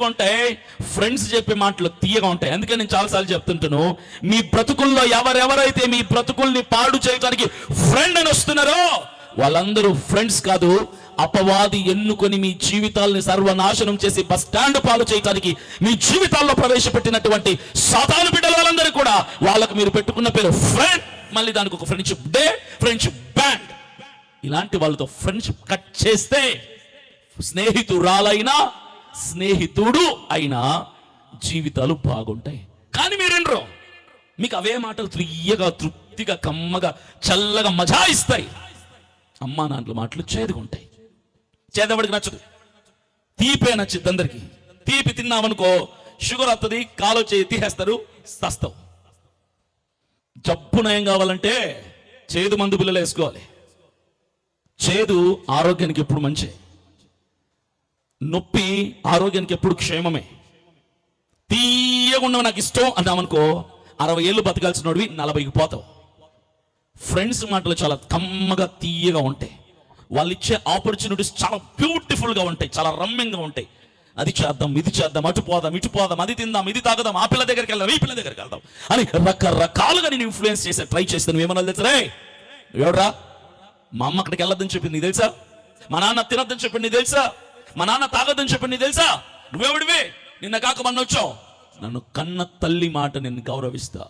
చేదుగా ఉంటాయి, ఫ్రెండ్స్ చెప్పే మాటలు తీయగా ఉంటాయి. అందుకే నేను చాలాసార్లు చెప్తుంటాను, మీ బ్రతుకుల్లో ఎవరెవరైతే మీ బ్రతుకుల్ని పాడు చేయడానికి ఫ్రెండ్ అని వస్తున్నారో వాళ్ళందరూ ఫ్రెండ్స్ కాదు, అపవాది ఎన్నుకొని మీ జీవితాలని సర్వనాశనం చేసి బస్ స్టాండ్ పాలు చేయడానికి మీ జీవితాల్లో ప్రవేశపెట్టినటువంటి సాతాను బిడ్డల వాళ్ళందరూ కూడా వాళ్ళకు మీరు పెట్టుకున్న పేరు ఫ్రెండ్, మళ్ళీ దానికి ఒక ఫ్రెండ్షిప్ డే, ఫ్రెండ్షిప్ బ్యాండ్. ఇలాంటి వాళ్ళతో ఫ్రెండ్షిప్ కట్ చేస్తే స్నేహితురాలైనా స్నేహితుడు అయినా జీవితాలు బాగుంటాయి. కానీ మీరేండ్రో, మీకు అవే మాటలు తీయగా, తృప్తిగా, కమ్మగా, చల్లగా మజా ఇస్తాయి. అమ్మా నాన్నల మాటలు చేదుగుంటాయి. చేదవాడికి నచ్చదు, తీపే నచ్చింది అందరికి. తీపి తిన్నామనుకో షుగర్ వస్తుంది, కాలో చేయి తీసేస్తారు, సస్తావు. జబ్బు నయం కావాలంటే చేదు మందు బిల్లలు వేసుకోవాలి. చేదు ఆరోగ్యానికి ఎప్పుడు మంచి, నొప్పి ఆరోగ్యానికి ఎప్పుడు క్షేమమే. తీయకుండా నాకు ఇష్టం అన్నామనుకో 60 ఏళ్ళు బతకాల్సినోడివి 40కి పోతావు. ఫ్రెండ్స్ మాటలు చాలా కమ్మగా తీయగా ఉంటాయి. వాళ్ళు ఇచ్చే ఆపర్చునిటీస్ చాలా బ్యూటిఫుల్గా ఉంటాయి, చాలా రమ్యంగా ఉంటాయి. అది చేద్దాం, ఇది చేద్దాం, అటు పోదాం, ఇటు పోదాం, అది తిందాం, ఇది తాగదాం, ఆ పిల్ల దగ్గరికి వెళ్దాం, ఈ పిల్ల దగ్గరికి వెళ్దాం అని రకరకాలుగా నేను ఇన్ఫ్లుయెన్స్ చేసే ట్రై చేస్తాను. ఏమన్నా తెలుసా, రే ఎవడరా మా అమ్మ అక్కడికి వెళ్ళొద్దని చెప్పింది నీకు తెలుసా, మా నాన్న తినొద్దని చెప్పింది నీకు తెలుసా, మా నాన్న తాగొద్దని చెప్పింది నీకు తెలుసా, నువ్వెవడివే, నిన్న కాక మొన్న వచ్చావు. నన్ను కన్న తల్లి మాట నేను గౌరవిస్తా,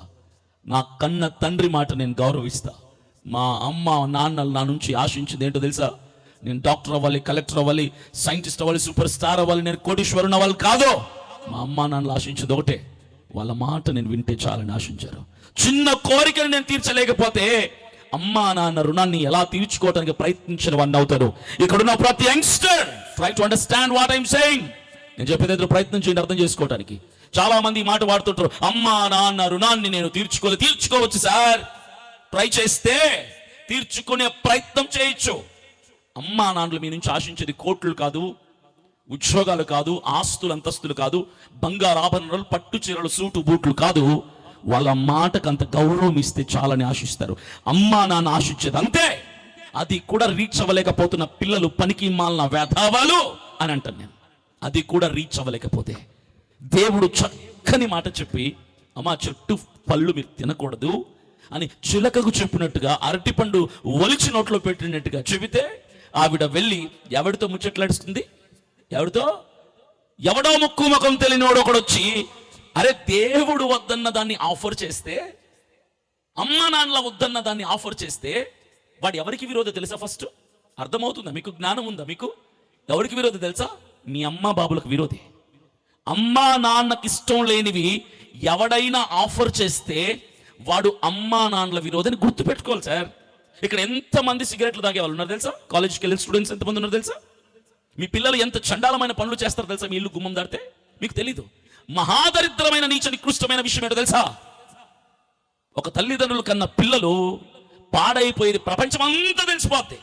నా కన్న తండ్రి మాట నేను గౌరవిస్తా. మా అమ్మ నాన్నలు నా నుంచి ఆశించింది ఏంటో తెలుసా, నేను డాక్టర్ అవ్వాలి, కలెక్టర్ అవ్వాలి, సైంటిస్ట్ అవ్వాలి, సూపర్ స్టార్ అవ్వాలి, నేను కోటీశ్వరుని అవ్వాలి కాదు. మా అమ్మ నాన్నలు ఆశించింది ఒకటే, వాళ్ళ మాట నేను వింటే చాలని ఆశించారు. చిన్న కోరికను నేను తీర్చలేకపోతే అమ్మా నాన్న రుణాన్ని ఎలా తీర్చుకోవడానికి ప్రయత్నించిన వాడిని అవుతారు. ఇక్కడున్న ప్రతి youngster try to understand what I'm saying. నేను చెప్పేది ప్రయత్నం చేయండి అర్థం చేసుకోవడానికి. చాలా మంది ఈ మాట వాడుతుంటారు, అమ్మా నాన్న రుణాన్ని నేను తీర్చుకోవచ్చు సార్. ట్రై చేస్తే తీర్చుకునే ప్రయత్నం చేయొచ్చు. అమ్మా నాన్నలు మీ నుంచి ఆశించేది కోట్లు కాదు, ఉద్యోగాలు కాదు, ఆస్తులు అంతస్తులు కాదు, బంగారు ఆభరణాలు, పట్టు చీరలు, సూటు బూట్లు కాదు. వాళ్ళ మాటకు అంత గౌరవం ఇస్తే చాలని ఆశిస్తారు. అమ్మా నాన్న ఆశించేది అంతే. అది కూడా రీచ్ అవ్వలేకపోతున్న పిల్లలు పనికి మాలిన వేధావాలు అని అంటాను నేను. అది కూడా రీచ్ అవ్వలేకపోతే దేవుడు చక్కని మాట చెప్పి, అమ్మా చెట్టు పళ్ళు మీరు తినకూడదు అని చిలకకు చెప్పినట్టుగా, అరటిపండు ఒలిచి నోట్లో పెట్టినట్టుగా చెబితే ఆవిడ వెళ్ళి ఎవడితో ముచ్చట్లాడుస్తుంది, ఎవడో ముక్కు ముఖం తెలియనివాడు ఒకడొచ్చి, అరే దేవుడు వద్దన్న దాన్ని ఆఫర్ చేస్తే, అమ్మ నాన్నల వద్దన్న దాన్ని ఆఫర్ చేస్తే వాడు ఎవరికి విరోధ తెలుసా? ఫస్ట్ అర్థమవుతుందా మీకు? జ్ఞానం ఉందా మీకు? ఎవరికి విరోధి తెలుసా? మీ అమ్మ బాబులకు విరోధి. అమ్మా నాన్నకి ఇష్టం లేనివి ఎవడైనా ఆఫర్ చేస్తే వాడు అమ్మా నాన్నల విరోధిని గుర్తు పెట్టుకోవాలి సార్. ఇక్కడ ఎంతమంది సిగరెట్లు తాగే వాళ్ళు ఉన్నారు తెలుసా? కాలేజ్కి వెళ్ళిన స్టూడెంట్స్ ఎంతమంది ఉన్నారు తెలుసా? మీ పిల్లలు ఎంత చండాలమైన పనులు చేస్తారు తెలుసా? మీ ఇల్లు గుమ్మం దాడితే మీకు తెలీదు. మహాదరిద్రమైన నీచ నికృష్టమైన విషయం ఏంటో తెలుసా? ఒక తల్లిదండ్రులు కన్నా పిల్లలు పాడైపోయేది ప్రపంచమంతా తెలిసిపోద్ది.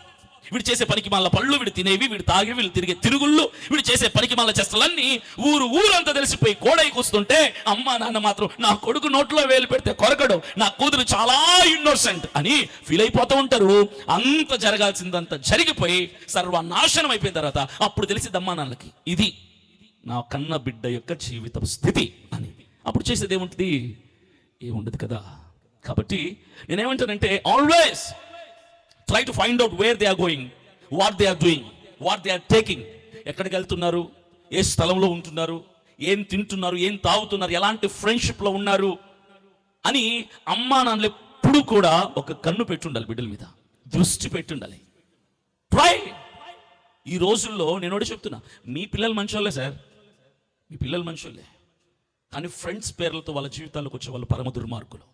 వీడు చేసే పనికి మాల పళ్ళు, వీడు తినేవి, వీడు తాగి, వీళ్ళు తిరిగే తిరుగుళ్ళు, వీడు చేసే పనికి మాల చేష్టలన్నీ ఊరంతా తెలిసిపోయి కోడైకి వస్తుంటే అమ్మా నాన్న మాత్రం నా కొడుకు నోట్లో వేలు పెడితే కొరకడు, నా కూతురు చాలా ఇన్నోసెంట్ అని ఫీల్ అయిపోతూ ఉంటారు. అంత జరగాల్సిందంత జరిగిపోయి సర్వనాశనం అయిపోయిన తర్వాత అప్పుడు తెలిసింది అమ్మా నాన్నలకి, ఇది నా కన్న బిడ్డ యొక్క జీవిత స్థితి అని. అప్పుడు చేసేది ఏముంటుంది? ఏముండదు కదా. కాబట్టి నేనేమంటానంటే, always try to find out where they are going, what they are doing, what they are taking. ఎక్కడికి వెళ్తున్నారు, ఏ స్థలంలో ఉంటున్నారు, ఏం తింటున్నారు, ఏం తాగుతున్నారు, ఎలాంటి ఫ్రెండ్షిప్లో ఉన్నారు అని అమ్మా నాన్నలు ఎప్పుడు కూడా ఒక కన్ను పెట్టుండాలి, బిడ్డల మీద దృష్టి పెట్టుండాలి. ట్రై. ఈ రోజుల్లో నేను ఒకటి చెప్తున్నా, మీ పిల్లలు మంచోళ్ళే సార్, మీ పిల్లలు మంచోళ్ళే, కానీ ఫ్రెండ్స్ పేర్లతో వాళ్ళ జీవితాల్లోకి వచ్చే వాళ్ళు పరమ దుర్మార్గులు.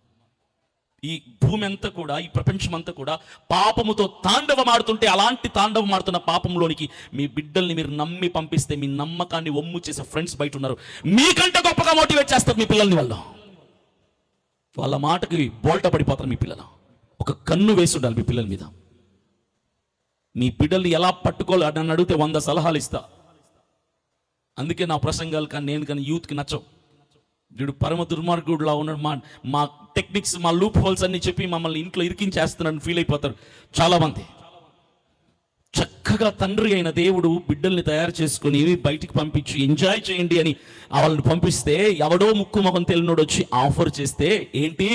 ఈ భూమి అంతా కూడా, ఈ ప్రపంచం అంతా కూడా పాపముతో తాండవం ఆడుతుంటే, అలాంటి తాండవం ఆడుతున్న పాపంలోనికి మీ బిడ్డల్ని మీరు నమ్మి పంపిస్తే మీ నమ్మకాన్ని ఒమ్ము చేసే ఫ్రెండ్స్ బయట ఉన్నారు. మీకంటే గొప్పగా మోటివేట్ చేస్తారు మీ పిల్లల్ని. వాళ్ళ మాటకి బోల్ట పడిపోతారు మీ పిల్లలు. ఒక కన్ను వేసి ఉండాలి మీ పిల్లల మీద. మీ బిడ్డల్ని ఎలా పట్టుకోవాలి నన్ను అడిగితే 100 సలహాలు ఇస్తా. అందుకే నా ప్రసంగాలు కానీ నేను కానీ యూత్కి నచ్చవు. వీడు పరమ దుర్మార్గుడులా ఉన్నాడు, మా టెక్నిక్స్, మా లూప్ హోల్స్ అన్ని చెప్పి మమ్మల్ని ఇంట్లో ఇరికించేస్తున్నాడని ఫీల్ అయిపోతారు చాలామంది. చక్కగా తండ్రి అయిన దేవుడు బిడ్డల్ని తయారు చేసుకుని బయటికి పంపించి ఎంజాయ్ చేయండి అని వాళ్ళని పంపిస్తే ఎవడో ముక్కు మొహం తెలియనోడు వచ్చి ఆఫర్ చేస్తే ఏంటి,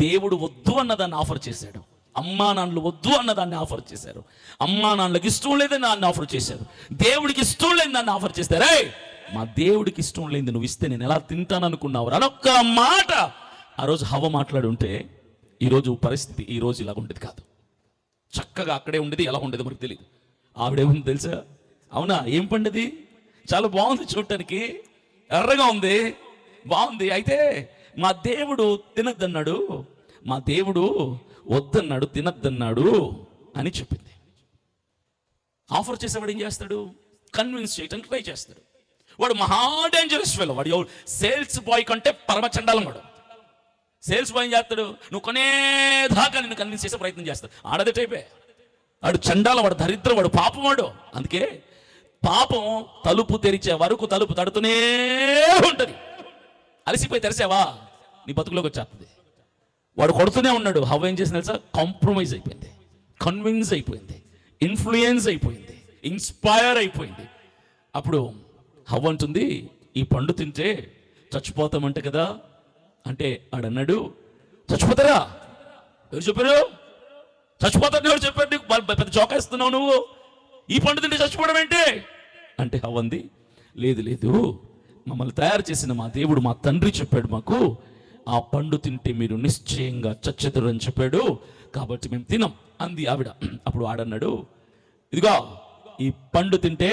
దేవుడు వద్దు అన్నదాన్ని ఆఫర్ చేశాడు. అమ్మా నాన్నలు వద్దు అన్నదాన్ని ఆఫర్ చేశారు. అమ్మా నాన్నలకు ఇష్టం లేదని దాన్ని ఆఫర్ చేశారు. దేవుడికి ఇష్టం లేని దాన్ని ఆఫర్ చేస్తారే. మా దేవుడికి ఇష్టం లేని నువ్వు ఇస్తే నేను ఎలా తింటాను అనుకున్నావు అనొక్క మాట ఆ రోజు హవ్వ మాట్లాడి ఉంటే ఈరోజు పరిస్థితి ఈ రోజు ఇలా ఉండేది కాదు. చక్కగా అక్కడే ఉండేది. ఎలా ఉండేది మనకు తెలియదు. ఆవిడేముంది తెలుసా? అవునా, ఏం పండుది? చాలా బాగుంది, చూడటానికి ఎర్రగా ఉంది, బాగుంది. అయితే మా దేవుడు తినద్దన్నాడు, మా దేవుడు వద్దన్నాడు, తినద్దన్నాడు అని చెప్పింది. ఆఫర్ చేసేవాడు ఏం చేస్తాడు? కన్విన్స్ చేయడానికి ట్రై చేస్తాడు. వాడు మహా డేంజరస్ ఫెలో. వాడు సేల్స్ బాయ్ కంటే పరమచండాలం. వాడు సేల్స్ బాయ్ ఏం చేస్తాడు? నువ్వు కొనేదాకా నిన్ను కన్విన్స్ చేసే ప్రయత్నం చేస్తాడు. ఆడదే టైపే వాడు. చండాల, వాడు దరిద్రం, వాడు పాపం. వాడు అందుకే పాపం తలుపు తెరిచే వరకు తలుపు తడుతూనే ఉంటుంది. అలసిపోయి తెరిచావా నీ బతుకులోకి వచ్చేస్తుంది. వాడు కొడుతూనే ఉన్నాడు. హవ్వ ఏం చేసింది తెలుసా? కాంప్రమైజ్ అయిపోయింది, కన్విన్స్ అయిపోయింది, ఇన్ఫ్లుయెన్స్ అయిపోయింది, ఇన్స్పైర్ అయిపోయింది. అప్పుడు హవ్వ అంటుంది, ఈ పండు తింటే చచ్చిపోతామంట కదా అంటే ఆడన్నాడు, చచ్చిపోతారా? ఎవరు చెప్పారు? చచ్చిపోతాను ఎవరు చెప్పారు? నీకు పెద్ద చౌకేస్తున్నావు నువ్వు. ఈ పండు తింటే చచ్చిపోవడం ఏంటి అంటే హవ్వంది, లేదు లేదు, మమ్మల్ని తయారు చేసిన మా దేవుడు, మా తండ్రి చెప్పాడు మాకు, ఆ పండు తింటే మీరు నిశ్చయంగా చచ్చెదరు అని చెప్పాడు, కాబట్టి మేము తినం అంది ఆవిడ. అప్పుడు ఆడన్నాడు, ఇదిగో ఈ పండు తింటే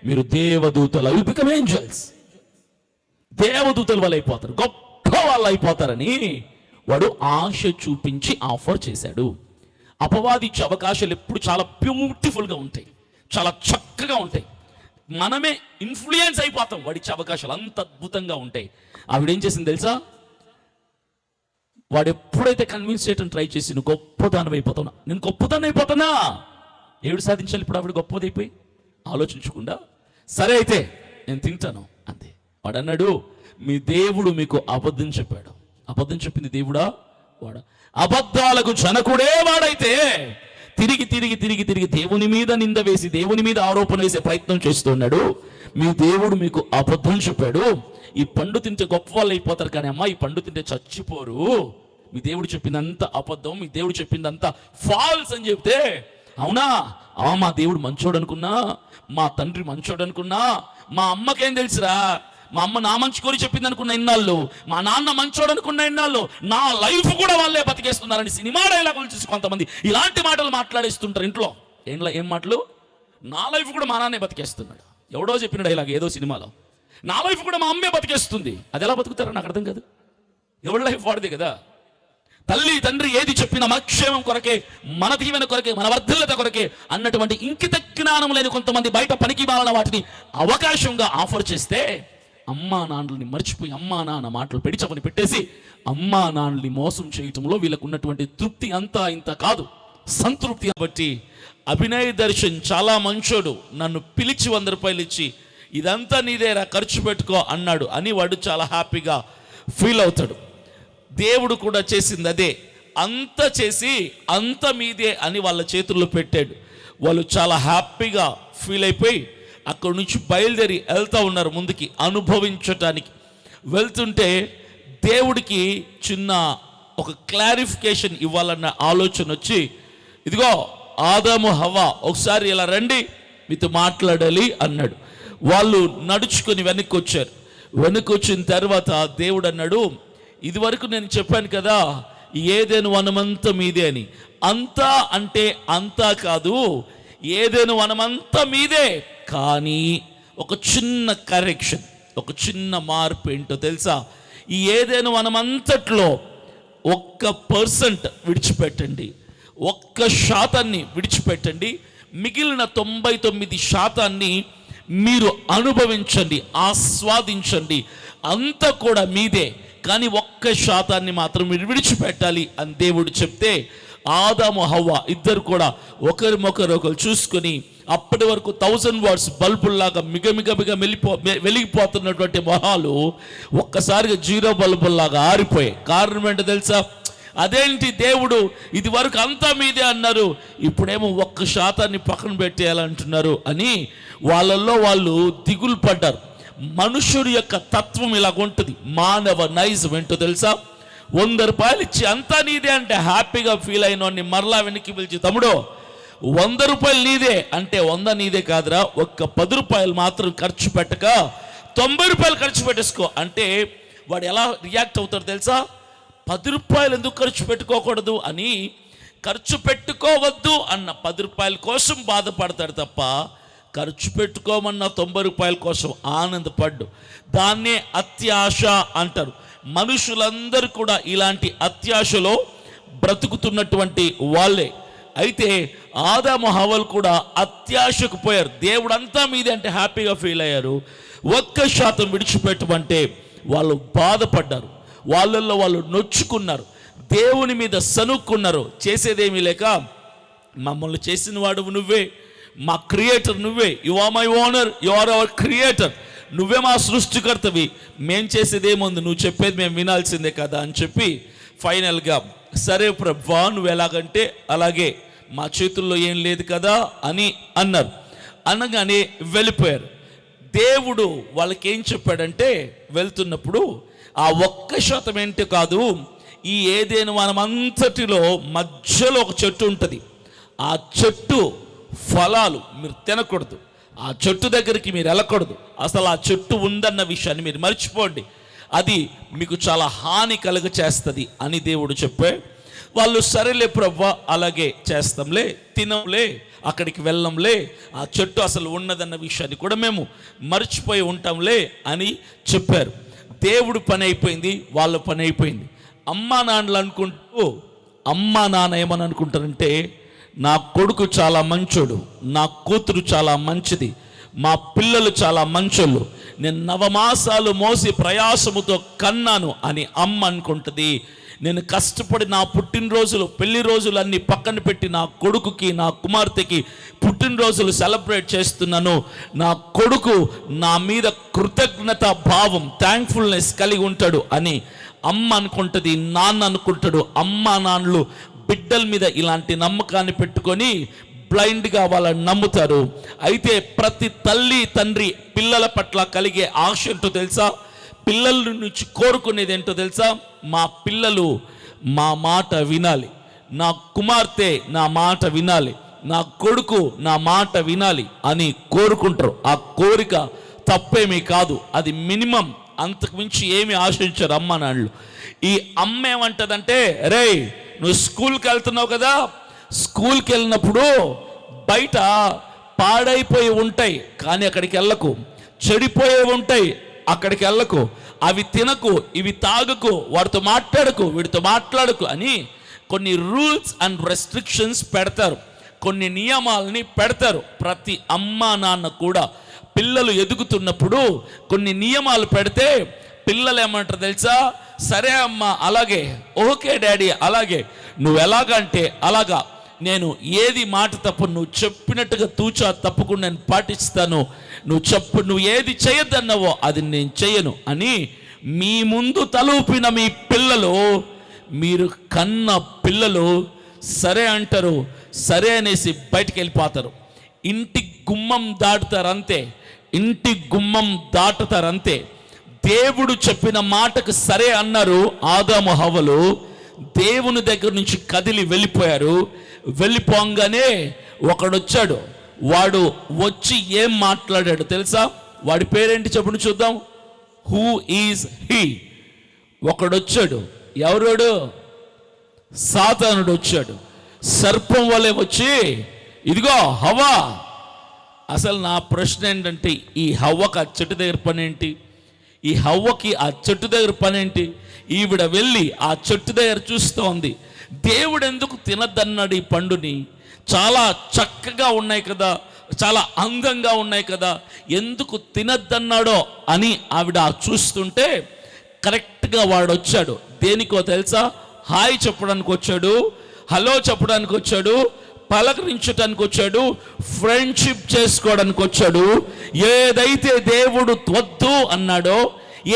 మీరు దేవదూతలు, యు బికమ్ ఏంజెల్స్, దేవదూతల వాళ్ళు అయిపోతారు, గొప్ప వాళ్ళు అయిపోతారని వాడు ఆశ చూపించి ఆఫర్ చేశాడు. అపవాది ఇచ్చే అవకాశాలు ఎప్పుడు చాలా బ్యూటిఫుల్గా ఉంటాయి, చాలా చక్కగా ఉంటాయి. మనమే ఇన్ఫ్లుయెన్స్ అయిపోతాం. వాడిచ్చే అవకాశాలు అంత అద్భుతంగా ఉంటాయి. ఆవిడేం చేసింది తెలుసా? వాడు ఎప్పుడైతే కన్విన్స్ చేయడం ట్రై చేసి నువ్వు గొప్పదానం అయిపోతావునా, నేను గొప్పదానం అయిపోతానా, ఏడు సాధించాలి ఇప్పుడు ఆవిడ గొప్పదైపోయి ఆలోచించకుండా, సరే అయితే నేను తింటాను అంతే. వాడు అన్నాడు, మీ దేవుడు మీకు అబద్ధం చెప్పాడు. అబద్ధం చెప్పింది దేవుడా? వాడు అబద్ధాలకు జనకుడే వాడైతే తిరిగి తిరిగి తిరిగి తిరిగి దేవుని మీద నింద వేసి దేవుని మీద ఆరోపణ వేసే ప్రయత్నం చేస్తున్నాడు. మీ దేవుడు మీకు అబద్ధం చెప్పాడు, ఈ పండు తింటే గొప్ప వాళ్ళు అయిపోతారు, కానీ అమ్మా ఈ పండు తింటే చచ్చిపోరు. మీ దేవుడు చెప్పిందంతా అబద్ధం, మీ దేవుడు చెప్పిందంతా ఫాల్స్ అని చెప్తే, అవునా మా దేవుడు మంచోడు అనుకున్నా, మా తండ్రి మంచోడు అనుకున్నా, మా అమ్మకేం తెలుసురా, మా అమ్మ నా మంచి కోరి చెప్పింది అనుకున్న ఇన్నాళ్ళు, మా నాన్న మంచోడు అనుకున్న ఇన్నాళ్ళు, నా లైఫ్ కూడా వాళ్ళే బతికేస్తున్నారని సినిమా డైలాగులు చూసి కొంతమంది ఇలాంటి మాటలు మాట్లాడేస్తుంటారు ఇంట్లో. ఏం మాటలు? నా లైఫ్ కూడా మా నాన్నే బతికేస్తున్నాడు. ఎవడో చెప్పిన డైలాగ్ ఏదో సినిమాలో, నా లైఫ్ కూడా మా అమ్మే బతికేస్తుంది. అది ఎలా బతుకుతారో నాకు అర్థం కాదు. ఎవరి లైఫ్ వాడిది కదా. తల్లి తండ్రి ఏది చెప్పినా మన క్షేమం కొరకే, మన దీవెన కొరకే, మన వర్ధలత కొరకే అన్నటువంటి ఇంకిత జ్ఞానం లేని కొంతమంది బయట పనికి మాలిన వాటిని అవకాశంగా ఆఫర్ చేస్తే, అమ్మా నాన్నల్ని మర్చిపోయి అమ్మా నాన్న మాటలు పెడిచమని పెట్టేసి అమ్మా నాన్నల్ని మోసం చేయటంలో వీళ్ళకు ఉన్నటువంటి తృప్తి అంతా ఇంత కాదు, సంతృప్తి. కాబట్టి అభినయ్ దర్శన్ చాలా మంచోడు, నన్ను పిలిచి 100 రూపాయలు ఇచ్చి ఇదంతా నీదేరా ఖర్చు పెట్టుకో అన్నాడు అని వాడు చాలా హ్యాపీగా ఫీల్ అవుతాడు. దేవుడు కూడా చేసింది అదే, అంత చేసి అంత మీదే అని వాళ్ళ చేతుల్లో పెట్టాడు. వాళ్ళు చాలా హ్యాపీగా ఫీల్ అయిపోయి అక్కడి నుంచి బయలుదేరి వెళ్తూ ఉన్నారు ముందుకి అనుభవించటానికి. వెళ్తుంటే దేవుడికి చిన్న ఒక క్లారిఫికేషన్ ఇవ్వాలన్న ఆలోచన వచ్చి, ఇదిగో ఆదాము హవ్వ ఒకసారి ఇలా రండి మీతో మాట్లాడాలి అన్నాడు. వాళ్ళు నడుచుకొని వెనక్కి వచ్చారు. వెనక్కి వచ్చిన తర్వాత దేవుడు అన్నాడు, ఇదివరకు నేను చెప్పాను కదా ఏదెను వనమంతా మీదే అని. అంతా అంటే అంతా కాదు, ఏదెను వనమంతా మీదే, కానీ ఒక చిన్న కరెక్షన్, ఒక చిన్న మార్పు ఏంటో తెలుసా? ఈ ఏదెను వనమంతట్లో 1% విడిచిపెట్టండి, 1% విడిచిపెట్టండి, మిగిలిన 99% మీరు అనుభవించండి, ఆస్వాదించండి, అంతా కూడా మీదే, కానీ 1% మాత్రం మీరు విడిచిపెట్టాలి అని దేవుడు చెప్తే, ఆదాము హవ్వ ఇద్దరు కూడా ఒకరు చూసుకొని అప్పటి వరకు 1000 వాట్స్ బల్బుల్లాగా మిగమిగమిగా వెలిగిపోతున్నటువంటి మొహాలు ఒక్కసారిగా 0 బల్బుల్లాగా ఆరిపోయాయి. కారణం ఏంటో తెలుసా? అదేంటి దేవుడు ఇది వరకు అంతా మీదే అన్నారు, ఇప్పుడేమో 1% పక్కన పెట్టేయాలంటున్నారు అని వాళ్ళల్లో వాళ్ళు దిగులు పడ్డారు. మనుషుడి యొక్క తత్వం ఇలాగుంటుంది, మానవ నైజం ఏంటో తెలుసా? 100 రూపాయలు ఇచ్చి అంతా నీదే అంటే హ్యాపీగా ఫీల్ అయిన వాడిని మరలా వెనక్కి పిలిచి, తమ్ముడు 100 రూపాయలు నీదే అంటే 100 నీదే కాదురా, ఒక్క 10 రూపాయలు మాత్రం ఖర్చు పెట్టక 90 రూపాయలు ఖర్చు పెట్టేసుకో అంటే వాడు ఎలా రియాక్ట్ అవుతాడు తెలుసా? 10 రూపాయలు ఎందుకు ఖర్చు పెట్టుకోకూడదు అని, ఖర్చు పెట్టుకోవద్దు అన్న 10 రూపాయల కోసం బాధపడతాడు తప్ప ఖర్చు పెట్టుకోమన్న 90 రూపాయల కోసం ఆనందపడ్డు. దాన్నే అత్యాశ అంటారు. మనుషులందరూ కూడా ఇలాంటి అత్యాశలో బ్రతుకుతున్నటువంటి వాళ్ళే. అయితే ఆదాము హవ్వలు కూడా అత్యాశకు పోయారు. దేవుడంతా మీదే అంటే హ్యాపీగా ఫీల్ అయ్యారు. 1% విడిచిపెట్టమంటే వాళ్ళు బాధపడ్డారు, వాళ్ళల్లో వాళ్ళు నొచ్చుకున్నారు, దేవుని మీద సనుక్కున్నారు. చేసేదేమీ లేక, మమ్మల్ని చేసిన వాడు నువ్వే, మా క్రియేటర్ నువ్వే, you are my owner, you are our creator, నువ్వే మా సృష్టికర్తవి, మేం చేసేదేముంది, నువ్వు చెప్పేది మేము వినాల్సిందే కదా అని చెప్పి ఫైనల్గా సరే ప్రభువా నువ్వు ఎలాగంటే అలాగే, మా చేతుల్లో ఏం లేదు కదా అని అన్నారు. అనగానే వెళ్ళిపోయారు. దేవుడు వాళ్ళకి ఏం చెప్పాడంటే, వెళ్తున్నప్పుడు ఆ 1% ఏంటి కాదు, ఈ ఏదైనా మనమంతటిలో మధ్యలో ఒక చెట్టు ఉంటుంది. ఆ చెట్టు ఫలాలు మీరు తినకూడదు, ఆ చెట్టు దగ్గరికి మీరు వెళ్ళకూడదు, అసలు ఆ చెట్టు ఉందన్న విషయాన్ని మీరు మర్చిపోండి, అది మీకు చాలా హాని కలుగ చేస్తుంది అని దేవుడు చెప్పే. వాళ్ళు సరేలే ప్రభువా అలాగే చేస్తాంలే, తినంలే, అక్కడికి వెళ్ళంలే, ఆ చెట్టు అసలు ఉన్నదన్న విషయాన్ని కూడా మేము మర్చిపోయి ఉంటాంలే అని చెప్పారు. దేవుడు పని అయిపోయింది, వాళ్ళ పని అయిపోయింది. అమ్మా నాన్నలు అనుకుంటూ, అమ్మా నాన్న ఏమని అనుకుంటారంటే, నా కొడుకు చాలా మంచోడు, నా కూతురు చాలా మంచిది, మా పిల్లలు చాలా మంచోళ్ళు, నేను 9 మాసాలు మోసి ప్రయాసముతో కన్నాను అని అమ్మ అనుకుంటుంది. నేను కష్టపడి నా పుట్టినరోజులు, పెళ్లి రోజులు అన్నీ పక్కన పెట్టి నా కొడుకుకి, నా కుమార్తెకి పుట్టినరోజులు సెలబ్రేట్ చేస్తున్నాను, నా కొడుకు నా మీద కృతజ్ఞత భావం, థ్యాంక్ఫుల్నెస్ కలిగి ఉంటాడు అని అమ్మ అనుకుంటుంది, నాన్న అనుకుంటాడు. అమ్మ నాన్నలు బిడ్డల మీద ఇలాంటి నమ్మకాన్ని పెట్టుకొని బ్లైండ్గా వాళ్ళని నమ్ముతారు. అయితే ప్రతి తల్లి తండ్రి పిల్లల పట్ల కలిగే ఆశ ఏంటో తెలుసా? పిల్లల నుంచి కోరుకునేది ఏంటో తెలుసా? మా పిల్లలు మా మాట వినాలి, నా కుమార్తె నా మాట వినాలి, నా కొడుకు నా మాట వినాలి అని కోరుకుంటారు. ఆ కోరిక తప్పేమీ కాదు, అది మినిమం, అంతకు మించి ఏమి ఆశించారు అమ్మ నాన్నలు. ఈ అమ్మ ఏమంటదంటే, రే నువ్వు స్కూల్కి వెళ్తున్నావు కదా, స్కూల్కి వెళ్ళినప్పుడు బయట పాడైపోయి ఉంటాయి కానీ అక్కడికి వెళ్ళకు, చెడిపోయే ఉంటాయి అక్కడికి వెళ్ళకు, అవి తినకు, ఇవి తాగకు, వాడితో మాట్లాడకు, వీడితో మాట్లాడకు అని కొన్ని రూల్స్ అండ్ రెస్ట్రిక్షన్స్ పెడతారు, కొన్ని నియమాలని పెడతారు. ప్రతి అమ్మా నాన్న కూడా పిల్లలు ఎదుగుతున్నప్పుడు కొన్ని నియమాలు పెడితే పిల్లలు ఏమంటారు తెలుసా? సరే అమ్మ అలాగే, ఓకే డాడీ అలాగే, నువ్వు ఎలాగంటే అలాగా, నేను ఏది మాట తప్పు, నువ్వు చెప్పినట్టుగా తూచా తప్పకుండా నేను పాటిస్తాను, నువ్వు ఏది చేయొద్దన్నావో అది నేను చేయను అని మీ ముందు తలూపిన మీ పిల్లలు, మీరు కన్న పిల్లలు సరే అంటారు, సరే అనేసి బయటికి వెళ్ళిపోతారు. ఇంటి గుమ్మం దాటుతారంతే, ఇంటి గుమ్మం దాటుతారంతే. దేవుడు చెప్పిన మాటకు సరే అన్నారు ఆదాము హవ్వలు, దేవుని దగ్గర నుంచి కదిలి వెళ్ళిపోయారు. వెళ్ళిపోగానే ఒకడొచ్చాడు, వాడు వచ్చి ఏం మాట్లాడాడు తెలుసా? వాడి పేరేంటి చెప్పండి చూద్దాం. Who is he? ఒకడొచ్చాడు, ఎవరోడు? సాతానుడు వచ్చాడు, సర్పం వలె వచ్చి, ఇదిగో హవ్వ. అసలు నా ప్రశ్న ఏంటంటే, ఈ హవ్వకి ఆ చెట్టు దగ్గర పని ఏంటి? ఈ హవ్వకి ఆ చెట్టు దగ్గర పని ఏంటి? ఈవిడ వెళ్ళి ఆ చెట్టు దగ్గర చూస్తూ ఉంది, దేవుడు ఎందుకు తినద్దన్నాడు ఈ పండుని? చాలా చక్కగా ఉన్నాయి కదా, చాలా అందంగా ఉన్నాయి కదా, ఎందుకు తినద్దన్నాడో అని ఆవిడ చూస్తుంటే కరెక్ట్గా వాడు వచ్చాడు. దేనికో తెలుసా? హాయ్ చెప్పడానికి వచ్చాడు, హలో చెప్పడానికి వచ్చాడు, పలకరించడానికి వచ్చాడు, ఫ్రెండ్షిప్ చేసుకోవడానికి వచ్చాడు. ఏదైతే దేవుడు వద్దు అన్నాడో,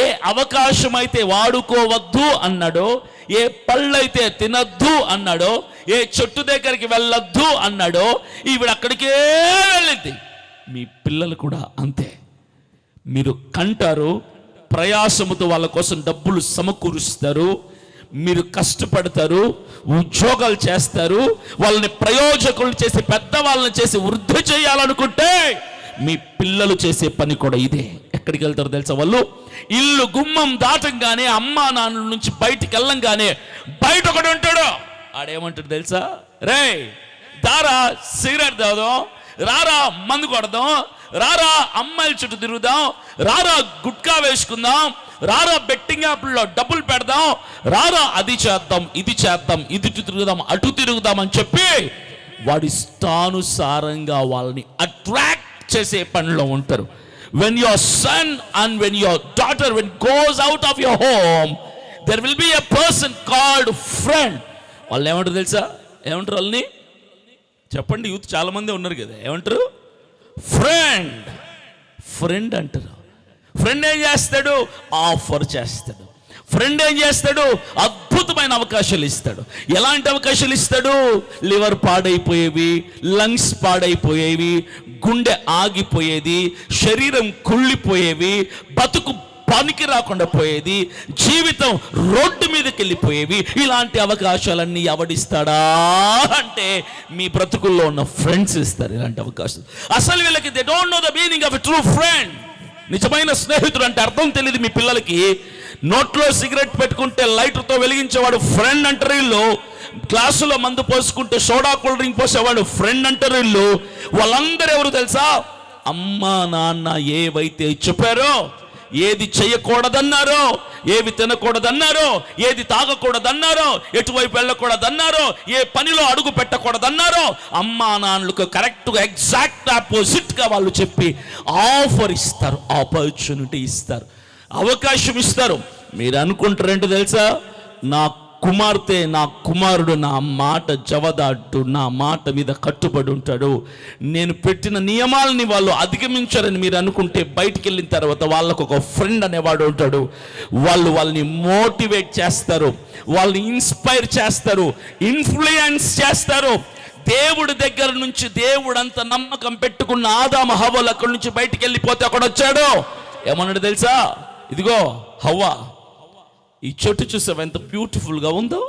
ఏ అవకాశం అయితే వాడుకోవద్దు అన్నాడో, ఏ పళ్ళైతే తినద్దు అన్నాడో, ఏ చెట్టు దగ్గరికి వెళ్ళొద్దు అన్నాడో, ఈవిడ అక్కడికే వెళ్ళింది. మీ పిల్లలు కూడా అంతే. మీరు కంటారు, ప్రయాసముతో వాళ్ళ కోసం డబ్బులు సమకూరుస్తారు, మీరు కష్టపడతారు, ఉద్యోగాలు చేస్తారు, వాళ్ళని ప్రయోజకులు చేసి పెద్దవాళ్ళని చేసి వృద్ధి చేయాలనుకుంటే మీ పిల్లలు చేసే పని కూడా ఇదే. ఎక్కడికి వెళ్తారో తెలుసా? వాళ్ళు ఇల్లు గుమ్మం దాటంగానే, అమ్మా నాన్నల నుంచి బయటికి వెళ్ళంగానే బయట ఒకడు ఉంటాడు. ఆడేమంటాడు తెలుసా? రే దారా సిగరెట్ తాగుదాం, రారా మందు కొడదాం, రారా అమ్మాయిల చుట్టూ తిరుగుదాం, రారా గుట్కా వేసుకుందాం, రారా బెట్టింగ్ యాప్లో డబ్బులు పెడదాం, రారా అది చేద్దాం, ఇది చేద్దాం, ఇది తిరుగుదాం, అటు తిరుగుదాం అని చెప్పి వాడి ఇష్టానుసారంగా వాళ్ళని అట్రాక్ట్ చేసే పనిలో ఉంటారు. When your son and when your daughter when goes out of your home, there will be a person called friend. వాళ్ళు ఏమంటారు తెలుసా? ఏమంటారు వాళ్ళని? చెప్పండి, యూత్ చాలా మంది ఉన్నారు కదా, ఏమంటారు? ఫ్రెండ్. ఫ్రెండ్ అంటారు. ఫ్రెండ్ ఏం చేస్తాడు? ఆఫర్ చేస్తాడు. ఫ్రెండ్ ఏం చేస్తాడు? అద్భుతమైన అవకాశాలు ఇస్తాడు. ఎలాంటి అవకాశాలు ఇస్తాడు? లివర్ పాడైపోయేవి, లంగ్స్ పాడైపోయేవి, గుండె ఆగిపోయేది, శరీరం కుళ్ళిపోయేవి, బతుకు పనికి రాకుండా పోయేది, జీవితం రోడ్డు మీదకి వెళ్ళిపోయేవి. ఇలాంటి అవకాశాలన్నీ ఎవడిస్తాడా అంటే మీ బ్రతుకుల్లో ఉన్న ఫ్రెండ్స్ ఇస్తారు ఇలాంటి అవకాశాలు. అసలు వీళ్ళకి they don't know the meaning of a true friend. నిజమైన స్నేహితుడు అంటే అర్థం తెలియదు మీ పిల్లలకి. నోట్లో సిగరెట్ పెట్టుకుంటే లైటర్తో వెలిగించేవాడు ఫ్రెండ్ అంటారు వీళ్ళు. గ్లాసులో మందు పోసుకుంటే సోడా కూల్ డ్రింక్ పోసేవాడు ఫ్రెండ్ అంటారు వీళ్ళు. వాళ్ళందరూ ఎవరు తెలుసా? అమ్మా నాన్న ఏవైతే చెప్పారో, ఏది చేయకూడదన్నారో, ఏవి తినకూడదన్నారో, ఏది తాగకూడదన్నారో, ఎటువైపు వెళ్ళకూడదన్నారో, ఏ పనిలో అడుగు పెట్టకూడదన్నారో, అమ్మా నాన్నలకు కరెక్ట్గా ఎగ్జాక్ట్ ఆపోజిట్గా వాళ్ళు చెప్పి ఆఫర్ ఇస్తారు, ఆపర్చునిటీ ఇస్తారు, అవకాశం ఇస్తారు. మీరు అనుకుంటారేంటో తెలుసా? నా కుమార్తె, నా కుమారుడు నా మాట జవదాటు, నా మాట మీద కట్టుబడి ఉంటాడు, నేను పెట్టిన నియమాలని వాళ్ళు అధిగమించారని మీరు అనుకుంటే బయటికి వెళ్ళిన తర్వాత వాళ్ళకు ఒక ఫ్రెండ్ అనేవాడు ఉంటాడు. వాళ్ళని మోటివేట్ చేస్తారు, వాళ్ళని ఇన్స్పైర్ చేస్తారు, ఇన్ఫ్లుయెన్స్ చేస్తారు. దేవుడి దగ్గర నుంచి దేవుడు అంత నమ్మకం పెట్టుకున్న ఆదాము హవ్వలు అక్కడి నుంచి బయటికి వెళ్ళిపోతే అక్కడ వచ్చాడు. ఏమన్నాడు తెలుసా? ఇదిగో హవ్వ, ఈ చెట్టు చూసావా ఎంత బ్యూటిఫుల్గా ఉందో,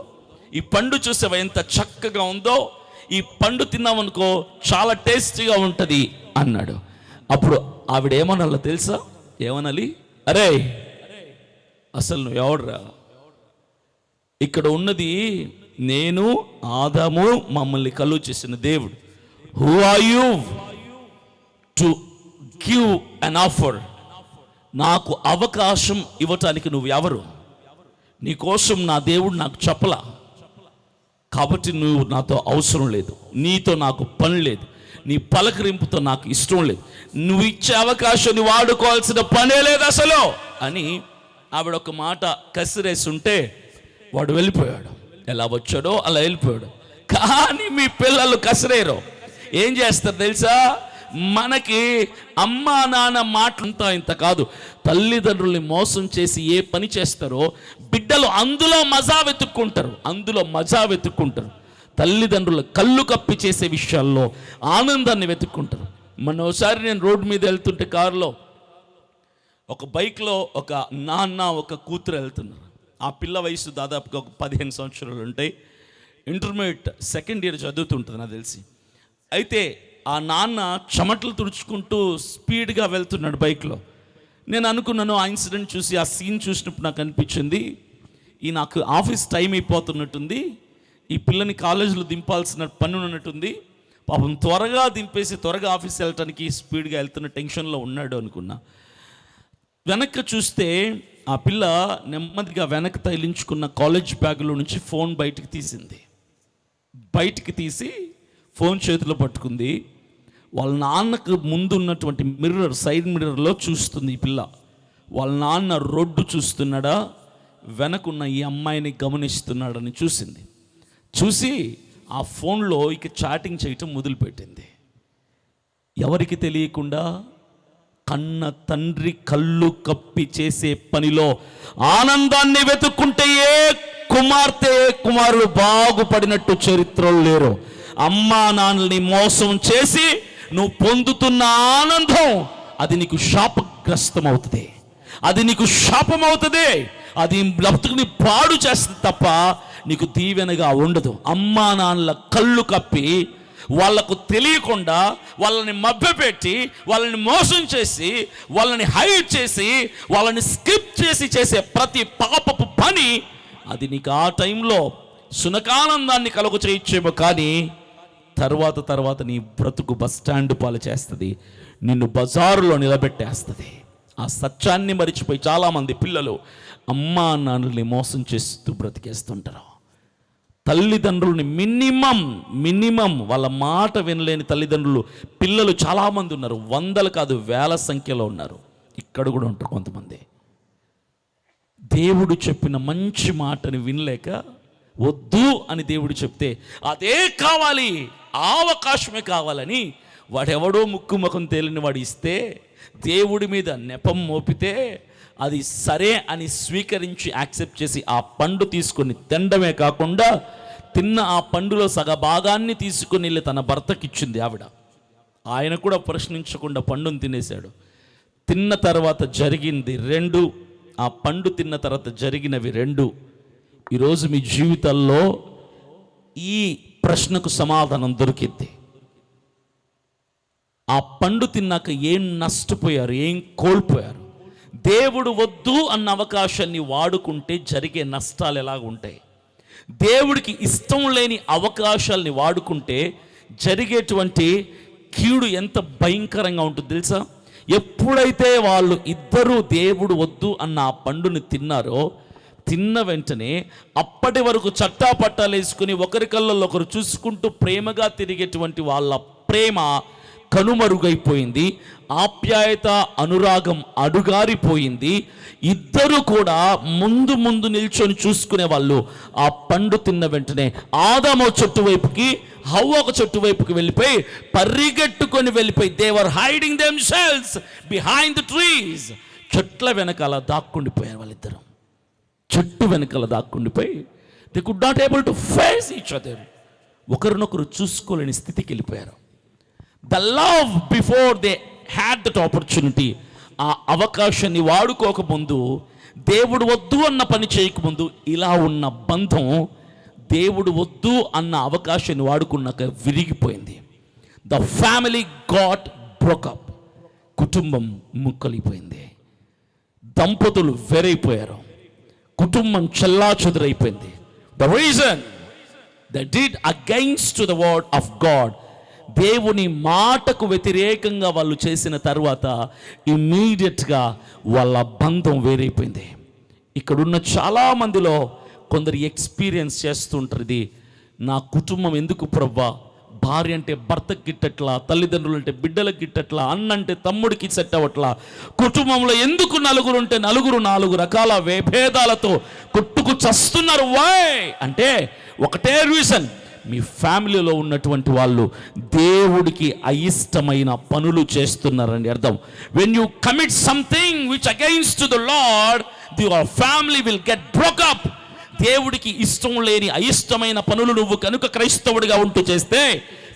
ఈ పండు చూసావా ఎంత చక్కగా ఉందో, ఈ పండు తిన్నామనుకో చాలా టేస్టీగా ఉంటుంది అన్నాడు. అప్పుడు ఆవిడ ఏమనాలో తెలుసా? ఏమనాలి? అరే అసలు నువ్వు ఎవడరా? ఇక్కడ ఉన్నది నేను, ఆదాము, మమ్మల్ని కలుగు చేసిన దేవుడు. Who are you to give an offer? నాకు అవకాశం ఇవ్వటానికి నువ్వు ఎవరు? నీకోసం నా దేవుడు నాకు చెప్పలా, కాబట్టి నువ్వు నాతో అవసరం లేదు, నీతో నాకు పని లేదు, నీ పలకరింపుతో నాకు ఇష్టం లేదు, నువ్వు ఇచ్చే అవకాశాన్ని వాడుకోవాల్సిన పనే లేదు అసలు అని ఆవిడ ఒక మాట కసిరేసి ఉంటే వాడు వెళ్ళిపోయాడు. ఎలా వచ్చాడో అలా వెళ్ళిపోయాడు. కానీ మీ పిల్లలు కసిరేరు. ఏం చేస్తారు తెలుసా? మనకి అమ్మా నాన్న మాటలంతా ఇంత కాదు, తల్లిదండ్రుల్ని మోసం చేసి ఏ పని చేస్తారో బిడ్డలు అందులో మజా వెతుక్కుంటారు. తల్లిదండ్రుల కళ్ళు కప్పి చేసే విషయాల్లో ఆనందాన్ని వెతుక్కుంటారు. ఒకసారి నేను రోడ్డు మీద వెళ్తుంటే కారులో ఒక బైక్లో ఒక నాన్న ఒక కూతురు వెళ్తున్నారు. ఆ పిల్ల వయసు దాదాపుగా ఒక 15 సంవత్సరాలు ఉంటాయి. ఇంటర్మీడియట్ సెకండ్ ఇయర్ చదువుతుంటుంది నాకు తెలిసి. అయితే ఆ నాన్న చెమటలు తుడుచుకుంటూ స్పీడ్గా వెళ్తున్నాడు బైక్లో. నేను అనుకున్నాను, ఆ ఇన్సిడెంట్ చూసి ఆ సీన్ చూసినప్పుడు నాకు అనిపించింది, నాకు ఆఫీస్ టైం అయిపోతున్నట్టుంది, ఈ పిల్లని కాలేజీలో దింపాల్సిన పని ఉన్నట్టుంది, పాపం త్వరగా దింపేసి త్వరగా ఆఫీస్ వెళ్ళటానికి స్పీడ్గా వెళ్తున్న టెన్షన్లో ఉన్నాడు అనుకున్నా. వెనక్కి చూస్తే ఆ పిల్ల నెమ్మదిగా వెనక్కి తగిలించుకున్న కాలేజ్ బ్యాగ్లో నుంచి ఫోన్ బయటికి తీసి ఫోన్ చేతిలో పట్టుకుంది. వాళ్ళ నాన్నకు ముందు ఉన్నటువంటి సైడ్ మిర్రర్లో చూస్తుంది ఈ పిల్ల. వాళ్ళ నాన్న రోడ్డు చూస్తున్నాడా, వెనకున్న ఈ అమ్మాయిని గమనిస్తున్నాడని చూసి ఆ ఫోన్లో ఇక చాటింగ్ చేయటం మొదలుపెట్టింది. ఎవరికి తెలియకుండా కన్న తండ్రి కళ్ళు కప్పి చేసే పనిలో ఆనందాన్ని వెతుక్కుంటే ఏ కుమార్తె ఏ కుమారుడు బాగుపడినట్టు చరిత్రలో లేరు. అమ్మా నాన్నల్ని మోసం చేసి నువ్వు పొందుతున్న ఆనందం అది నీకు శాపగ్రస్తం అవుతుంది, అది నీకు శాపం అవుతుంది, అది బ్రతుకుని పాడు చేస్తుంది తప్ప నీకు దీవెనగా ఉండదు. అమ్మా నాన్నల కళ్ళు కప్పి వాళ్లకు తెలియకుండా వాళ్ళని మభ్యపెట్టి వాళ్ళని మోసం చేసి వాళ్ళని హైడ్ చేసి వాళ్ళని స్కిప్ చేసి చేసే ప్రతి పాపపు పని అది నీకు ఆ టైంలో సునకానందాన్ని కలుగు చేయొచ్చేమో, కానీ తర్వాత నీ బ్రతుకు బస్ స్టాండ్ పాలు చేస్తుంది, నిన్ను బజారులో నిలబెట్టేస్తుంది. ఆ సత్యాన్ని మరిచిపోయి చాలామంది పిల్లలు అమ్మా నాన్నల్ని మోసం చేస్తూ బ్రతికేస్తుంటారు. తల్లిదండ్రులని మినిమం వాళ్ళ మాట వినలేని తల్లిదండ్రులు పిల్లలు చాలామంది ఉన్నారు. వందలు కాదు, వేల సంఖ్యలో ఉన్నారు. ఇక్కడ కూడా ఉంటారు కొంతమంది. దేవుడు చెప్పిన మంచి మాటని వినలేక వద్దు అని దేవుడు చెప్తే అదే కావాలి, ఆ అవకాశమే కావాలని వాడెవడో ముక్కు ముఖం తేలిన వాడు ఇస్తే, దేవుడి మీద నెపం మోపితే అది సరే అని స్వీకరించి యాక్సెప్ట్ చేసి ఆ పండు తీసుకొని తినడమే కాకుండా తిన్న ఆ పండులో సగభాగాన్ని తీసుకొని వెళ్ళి తన భర్తకిచ్చింది ఆవిడ. ఆయన కూడా ప్రశ్నించకుండా పండును తినేశాడు. తిన్న తర్వాత జరిగింది రెండు, ఆ పండు తిన్న తర్వాత జరిగినవి రెండు. ఈరోజు మీ జీవితాల్లో ఈ ప్రశ్నకు సమాధానం దొరికింది. ఆ పండు తిన్నాక ఏం నష్టపోయారు, ఏం కోల్పోయారు? దేవుడు వద్దు అన్న అవకాశాన్ని వాడుకుంటే జరిగే నష్టాలు ఎలాగ ఉంటాయి, దేవుడికి ఇష్టం లేని అవకాశాలని వాడుకుంటే జరిగేటువంటి కీడు ఎంత భయంకరంగా ఉంటుంది తెలుసా? ఎప్పుడైతే వాళ్ళు ఇద్దరూ దేవుడు వద్దు అన్న ఆ పండుని తిన్నారో, తిన్న వెంటనే అప్పటి వరకు చట్టాపట్టాలు వేసుకుని ఒకరి కళ్ళల్లో ఒకరు చూసుకుంటూ ప్రేమగా తిరిగేటువంటి వాళ్ళ ప్రేమ కనుమరుగైపోయింది. ఆప్యాయత అనురాగం అడుగారిపోయింది. ఇద్దరు కూడా ముందు నిల్చొని చూసుకునే వాళ్ళు ఆ పండు తిన్న వెంటనే ఆదాము చెట్టు వైపుకి, హవ్వ ఒక చెట్టు వైపుకి వెళ్ళిపోయి పరిగెట్టుకొని వెళ్ళిపోయి they were hiding themselves behind the trees. చెట్ల వెనకాల దాక్కుండిపోయారు వాళ్ళిద్దరు. చెట్టు వెనకాల దాక్కుండిపోయి they could not able to face each other. ఒకరినొకరు చూసుకోలేని స్థితికి వెళ్ళిపోయారు. The love before they had that opportunity, ఆ అవకాశాన్ని వాడుకోకముందు, దేవుడు వద్దు అన్న పని చేయకముందు ఇలా ఉన్న బంధం దేవుడు వద్దు అన్న అవకాశాన్ని వాడుకున్నాక విరిగిపోయింది. The family got broke up. కుటుంబం ముక్కలిపోయింది. దంపతులు వెరైపోయారు. కుటుంబం చెల్లాచెదురైపోయింది. The reason they did against the word of God, దేవుని మాటకు వ్యతిరేకంగా వాళ్ళు చేసిన తర్వాత ఇమ్మీడియట్గా వాళ్ళ బంధం వేరైపోయింది. ఇక్కడున్న చాలామందిలో కొందరు ఎక్స్పీరియన్స్ చేస్తుంటారు, ఇది నా కుటుంబం ఎందుకు ప్రవ్వా, భార్య అంటే భర్తకి గిట్టట్లా, తల్లిదండ్రులు అంటే బిడ్డలకు గిట్టట్లా, అన్న అంటే తమ్ముడికి సెట్ అవ్వట్లా, కుటుంబంలో ఎందుకు నలుగురు ఉంటే నలుగురు నాలుగు రకాల విభేదాలతో కొట్టుకు చస్తున్నారు. వై అంటే ఒకటే రీజన్, మీ ఫ్యామిలీలో ఉన్నటువంటి వాళ్ళు దేవుడికి అయిష్టమైన పనులు చేస్తున్నారని అర్థం. When you commit something which against the lord, your family will get broke up. దేవుడికి ఇష్టం లేని అయిష్టమైన పనులు నువ్వు కనుక క్రైస్తవుడిగా ఉంటూ చేస్తే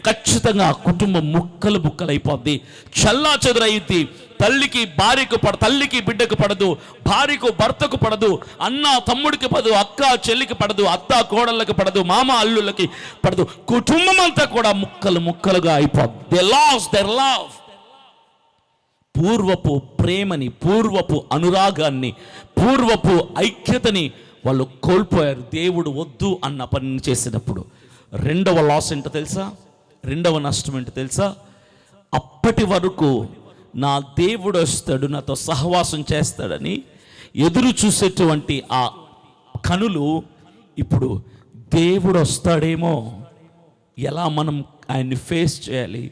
ఖచ్చితంగా కుటుంబం ముక్కలు ముక్కలైపోద్ది, చల్లా చెదురైద్ది. తల్లికి భార్యకు తల్లికి బిడ్డకు పడదు, భార్యకు భర్తకు పడదు, అన్న తమ్ముడికి పడదు, అక్క చెల్లికి పడదు, అత్త కోడళ్ళకి పడదు, మామ అల్లుళ్ళకి పడదు. కుటుంబం అంతా కూడా ముక్కలు ముక్కలుగా అయిపోద్ది. They last there love. పూర్వపు ప్రేమని, పూర్వపు అనురాగాన్ని, పూర్వపు ఐక్యతని వాళ్ళు కోల్పోయారు దేవుడు వద్దు అన్న పని చేసినప్పుడు. రెండవ లాస్ ఏంటో తెలుసా? రెండవ నష్టం ఏంటో తెలుసా? అప్పటి వరకు నా దేవుడు వస్తాడు, నాతో సహవాసం చేస్తాడని ఎదురు చూసేటువంటి ఆ కనులు ఇప్పుడు దేవుడు వస్తాడేమో, ఎలా మనం ఆయన్ని ఫేస్ చేయాలి,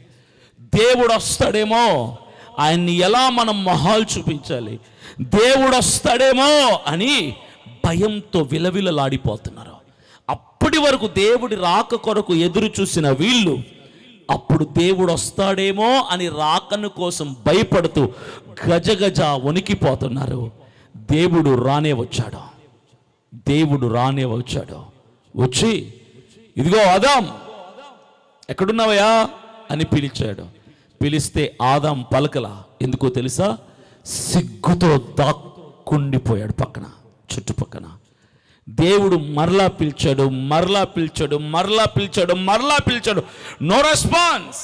దేవుడు వస్తాడేమో ఆయన్ని ఎలా మనం మొహాలు చూపించాలి, దేవుడు వస్తాడేమో అని భయంతో విలవిలలాడిపోతున్నారు. అప్పటి వరకు దేవుడి రాక కొరకు ఎదురు చూసిన వీళ్ళు అప్పుడు దేవుడు వస్తాడేమో అని రాకను కోసం భయపడుతూ గజగజ వణికిపోతున్నారు. దేవుడు రానే వచ్చాడు. దేవుడు రానే వచ్చాడు. వచ్చి, ఇదిగో ఆదాం, ఎక్కడున్నావయ్యా అని పిలిచాడు. పిలిస్తే ఆదాం పలకలా. ఎందుకో తెలుసా? సిగ్గుతో దాక్కుండిపోయాడు పక్కన, చుట్టుపక్కన. దేవుడు మరలా పిలిచాడు, మరలా పిలిచాడు, మరలా పిలిచాడు, మరలా పిలిచాడు. No response.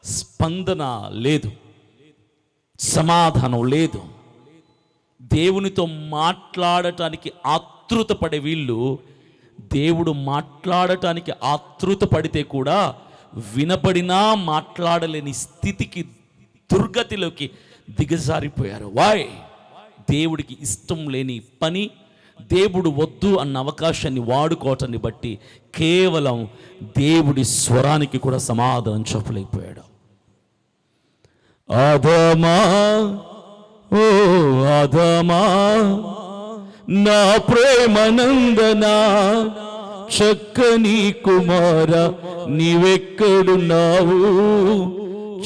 స్పందన లేదు, సమాధానం లేదు. దేవునితో మాట్లాడటానికి ఆతృత పడే వీళ్ళు దేవుడు మాట్లాడటానికి ఆతృత పడితే కూడా వినపడినా మాట్లాడలేని స్థితికి, దుర్గతిలోకి దిగజారిపోయారు. వాయ్? దేవుడికి ఇష్టం లేని పని, దేవుడు వద్దు అన్న అవకాశాన్ని వాడుకోవటాన్ని బట్టి కేవలం దేవుడి స్వరానికి కూడా సమాధానం చెప్పలేకపోయాడు. ఆదామా, ఓ ఆదామా, నా ప్రేమనందనా, చక్కని కుమార నీవెక్కడున్నావు,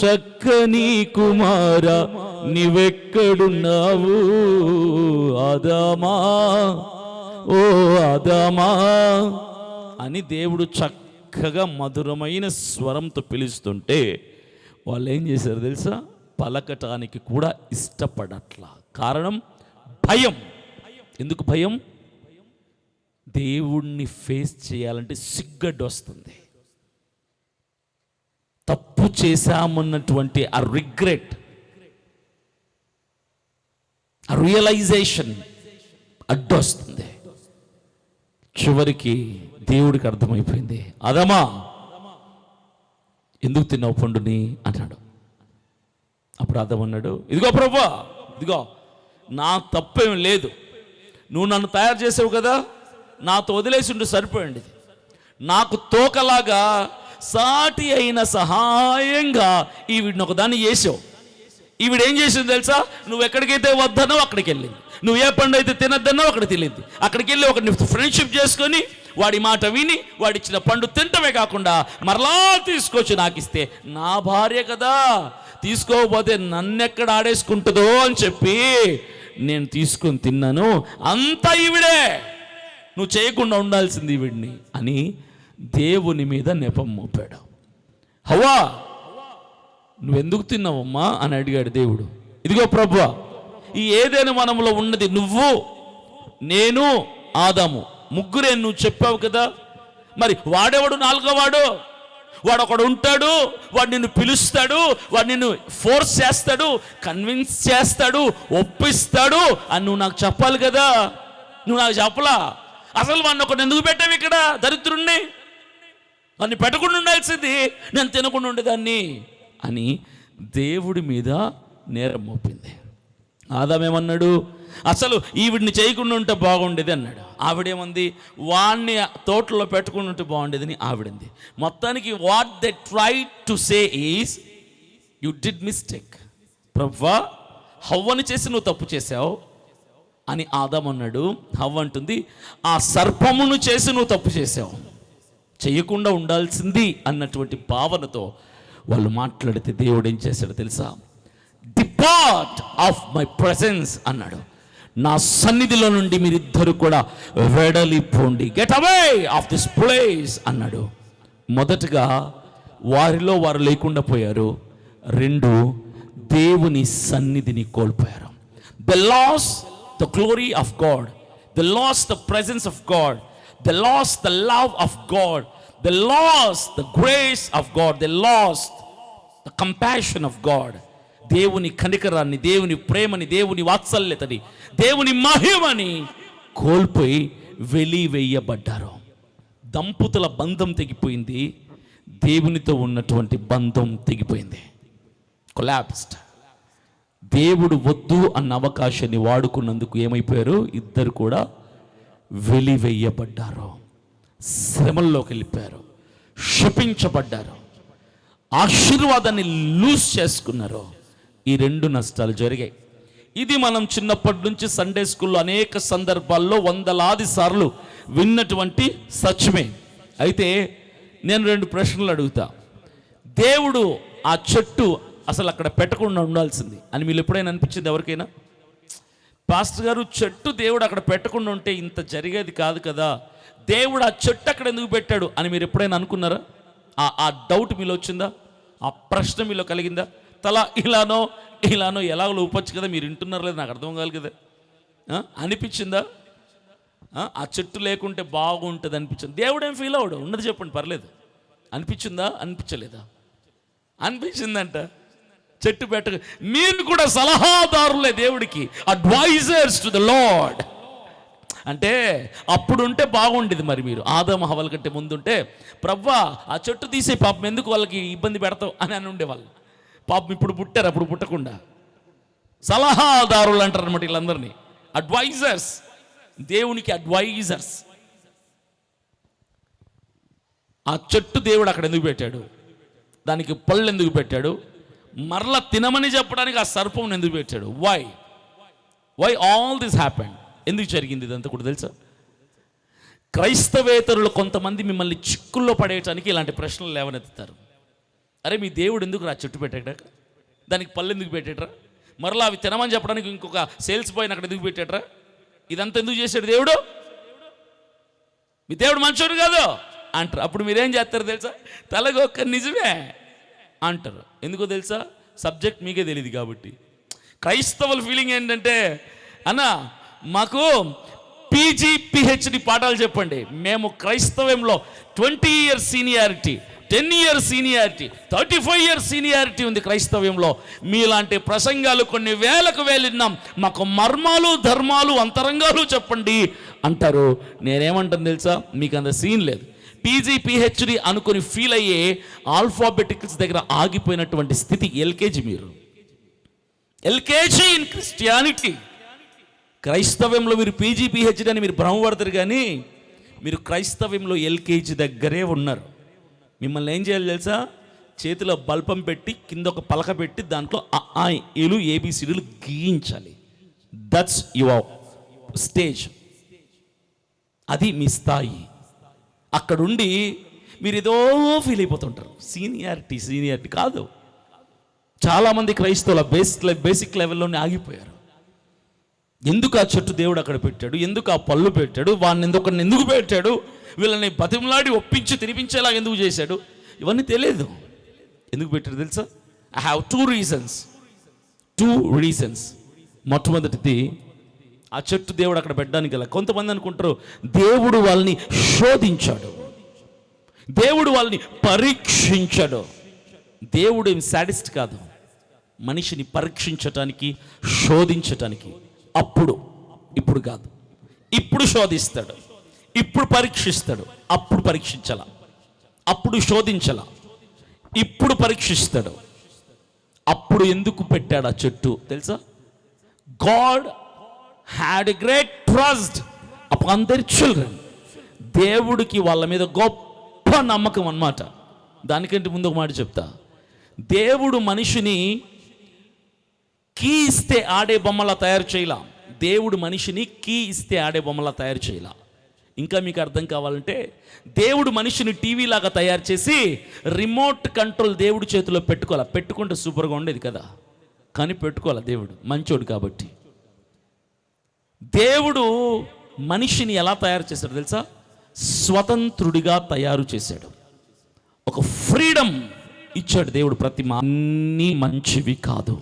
చక్కని కుమార నీవెక్కడున్నావు, ఆదామా, ఓ ఆదామా అని దేవుడు చక్కగా మధురమైన స్వరంతో పిలుస్తుంటే వాళ్ళు ఏం చేశారు తెలుసా? పలకటానికి కూడా ఇష్టపడట్లా. కారణం భయం. ఎందుకు భయం? దేవుణ్ణి ఫేస్ చేయాలంటే సిగ్గడ్డు వస్తుంది. తప్పు చేశామన్నటువంటి ఆ రిగ్రెట్, ఆ రియలైజేషన్ అడ్డొస్తుంది. చివరికి దేవుడికి అర్థమైపోయింది. ఆదామా, ఎందుకు తిన్నావు పండుని అన్నాడు. అప్పుడు ఆదాము అన్నాడు, ఇదిగో ప్రభువా, ఇదిగో నా తప్పేం లేదు, నువ్వు నన్ను తయారు చేసావు కదా, నాతో వదిలేసి ఉంటే సరిపోయింది. నాకు తోకలాగా సాటి అయిన సహాయంగా ఈవిడిని ఒకదాన్ని చేసావు. ఈవిడేం చేసింది తెలుసా? నువ్వు ఎక్కడికైతే వద్దన్నావు అక్కడికి వెళ్ళింది, నువ్వు ఏ పండు అయితే తినద్దన్నావు అక్కడికి వెళ్ళింది. అక్కడికి వెళ్ళి ఒకరిని ఫ్రెండ్షిప్ చేసుకొని వాడి మాట విని వాడిచ్చిన పండు తింటమే కాకుండా మరలా తీసుకొచ్చి నాకు ఇస్తే, నా భార్య కదా, తీసుకోకపోతే నన్నెక్కడ ఆడేసుకుంటుందో అని చెప్పి నేను తీసుకొని తిన్నాను. అంతా ఈవిడే, నువ్వు చేయకుండా ఉండాల్సింది ఈవిడిని అని దేవుని మీద నెపం మోపాడు. హవ్వా, నువ్వెందుకు తిన్నావమ్మా అని అడిగాడు దేవుడు. ఇదిగో ప్రభువా, ఈ ఏదైనా వనంలో ఉన్నది నువ్వు, నేను, ఆదాము ముగ్గురే నువ్వు చెప్పావు కదా, మరి వాడేవాడు నాలుగోవాడు? వాడు ఒకడు ఉంటాడు, వాడు నిన్ను పిలుస్తాడు, వాడు నిన్ను ఫోర్స్ చేస్తాడు, కన్విన్స్ చేస్తాడు, ఒప్పిస్తాడు అని నువ్వు నాకు చెప్పాలి కదా. నువ్వు నాకు చెప్పలా. అసలు వాడిని ఒకటి ఎందుకు పెట్టావు ఇక్కడ? దరిద్రుణ్ణి, వాడిని పెట్టకుండా ఉండాల్సింది, నేను తినకుండా ఉండేదాన్ని అని దేవుడి మీద నేరం మోపింది. ఆదామేమన్నాడు? అసలు ఈవిడిని చేయకుండా ఉంటే బాగుండేది అన్నాడు. ఆవిడేమంది? వాడిని తోటలో పెట్టుకుని ఉంటే బాగుండేదని ఆవిడంది. మొత్తానికి what they try to say is, you did mistake. ప్రభువా, హవ్వని చేసి నువ్వు తప్పు చేసావు అని ఆదాము అన్నాడు. హవ్వ అంటుంది, ఆ సర్పమును చేసి నువ్వు తప్పు చేసావు, చేయకుండా ఉండాల్సింది అన్నటువంటి భావనతో వాళ్ళు మాట్లాడితే దేవుడు ఏం చేశాడు తెలుసా? డిపార్ట్ ఆఫ్ మై ప్రెసెన్స్ అన్నాడు. నా సన్నిధిలో నుండి మీరిద్దరు కూడా వెడలిపోండి, get away of this place అన్నాడు. మొదటగా వారిలో వారు లేకుండా పోయారు. రెండు, దేవుని సన్నిధిని కోల్పోయారు. They lost the glory of God, they lost the presence of God, they lost the love of God, they lost the grace of God, they lost the compassion of God. దేవుని కనికరాన్ని, దేవుని ప్రేమని, దేవుని వాత్సల్యతని, దేవుని మహిమని కోల్పోయి వెలివేయబడ్డారు. దంపతుల బంధం తెగిపోయింది, దేవునితో ఉన్నటువంటి బంధం తెగిపోయింది, కొలాప్స్డ్. దేవుడు వద్దు అన్న అవకాశాన్ని వాడుకున్నందుకు ఏమైపోయారు? ఇద్దరు కూడా వెలివేయబడ్డారు, శ్రమల్లోకి వెళ్ళిపోయారు, శపించబడ్డారు, ఆశీర్వాదాన్ని లూజ్ చేసుకున్నారు. ఈ రెండు నష్టాలు జరిగాయి. ఇది మనం చిన్నప్పటి నుంచి సండే స్కూల్లో అనేక సందర్భాల్లో వందలాది సార్లు విన్నటువంటి సత్యమే. అయితే నేను రెండు ప్రశ్నలు అడుగుతా. దేవుడు ఆ చెట్టు అసలు అక్కడ పెట్టకుండా ఉండాల్సింది అని మీరు ఎప్పుడైనా అనిపించింది ఎవరికైనా? పాస్టర్ గారు, చెట్టు దేవుడు అక్కడ పెట్టకుండా ఉంటే ఇంత జరిగేది కాదు కదా, దేవుడు ఆ చెట్టు అక్కడ ఎందుకు పెట్టాడు అని మీరు ఎప్పుడైనా అనుకున్నారా? ఆ డౌట్ మీలో వచ్చిందా? ఆ ప్రశ్న మీలో కలిగిందా? తల ఇలానో ఎలాగో ఊపొచ్చు కదా, మీరు వింటున్నారు లేదు నాకు అర్థం కాదు కదా, అనిపించిందా? ఆ చెట్టు లేకుంటే బాగుంటుంది అనిపించింది. దేవుడు ఏం ఫీల్ అవ్వడు, ఉన్నది చెప్పండి పర్లేదు. అనిపించిందా? అనిపించలేదా? అనిపించిందంట. చెట్టు పెట్ట మీరు కూడా సలహాదారులే దేవుడికి, అడ్వైజర్స్ టు ద లార్డ్. అంటే అప్పుడుంటే బాగుండేది. మరి మీరు ఆదాము హవ్వల కంటే ముందుంటే, ప్రవ్వా ఆ చెట్టు తీసే పాపం ఎందుకు వాళ్ళకి ఇబ్బంది పెడతావు అని ఉండేవాళ్ళు. పాపం ఇప్పుడు పుట్టారు, అప్పుడు పుట్టకుండా. సలహాదారులు అంటారు అనమాట వీళ్ళందరినీ, అడ్వైజర్స్. దేవునికి అడ్వైజర్స్. ఆ చెట్టు దేవుడు అక్కడ ఎందుకు పెట్టాడు? దానికి పళ్ళు ఎందుకు పెట్టాడు? మరలా తినమని చెప్పడానికి ఆ సర్పం ఎందుకు పెట్టాడు? Why all this happened? ఎందుకు జరిగింది ఇదంతా కూడా తెలుసా? క్రైస్తవేతరులు కొంతమంది మిమ్మల్ని చిక్కుల్లో పడేయటానికి ఇలాంటి ప్రశ్నలు లేవనెత్తుతారు. అరే మీ దేవుడు ఎందుకు రా చెట్టు పెట్టాడా? దానికి పళ్ళు ఎందుకు పెట్టాడరా? మరలా అవి తినమని చెప్పడానికి ఇంకొక సేల్స్ బాయ్ని అక్కడ ఎందుకు పెట్టాడరా? ఇదంతా ఎందుకు చేశాడు దేవుడు? మీ దేవుడు మంచోడు కాదు అంటారు. అప్పుడు మీరేం చేస్తారు తెలుసా? తలగొక్క నిజమే అంటారు. ఎందుకో తెలుసా? సబ్జెక్ట్ మీకే తెలియదు కాబట్టి. క్రైస్తవుల ఫీలింగ్ ఏంటంటే, అన్న మాకు పీజీ పిహెచ్డి పాఠాలు చెప్పండి, మేము క్రైస్తవంలో 20 years seniority, 10 years seniority, 35 years seniority ఉంది క్రైస్తవ్యంలో. మీలాంటి ప్రసంగాలు కొన్ని వేలకు విన్నాం, మాకు మర్మాలు ధర్మాలు అంతరంగాలు చెప్పండి అంటారు. నేనేమంటాను తెలుసా? మీకు అంత సీన్ లేదు. పీజీ పిహెచ్డి అనుకుని ఫీల్ అయ్యే ఆల్ఫాబెటికల్స్ దగ్గర ఆగిపోయినటువంటి స్థితి ఎల్కేజీ. మీరు ఎల్కేజీ ఇన్ క్రిస్టియానిటీ. క్రైస్తవ్యంలో మీరు పీజీ పిహెచ్డి అని మీరు భ్రమపడతారు, కానీ మీరు క్రైస్తవ్యంలో ఎల్కేజీ దగ్గరే ఉన్నారు. మిమ్మల్ని ఏం చేయాలి తెలుసా? చేతిలో బల్పం పెట్టి కింద ఒక పలక పెట్టి దాంట్లో ఏలు ఏబిసిడీలు గీయించాలి. That's your stage. అది మీ స్థాయి. అక్కడుండి మీరు ఏదో ఫీల్ అయిపోతుంటారు. సీనియారిటీ కాదు. చాలామంది క్రైస్తవుల బేసిక్ లెవెల్లోనే ఆగిపోయారు. ఎందుకు ఆ చెట్టు దేవుడు అక్కడ పెట్టాడు? ఎందుకు ఆ పళ్ళు పెట్టాడు? వాడిని ఎందుకు పెట్టాడు? వీళ్ళని బతిమలాడి ఒప్పించి తినిపించేలా ఎందుకు చేశాడు? ఇవన్నీ తెలియదు. ఎందుకు పెట్టాడు తెలుసా? I have two reasons. మొట్టమొదటిది, ఆ చెట్టు దేవుడు అక్కడ పెట్టడానికి గల, కొంతమంది అనుకుంటారు దేవుడు వాళ్ళని శోధించాడు, దేవుడు వాళ్ళని పరీక్షించాడు. దేవుడు ఏం సాడిస్ట్ కాదు, మనిషిని పరీక్షించటానికి, శోధించటానికి. ఇప్పుడు కాదు. ఇప్పుడు శోధిస్తాడు, ఇప్పుడు పరీక్షిస్తాడు. అప్పుడు పరీక్షించాల, అప్పుడు శోధించాల, ఇప్పుడు పరీక్షిస్తాడు. అప్పుడు ఎందుకు పెట్టాడు ఆ చెట్టు తెలుసా? God had a great trust upon their children. దేవుడికి వాళ్ళ మీద గొప్ప నమ్మకం అన్నమాట. దానికంటే ముందు ఒక మాట చెప్తా. దేవుడు మనిషిని కీ ఇస్తే ఆడే బొమ్మలా తయారు చేయలా. దేవుడు మనిషిని కీ ఇస్తే ఆడే బొమ్మలా తయారు చేయలా. ఇంకా మీకు అర్థం కావాలంటే, దేవుడు మనిషిని టీవీ లాగా తయారు చేసి రిమోట్ కంట్రోల్ దేవుడి చేతిలో పెట్టుకుంటే సూపర్గా ఉండేది కదా, కానీ పెట్టుకోవాలా. దేవుడు మంచోడు కాబట్టి. దేవుడు మనిషిని ఎలా తయారు చేశాడు తెలుసా? స్వతంత్రుడిగా తయారు చేశాడు. ఒక ఫ్రీడమ్ ఇచ్చాడు దేవుడు. అన్నీ మంచివి కాదు,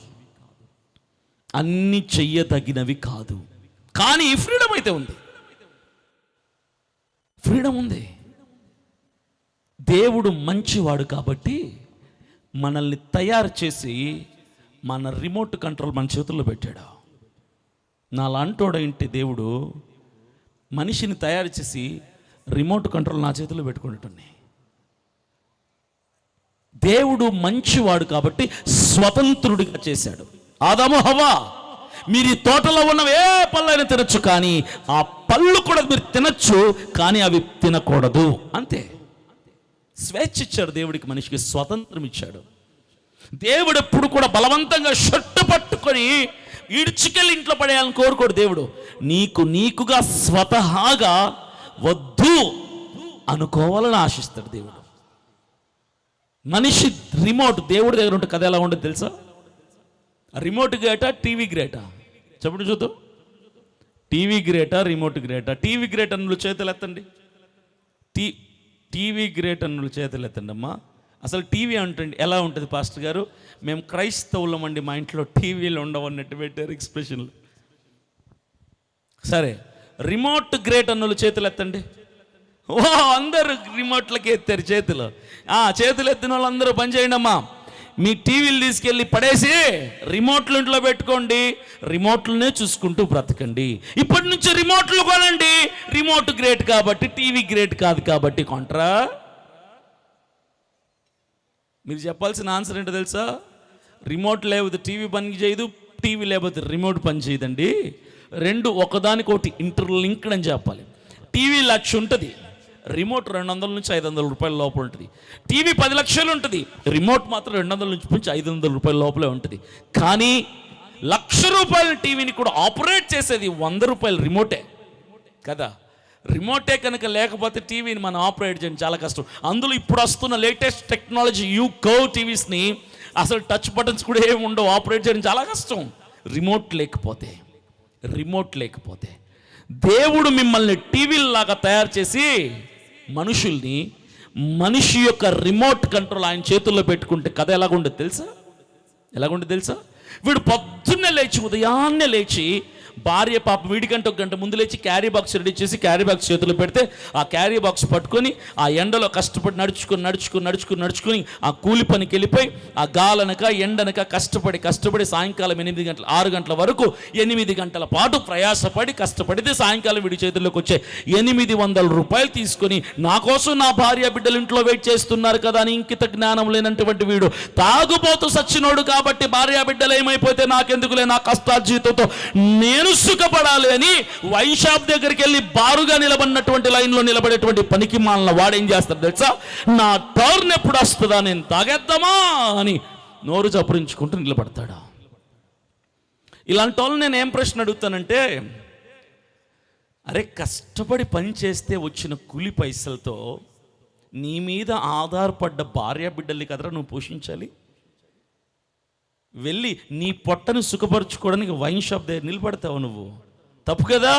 అన్నీ చెయ్యదగినవి కాదు, కానీ ఫ్రీడమ్ అయితే ఉంది. ఫ్రీడమ్ ఉంది. దేవుడు మంచివాడు కాబట్టి మనల్ని తయారు చేసి మన రిమోట్ కంట్రోల్ మన చేతుల్లో పెట్టాడు. నా లాంటోడైంటి దేవుడు మనిషిని తయారు చేసి రిమోట్ కంట్రోల్ నా చేతిలో పెట్టుకుంటున్నాయి. దేవుడు మంచివాడు కాబట్టి స్వతంత్రుడిగా చేశాడు. ఆదాము హవ్వ, మీరు ఈ తోటలో ఉన్న ఏ పళ్ళైనా తినచ్చు, కానీ ఆ పళ్ళు కూడా మీరు తినచ్చు, కానీ అవి తినకూడదు. అంతే. స్వేచ్ఛ ఇచ్చాడు దేవుడికి, మనిషికి స్వతంత్రం ఇచ్చాడు. దేవుడు ఎప్పుడు కూడా బలవంతంగా షట్టు పట్టుకొని ఈడ్చుకెళ్ళి ఇంట్లో పడేయాలని కోరుకోడు దేవుడు. నీకుగా స్వతహాగా వద్దు అనుకోవాలని ఆశిస్తాడు దేవుడు. మనిషి రిమోట్ దేవుడి దగ్గర ఉంటే కథ ఎలా ఉండదు తెలుసా? రిమోట్ గ్రేటా, టీవీ గ్రేటా? చెప్పండి చూద్దాం. టీవీ గ్రేటా, రిమోట్ గ్రేటా? టీవీ గ్రేట్ అన్నులు చేతులు ఎత్తండి. టీవీ గ్రేట్ అన్నులు చేతులు ఎత్తండి అమ్మా. అసలు టీవీ అంటండి ఎలా ఉంటుంది పాస్టర్ గారు? మేము క్రైస్తవులమండి, మా ఇంట్లో టీవీలు ఉండవు అన్నట్టు పెట్టారు ఎక్స్ప్రెషన్లు. సరే, రిమోట్ గ్రేట్ అన్నులు చేతులు ఎత్తండి. ఓ, అందరూ రిమోట్లకి ఎత్తారు చేతులు. చేతులు ఎత్తిన వాళ్ళందరూ పని చేయండి అమ్మా. మీ టీవీలు తీసుకెళ్ళి పడేసి రిమోట్లు ఇంట్లో పెట్టుకోండి, రిమోట్లనే చూసుకుంటూ బ్రతకండి. ఇప్పటి నుంచి రిమోట్లు కొనండి. రిమోట్ గ్రేట్ కాబట్టి, టీవీ గ్రేట్ కాదు కాబట్టి కొంట్రా. మీరు చెప్పాల్సిన ఆన్సర్ ఏంటో తెలుసా? రిమోట్ లేకపోతే టీవీ పని చేయదు, టీవీ లేకపోతే రిమోట్ పని చేయదండి. రెండు ఒకదానికొకటి ఇంటర్లింక్డ్ అని చెప్పాలి. టీవీ 1,00,000 ఉంటుంది, రిమోట్ 200 నుంచి 500 రూపాయల లోపల ఉంటుంది. టీవీ 10 లక్షలు ఉంటుంది, రిమోట్ మాత్రం 200 నుంచి 500 రూపాయల లోపలే ఉంటుంది. కానీ 1,00,000 రూపాయల టీవీని కూడా ఆపరేట్ చేసేది 100 రూపాయల రిమోటే కదా. రిమోటే కనుక లేకపోతే టీవీని మనం ఆపరేట్ చేయడం చాలా కష్టం. అందులో ఇప్పుడు వస్తున్న లేటెస్ట్ టెక్నాలజీ కర్వ్ టీవీస్ని అసలు టచ్ బటన్స్ కూడా ఏమి ఉండవు, ఆపరేట్ చేయడం చాలా కష్టం. రిమోట్ లేకపోతే దేవుడు మిమ్మల్ని టీవీలాగా తయారు చేసి మనుషుల్ని, మనిషి యొక్క రిమోట్ కంట్రోల్ ఆయన చేతుల్లో పెట్టుకుంటే కథ ఎలాగుండదు తెలుసా? వీడు పొద్దున్నే లేచి, ఉదయాన్నే లేచి, భార్య పాప వీడికంటే 1 గంట ముందు లేచి క్యారీ బాక్స్ రెడీ చేసి క్యారీ బాక్స్ చేతులు పెడితే ఆ క్యారీ బాక్స్ పట్టుకొని ఆ ఎండలో కష్టపడి నడుచుకుని ఆ కూలి పనికి వెళ్ళిపోయి ఆ గాలనక ఎండనక కష్టపడి సాయంకాలం 6 గంటల వరకు 8 గంటల పాటు ప్రయాసపడి కష్టపడితే సాయంకాలం వీడి చేతుల్లోకి వచ్చే 800 రూపాయలు తీసుకొని, నా కోసం నా భార్య బిడ్డలు ఇంట్లో వెయిట్ చేస్తున్నారు కదా అని ఇంకిత జ్ఞానం లేనటువంటి వీడు తాగుబోతూ సచ్చినోడు కాబట్టి భార్య బిడ్డలు ఏమైపోతే నాకెందుకులే, నా కష్టార్జితంతో నేను సుఖపడాలి అని వైన్ షాప్ దగ్గరికి వెళ్ళి బారుగా నిలబడినటువంటి లైన్లో నిలబడేటువంటి పనికి మాలిన వాడేం చేస్తాడు తెలుసా? నా టర్న్ ఎప్పుడు వస్తుందా, నేను తాగేద్దామా అని నోరు చప్పరించుకుంటూ నిలబడతాడు. ఇలాంటి వాళ్ళు నేను ఏం ప్రశ్న అడుగుతానంటే, అరే కష్టపడి పని చేస్తే వచ్చిన కూలి పైసలతో నీ మీద ఆధారపడ్డ భార్య బిడ్డల్ని కదరా నువ్వు పోషించాలి. వెళ్ళి నీ పొట్టను సుఖపరచుకోవడానికి వైన్ షాప్ దగ్గర నిలబడతావు నువ్వు, తప్పు కదా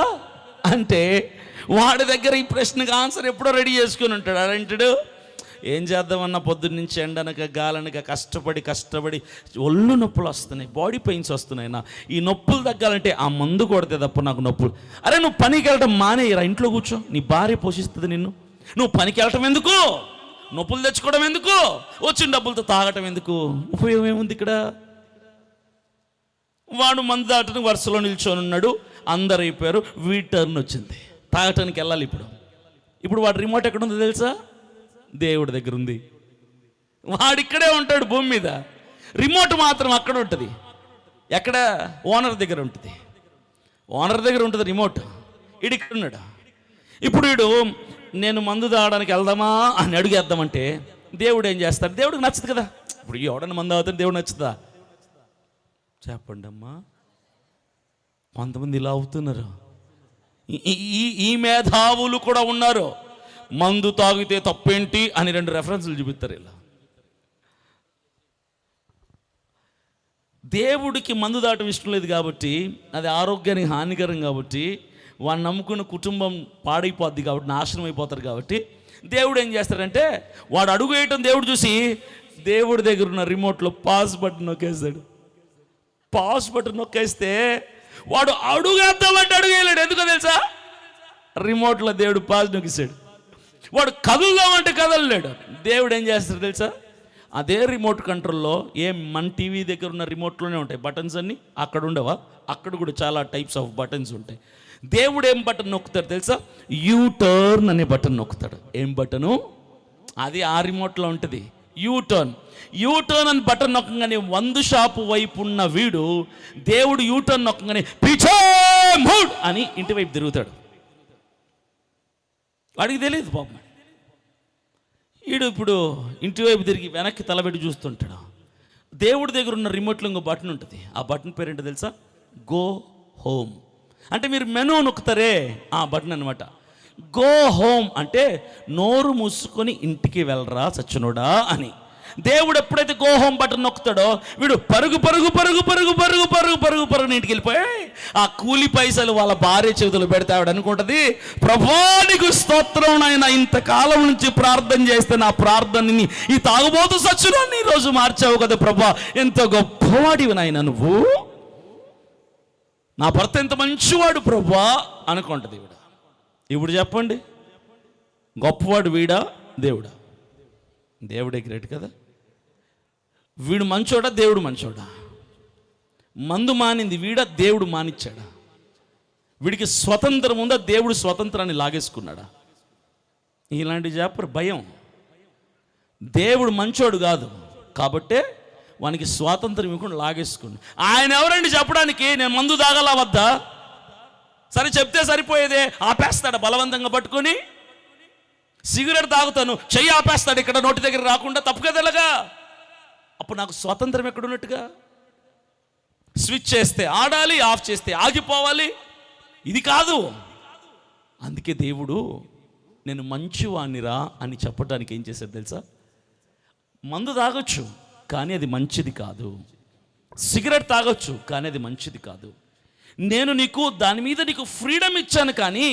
అంటే వాడి దగ్గర ఈ ప్రశ్నకు ఆన్సర్ ఎప్పుడో రెడీ చేసుకుని ఉంటాడు. అరంటాడు, ఏం చేద్దామన్నా పొద్దున్న నుంచి ఎండనక గాలనక కష్టపడి ఒళ్ళు నొప్పులు వస్తున్నాయి, బాడీ పెయిన్స్ వస్తున్నాయి. ఈ నొప్పులు తగ్గాలంటే ఆ మందు కొడితే తప్ప నాకు నొప్పులు. అరే నువ్వు పనికి వెళ్ళటం మానేయరా, ఇంట్లో కూర్చో, నీ భార్య పోషిస్తుంది నిన్ను. నువ్వు పనికి వెళ్ళటం ఎందుకు? నొప్పులు తెచ్చుకోవడం ఎందుకు? వచ్చిన డబ్బులతో తాగటం ఎందుకు? ఉపయోగం ఏముంది ఇక్కడ? వాడు మందు దాటని వరుసలో నిల్చొని ఉన్నాడు, అందరు అయిపోయారు, వీడి టర్న్ వచ్చింది, తాగటానికి వెళ్ళాలి. ఇప్పుడు వాడు రిమోట్ ఎక్కడ ఉందో తెలుసా? దేవుడి దగ్గర ఉంది. వాడిక్కడే ఉంటాడు భూమి మీద, రిమోట్ మాత్రం అక్కడ ఉంటుంది. ఎక్కడ? ఓనర్ దగ్గర ఉంటుంది రిమోట్. వీడు ఇక్కడ ఉన్నాడు. ఇప్పుడు వీడు నేను మందు తాగడానికి వెళ్దామా అని అడుగేద్దామంటే దేవుడు ఏం చేస్తాడు? దేవుడికి నచ్చదు కదా. ఇప్పుడు ఎవడన్నా మందు తాగుతాడు, దేవుడు నచ్చుతుందా? చెప్పండి అమ్మా. కొంతమంది ఇలా అవుతున్నారు. ఈ మేధావులు కూడా ఉన్నారు. మందు తాగితే తప్పేంటి అని 2 రెఫరెన్స్లు చూపిస్తారు. ఇలా దేవుడికి మందు దాటం ఇష్టం లేదు కాబట్టి, అది ఆరోగ్యానికి హానికరం కాబట్టి, వాడిని నమ్ముకున్న కుటుంబం పాడైపోద్ది కాబట్టి, నాశనం అయిపోతారు కాబట్టి దేవుడు ఏం చేస్తాడంటే, వాడు అడుగు వేయటం దేవుడు చూసి దేవుడి దగ్గర ఉన్న రిమోట్లో పాస్ బటన్ నొక్కేస్తాడు. పాస్ బటన్ నొక్కేస్తే వాడు అడుగేద్దామంటే అడుగేయలేడు. ఎందుకో తెలుసా? రిమోట్లో దేవుడు పాస్ నొక్కిస్తాడు. వాడు కదులుదామంటే కదలలేడు. దేవుడు ఏం చేస్తాడు తెలుసా? అదే రిమోట్ కంట్రోల్లో మన టీవీ దగ్గర ఉన్న రిమోట్లోనే ఉంటాయి బటన్స్ అన్నీ. అక్కడ ఉండవా? అక్కడ కూడా చాలా టైప్స్ ఆఫ్ బటన్స్ ఉంటాయి. దేవుడు ఏం బటన్ నొక్కుతాడు తెలుసా? టర్న్ అనే బటన్ నొక్కుతాడు. ఏం బటను? అది ఆ రిమోట్లో ఉంటుంది. యూటర్న్ అని బటన్ నొక్కగానే 100 షాపు వైపు ఉన్న వీడు దేవుడు యూటర్న్ నొక్కగానే పీఛే మూడ్ అని ఇంటి వైపు తిరుగుతాడు. వాడికి తెలియదు పాపం. వీడు ఇప్పుడు ఇంటి వైపు తిరిగి వెనక్కి తలబెట్టి చూస్తుంటాడు. దేవుడి దగ్గర ఉన్న రిమోట్లో ఇంకో బటన్ ఉంటుంది. ఆ బటన్ పేరు ఏంటో తెలుసా? Go home. అంటే మీరు మెనూ నొక్కుతారే ఆ బటన్ అనమాట. గో హోమ్ అంటే నోరు మూసుకొని ఇంటికి వెళ్ళరా సచ్చినోడా అని. దేవుడు ఎప్పుడైతే గోహోం బటన్ నొక్కుతాడో వీడు పరుగు పరుగు పరుగు పరుగు పరుగు పరుగు పరుగు పరుగు ఇంటికి వెళ్ళిపోయి ఆ కూలి పైసలు వాళ్ళ భార్య చేతులు పెడితే ఆవిడ అనుకుంటుంది, ప్రభా నీకు స్తోత్రం నాయనా, ఇంతకాలం నుంచి ప్రార్థన చేస్తే నా ప్రార్థనని ఈ తాగుబోతు సచ్చురాన్ని ఈరోజు మార్చావు కదా ప్రభా, ఎంత గొప్పవాడివి నాయనా నువ్వు, నా భర్త ఎంత మంచివాడు ప్రభా అనుకుంటుంది ఈవిడ. ఇప్పుడు చెప్పండి, గొప్పవాడు వీడా దేవుడా? దేవుడే గ్రేట్ కదా. వీడు మంచోడా దేవుడు మంచోడా? మందు మానింది వీడా దేవుడు మానిచ్చాడా? వీడికి స్వతంత్రం ఉందా దేవుడు స్వతంత్రాన్ని లాగేసుకున్నాడా? ఇలాంటి చెప్పరు. భయం. దేవుడు మంచోడు కాదు కాబట్టే వానికి స్వాతంత్రం ఇవ్వకుండా లాగేసుకుని ఆయన ఎవరండి చెప్పడానికి నేను మందు తాగలా వద్దా? సరే చెప్తే సరిపోయేదే, ఆపేస్తాడు బలవంతంగా పట్టుకొని. సిగరెట్ తాగుతాను చెయ్యి ఆపేస్తాడు ఇక్కడ నోటి దగ్గర రాకుండా, తప్పు కదా ఎలాగా? అప్పుడు నాకు స్వాతంత్రం ఎక్కడున్నట్టుగా? స్విచ్ చేస్తే ఆడాలి, ఆఫ్ చేస్తే ఆగిపోవాలి, ఇది కాదు. అందుకే దేవుడు నేను మంచివాణ్ణిరా అని చెప్పడానికి ఏం చేశాడు తెలుసా? మందు తాగొచ్చు కానీ అది మంచిది కాదు, సిగరెట్ తాగొచ్చు కానీ అది మంచిది కాదు, నేను నీకు దాని మీద నీకు ఫ్రీడమ్ ఇచ్చాను కానీ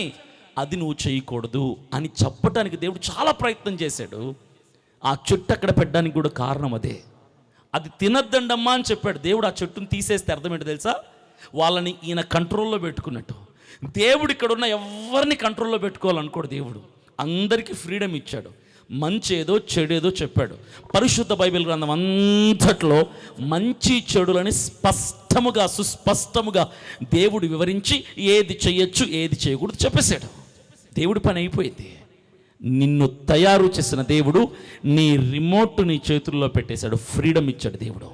అది నువ్వు చేయకూడదు అని చెప్పడానికి దేవుడు చాలా ప్రయత్నం చేశాడు. ఆ చెట్టు అక్కడ పెట్టడానికి కూడా కారణం అదే. అది తినద్దండమ్మా అని చెప్పాడు దేవుడు. ఆ చెట్టును తీసేస్తే అర్థం ఏంటో తెలుసా? వాళ్ళని ఈయన కంట్రోల్లో పెట్టుకున్నట్టు. దేవుడు ఇక్కడ ఉన్న ఎవరిని కంట్రోల్లో పెట్టుకోవాలనుకోడు దేవుడు. అందరికీ ఫ్రీడమ్ ఇచ్చాడు. మంచేదో చెడేదో చెప్పాడు. పరిశుద్ధ బైబిల్ గ్రంథం అంతట్లో మంచి చెడులని స్పష్టముగా సుస్పష్టముగా దేవుడు వివరించి ఏది చేయొచ్చు ఏది చేయకూడదు చెప్పేశాడు. దేవుడి పని అయిపోయింది. నిన్ను తయారు చేసిన దేవుడు నీ రిమోట్ నీ చేతుల్లో పెట్టేశాడు, ఫ్రీడమ్ ఇచ్చాడు దేవుడు.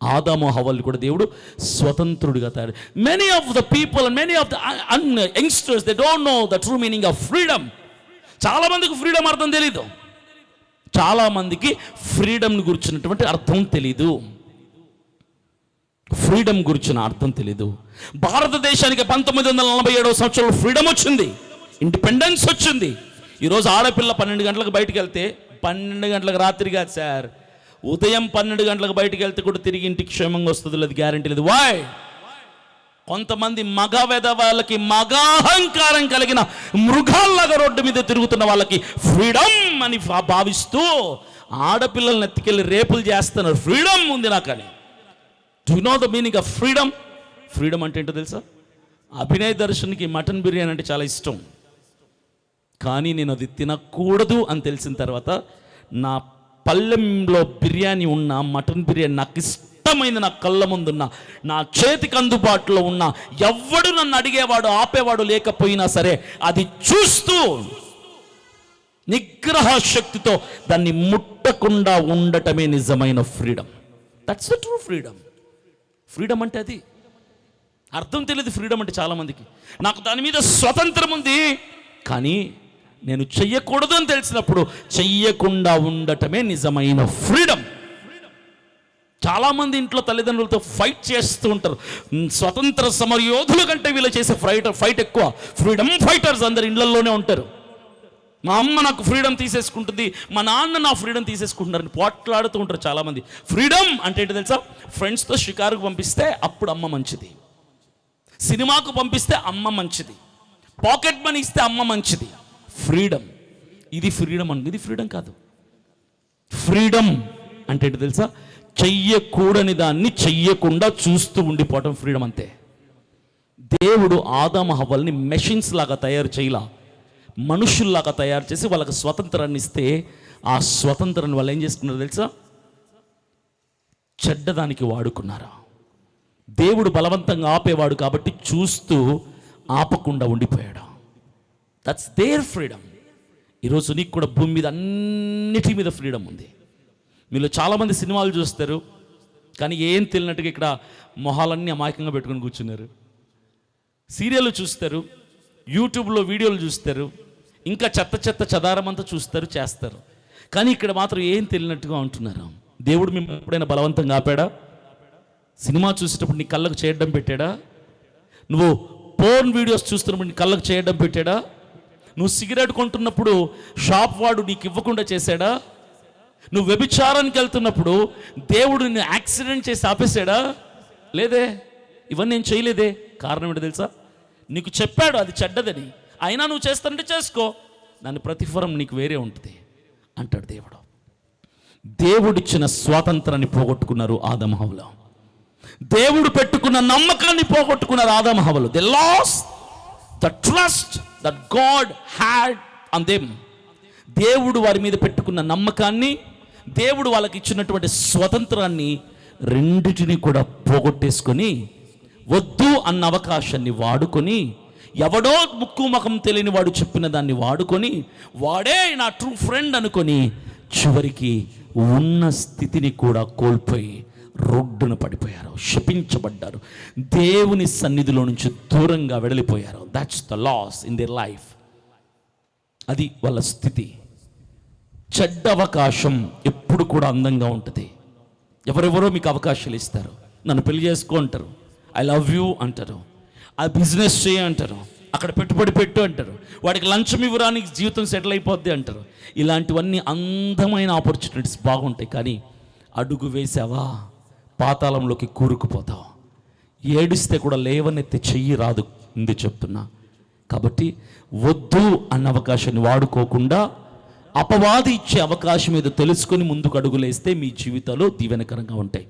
ఆదాము హవ్వలు కూడా దేవుడు స్వతంత్రుడిగా తయారు. Many of the people and many of the youngsters they don't know the true meaning of freedom. చాలామందికి ఫ్రీడమ్ అర్థం తెలీదు. చాలామందికి ఫ్రీడమ్ గురించినటువంటి అర్థం తెలీదు. ఫ్రీడమ్ గురించిన అర్థం తెలీదు. భారతదేశానికి 1947వ సంవత్సరంలో ఫ్రీడమ్ వచ్చింది, ఇండిపెండెన్స్ వచ్చింది. ఈరోజు ఆడపిల్ల 12 గంటలకు బయటికి వెళ్తే 12 గంటలకు రాత్రి కాదు సార్, ఉదయం 12 గంటలకు బయటికి వెళ్తే కూడా తిరిగి ఇంటికి క్షేమంగా వస్తుంది లేదు, గ్యారంటీ లేదు. వాయ్? కొంతమంది మగ వాళ్ళకి మగాహంకారం కలిగిన మృగాల్లాగా రోడ్డు మీద తిరుగుతున్న వాళ్ళకి ఫ్రీడమ్ అని భావిస్తూ ఆడపిల్లల్ని ఎత్తుకెళ్ళి రేపులు చేస్తున్నారు. ఫ్రీడమ్ ఉంది నాకని. Do you know the meaning of freedom? Freedom అంటే ఏంటో తెలుసా? అభినయ్ దర్శన్కి మటన్ బిర్యానీ అంటే చాలా ఇష్టం, కానీ నేను అది తినకూడదు అని తెలిసిన తర్వాత నా పళ్ళెంలో బిర్యానీ ఉన్న మటన్ బిర్యానీ నాకు ఇష్టమైంది, నా కళ్ళ ముందున్న నా చేతికి అందుబాటులో ఉన్న ఎవ్వడు నన్ను అడిగేవాడు ఆపేవాడు లేకపోయినా సరే అది చూస్తూ నిగ్రహ శక్తితో దాన్ని ముట్టకుండా ఉండటమే నిజమైన freedom. That's the true freedom. Freedom అంటే అది అర్థం తెలియదు. ఫ్రీడమ్ అంటే చాలామందికి నాకు దాని మీద స్వతంత్రం ఉంది కానీ నేను చెయ్యకూడదు అని తెలిసినప్పుడు చెయ్యకుండా ఉండటమే నిజమైన ఫ్రీడమ్. చాలామంది ఇంట్లో తల్లిదండ్రులతో ఫైట్ చేస్తూ ఉంటారు. స్వతంత్ర సమరయోధుల కంటే వీళ్ళు చేసే ఫైట్ ఎక్కువ. ఫ్రీడమ్ ఫైటర్స్ అందరు ఇళ్లలోనే ఉంటారు. మా అమ్మ నాకు ఫ్రీడమ్ తీసేసుకుంటుంది, మా నాన్న నా ఫ్రీడమ్ తీసేసుకుంటున్నారని పోట్లాడుతూ ఉంటారు చాలామంది. ఫ్రీడమ్ అంటే ఏంటి తెలుసా? ఫ్రెండ్స్తో షికారుకు పంపిస్తే అప్పుడు అమ్మ మంచిది, సినిమాకు పంపిస్తే అమ్మ మంచిది, పాకెట్ మనీ ఇస్తే అమ్మ మంచిది. ఫ్రీడమ్ ఇది ఫ్రీడమ్ అంటే ఇది ఫ్రీడమ్ కాదు. ఫ్రీడమ్ అంటే ఏంటి తెలుసా? చెయ్యకూడని దాన్ని చెయ్యకుండా చూస్తూ ఉండిపోవటం ఫ్రీడమ్ అంతే. దేవుడు ఆదాము హవ్వల్ని మెషిన్స్ లాగా తయారు చేయలా, మనుషుల్లాగా తయారు చేసి వాళ్ళకి స్వతంత్రాన్ని ఇస్తే ఆ స్వతంత్రాన్ని వాళ్ళు ఏం చేసుకున్నారో తెలుసా? చెడ్డదానికి వాడుకున్నారా. దేవుడు బలవంతంగా ఆపేవాడు కాబట్టి చూస్తూ ఆపకుండా ఉండిపోయాడు. That's their freedom. ఈరోజు నీకు కూడా భూమి మీద అన్నిటి మీద ఫ్రీడమ్ ఉంది. మీలో చాలామంది సినిమాలు చూస్తారు కానీ ఏం తెలియనట్టుగా ఇక్కడ మొహాలన్నీ అమాయకంగా పెట్టుకొని కూర్చున్నారు. సీరియల్ చూస్తారు, యూట్యూబ్లో వీడియోలు చూస్తారు, ఇంకా చెత్త చెత్త చదారమంతా చూస్తారు చేస్తారు, కానీ ఇక్కడ మాత్రం ఏం తెలియనట్టుగా ఉంటున్నారు. దేవుడు మిమ్మల్ని ఎప్పుడైనా బలవంతంగా ఆపాడా? సినిమా చూసేటప్పుడు నీ కళ్ళకు చేయడం పెట్టాడా? నువ్వు పోర్న్ వీడియోస్ చూస్తున్నప్పుడు నీ కళ్ళకు చేయడం పెట్టాడా? నువ్వు సిగరెట్ కొంటున్నప్పుడు షాప్ వాడు నీకు ఇవ్వకుండా చేశాడా? నువ్వు వ్యభిచారానికి వెళ్తున్నప్పుడు దేవుడు నిన్ను యాక్సిడెంట్ చేసి ఆపేశాడా? లేదే. ఇవన్నీ నేను చేయలేదే. కారణం ఏంటో తెలుసా? నీకు చెప్పాడు అది చెడ్డదని, అయినా నువ్వు చేస్తానంటే చేసుకో, దాని ప్రతిఫలం నీకు వేరే ఉంటుంది అంటాడు దేవుడు. దేవుడిచ్చిన స్వాతంత్రాన్ని పోగొట్టుకున్నారు ఆదాము హవ్వలు. దేవుడు పెట్టుకున్న నమ్మకాన్ని పోగొట్టుకున్నారు ఆదాము హవ్వలు. They lost the trust that God had on them. దేవుడు వారి మీద పెట్టుకున్న నమ్మకాన్ని, దేవుడు వాళ్ళకి ఇచ్చినటువంటి స్వతంత్రాన్ని రెండిటిని కూడా పోగొట్టేసుకొని, వద్దు అన్న అవకాశాన్ని వాడుకొని, ఎవడో ముక్కు ముఖం తెలియని వాడు చెప్పిన దాన్ని వాడుకొని, వాడే నా ట్రూ ఫ్రెండ్ అనుకొని, చివరికి ఉన్న స్థితిని కూడా కోల్పోయి రోడ్డున పడిపోయారు, శపించబడ్డారు, దేవుని సన్నిధిలో నుంచి దూరంగా వెడలిపోయారు. That's the loss in their life. అది వాళ్ళ స్థితి. చెడ్డ అవకాశం ఎప్పుడు కూడా అందంగా ఉంటుంది. ఎవరెవరో మీకు అవకాశాలు ఇస్తారు. నన్ను పెళ్లి చేసుకో అంటారు, ఐ లవ్ యూ అంటారు, ఆ బిజినెస్ చేయ అంటారు, అక్కడ పెట్టుబడి పెట్టు అంటారు, వాడికి లంచం ఇవ్వడానికి జీవితం సెటిల్ అయిపోద్ది అంటారు. ఇలాంటివన్నీ అందమైన ఆపర్చునిటీస్ బాగుంటాయి. కానీ అడుగు వేసావా పాతాళంలోకి కూరుకుపోతావు. ఏడిస్తే కూడా లేవనెత్తి చెయ్యి రాదు ఉంది చెప్తున్నా. కాబట్టి వద్దు అన్న అవకాశాన్ని వాడుకోకుండా, అపవాది ఇచ్చే అవకాశం ఏదో తెలుసుకొని ముందుకు అడుగులేస్తే మీ జీవితాలు దీవెనకరంగా ఉంటాయి.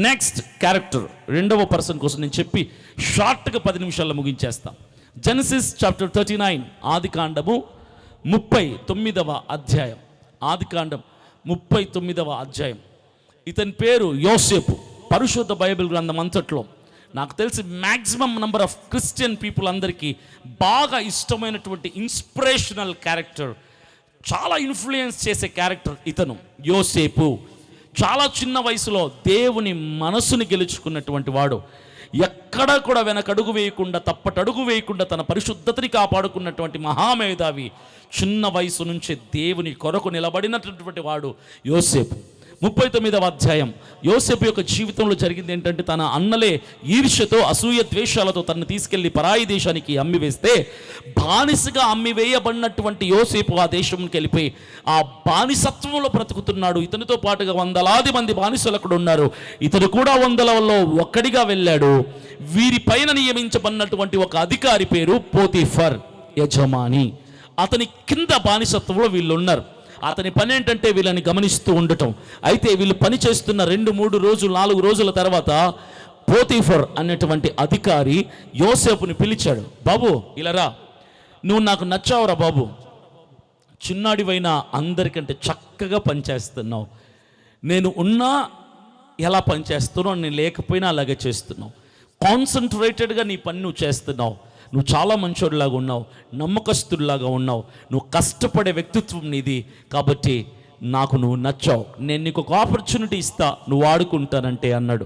నెక్స్ట్ క్యారెక్టర్, రెండవ పర్సన్ కోసం నేను చెప్పి షార్ట్గా 10 నిమిషాల్లో ముగించేస్తా. జెనసిస్ చాప్టర్ 39, ఆదికాండము 39వ అధ్యాయం. ఆదికాండం 39వ అధ్యాయం. ఇతని పేరు యోసేపు. పరిశుద్ధ బైబిల్ గ్రంథం అంతట్లో నాకు తెలిసి maximum number of Christian people అందరికీ బాగా ఇష్టమైనటువంటి ఇన్స్పిరేషనల్ క్యారెక్టర్, చాలా ఇన్ఫ్లుయెన్స్ చేసే క్యారెక్టర్ ఇతను యోసేపు. చాలా చిన్న వయసులో దేవుని మనసుని గెలుచుకున్నటువంటి వాడు. ఎక్కడా కూడా వెనకడుగు వేయకుండా, తప్పటడుగు వేయకుండా తన పరిశుద్ధతని కాపాడుకున్నటువంటి మహామేధావి. చిన్న వయసు నుంచే దేవుని కొరకు నిలబడినటువంటి వాడు యోసేపు. 39వ అధ్యాయం. యోసేపు యొక్క జీవితంలో జరిగింది ఏంటంటే, తన అన్నలే ఈర్ష్యతో, అసూయ ద్వేషాలతో తనను తీసుకెళ్లి పరాయి దేశానికి అమ్మివేస్తే, బానిసగా అమ్మివేయబడినటువంటి యోసేపు ఆ దేశంకి వెళ్ళిపోయి ఆ బానిసత్వంలో బ్రతుకుతున్నాడు. ఇతనితో పాటుగా వందలాది మంది బానిసలు అక్కడ ఉన్నారు. ఇతను కూడా వందలలో ఒక్కడిగా వెళ్ళాడు. వీరిపైన నియమించబడినటువంటి ఒక అధికారి పేరు పోతీఫర్, యజమాని. అతని కింద బానిసత్వంలో వీళ్ళు ఉన్నారు. అతని పని ఏంటంటే వీళ్ళని గమనిస్తూ ఉండటం. అయితే వీళ్ళు పని చేస్తున్న 2-3 రోజులు 4 రోజుల తర్వాత పోతీఫర్ అనేటువంటి అధికారి యోసేపుని పిలిచాడు. బాబు ఇలారా, నువ్వు నాకు నచ్చావురా బాబు, చిన్నాడివైనా అందరికంటే చక్కగా పనిచేస్తున్నావు. నేను ఉన్నా ఎలా పనిచేస్తున్నావు, నేను లేకపోయినా అలాగే చేస్తున్నావు. కాన్సన్ట్రేటెడ్గా నీ పని నువ్వు చేస్తున్నావు. నువ్వు చాలా మంచోడిలాగా ఉన్నావు, నమ్మకస్తుడిలాగా ఉన్నావు, నువ్వు కష్టపడే వ్యక్తిత్వం నీది. కాబట్టి నాకు నువ్వు నచ్చావు. నేను నీకు ఒక ఆపర్చునిటీ ఇస్తా, నువ్వు వాడుకుంటానంటే అన్నాడు.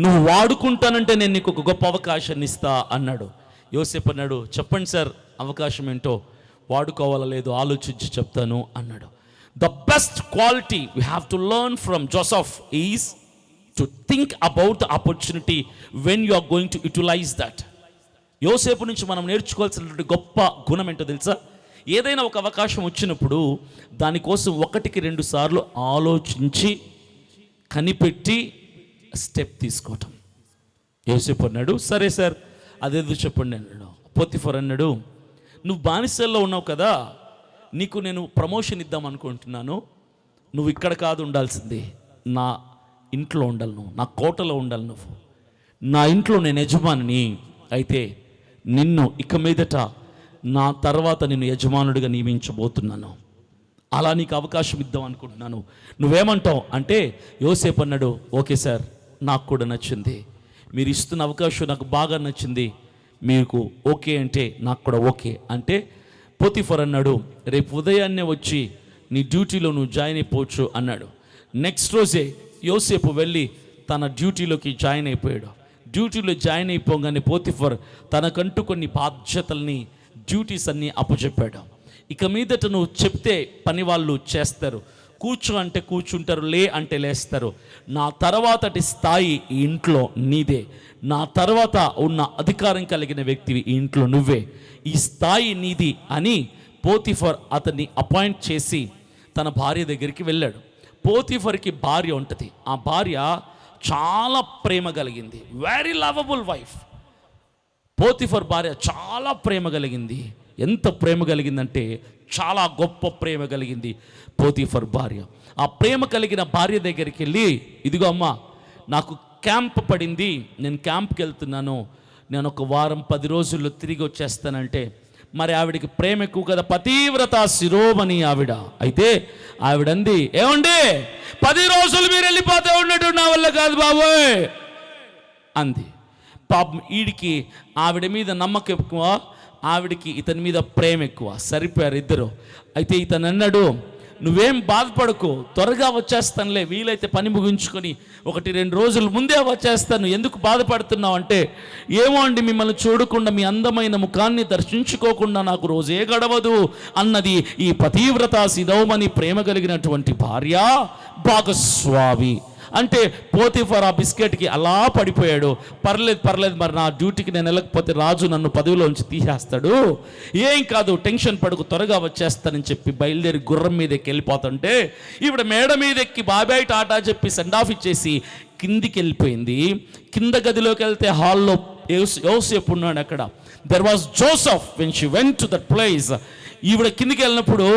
నువ్వు వాడుకుంటానంటే నేను నీకు ఒక గొప్ప అవకాశాన్ని ఇస్తా అన్నాడు. యోసేపు అన్నాడు, చెప్పండి సార్ అవకాశం ఏంటో, వాడుకోవాలా లేదో ఆలోచించి చెప్తాను అన్నాడు. The best quality we have to learn from Joseph is to think about the opportunity when you are going to utilize that. యోసేపు నుంచి మనం నేర్చుకోవాల్సినటువంటి గొప్ప గుణం ఏంటో తెలుసా? ఏదైనా ఒక అవకాశం వచ్చినప్పుడు దానికోసం 1-2 సార్లు ఆలోచించి కనిపెట్టి స్టెప్ తీసుకోవటం. యోసేపు అన్నాడు, సరే సార్ అదేదో చెప్పండి అన్నాడు. పోతీఫర్ అన్నాడు, నువ్వు బానిసల్లో ఉన్నావు కదా, నీకు నేను ప్రమోషన్ ఇద్దాం అనుకుంటున్నాను. నువ్వు ఇక్కడ కాదు ఉండాల్సింది, నా ఇంట్లో ఉండాలి, నువ్వు నా కోటలో ఉండాలి, నువ్వు నా ఇంట్లో నేను యజమానిని. అయితే నిన్ను ఇక మీదట నా తర్వాత నిన్ను యజమానుడిగా నియమించబోతున్నాను. అలా నీకు అవకాశం ఇద్దాం అనుకుంటున్నాను, నువ్వేమంటావు అంటే యోసేపు అన్నాడు, ఓకే సార్ నాకు కూడా నచ్చింది, మీరు ఇస్తున్న అవకాశం నాకు బాగా నచ్చింది, మీకు ఓకే అంటే నాకు కూడా ఓకే అంటే. పోతీఫర్ అన్నాడు, రేపు ఉదయాన్నే వచ్చి నీ డ్యూటీలో నువ్వు జాయిన్ అయిపోవచ్చు అన్నాడు. నెక్స్ట్ రోజే యోసేపు వెళ్ళి తన డ్యూటీలోకి జాయిన్ అయిపోయాడు. డ్యూటీలో జాయిన్ అయిపోగానే పోతీఫర్ తనకంటూ కొన్ని బాధ్యతల్ని, డ్యూటీస్ అన్నీ అప్పచెప్పాడు. ఇక మీదట నువ్వు చెప్తే పని వాళ్ళు చేస్తారు, కూర్చో అంటే కూర్చుంటారు, లే అంటే లేస్తారు. నా తర్వాతటి స్థాయి ఈ ఇంట్లో నీదే, నా తర్వాత ఉన్న అధికారం కలిగిన వ్యక్తివి ఈ ఇంట్లో నువ్వే, ఈ స్థాయి నీది అని పోతీఫర్ అతన్ని అపాయింట్ చేసి తన భార్య దగ్గరికి వెళ్ళాడు. పోతీఫర్కి భార్య ఉంటుంది. ఆ భార్య చాలా ప్రేమ కలిగింది, వెరీ లవబుల్ వైఫ్. పోతీఫర్ భార్య చాలా ప్రేమ కలిగింది. ఎంత ప్రేమ కలిగిందంటే చాలా గొప్ప ప్రేమ కలిగింది పోతీఫర్ భార్య. ఆ ప్రేమ కలిగిన భార్య దగ్గరికి వెళ్ళి, ఇదిగో అమ్మ, నాకు క్యాంప్ పడింది, నేను క్యాంప్కి వెళ్తున్నాను, నేను ఒక వారం 10 రోజుల్లో తిరిగి వచ్చేస్తానంటే, మరి ఆవిడికి ప్రేమ ఎక్కువ కదా, పతివ్రత శిరోమణి ఆవిడ. అయితే ఆవిడంది, ఏమండి 10 రోజులు మీరు వెళ్ళిపోతే ఉన్నట్టు నా వల్ల కాదు బాబోయ్ అంది. పాపం ఈడికి ఆవిడ మీద నమ్మకం ఎక్కువ, ఆవిడికి ఇతని మీద ప్రేమ ఎక్కువ. సరిపోయారు ఇద్దరు. అయితే ఇతను అన్నాడు, నువ్వేం బాధపడకు, త్వరగా వచ్చేస్తానులే, వీలైతే పని ముగించుకొని 1-2 రోజుల ముందే వచ్చేస్తాను, ఎందుకు బాధపడుతున్నావు అంటే, ఏమో అండి, మిమ్మల్ని చూడకుండా మీ అందమైన ముఖాన్ని దర్శించుకోకుండా నాకు రోజే గడవదు అన్నది ఈ పతివ్రత శిరోమణి ప్రేమ కలిగినటువంటి భార్య భాగస్వామి. అంటే పోతీఫర్ ఆ బిస్కెట్కి అలా పడిపోయాడు. పర్లేదు, మరి నా డ్యూటీకి నేను వెళ్ళకపోతే రాజు నన్ను పదవిలోంచి తీసేస్తాడు, ఏం కాదు, టెన్షన్ పడుకు, త్వరగా వచ్చేస్తానని చెప్పి బయలుదేరి గుర్రం మీదకి వెళ్ళిపోతుంటే, ఈవిడ మేడ మీద ఎక్కి బాబాయ్ టాటా చెప్పి సెండ్ ఆఫ్ ఇచ్చేసి కిందికి వెళ్ళిపోయింది. కింద గదిలోకి వెళ్తే హాల్లో యోసేపు ఉన్నాడు. అక్కడ there was Joseph when she went to that place. ఈవిడ కిందికి వెళ్ళినప్పుడు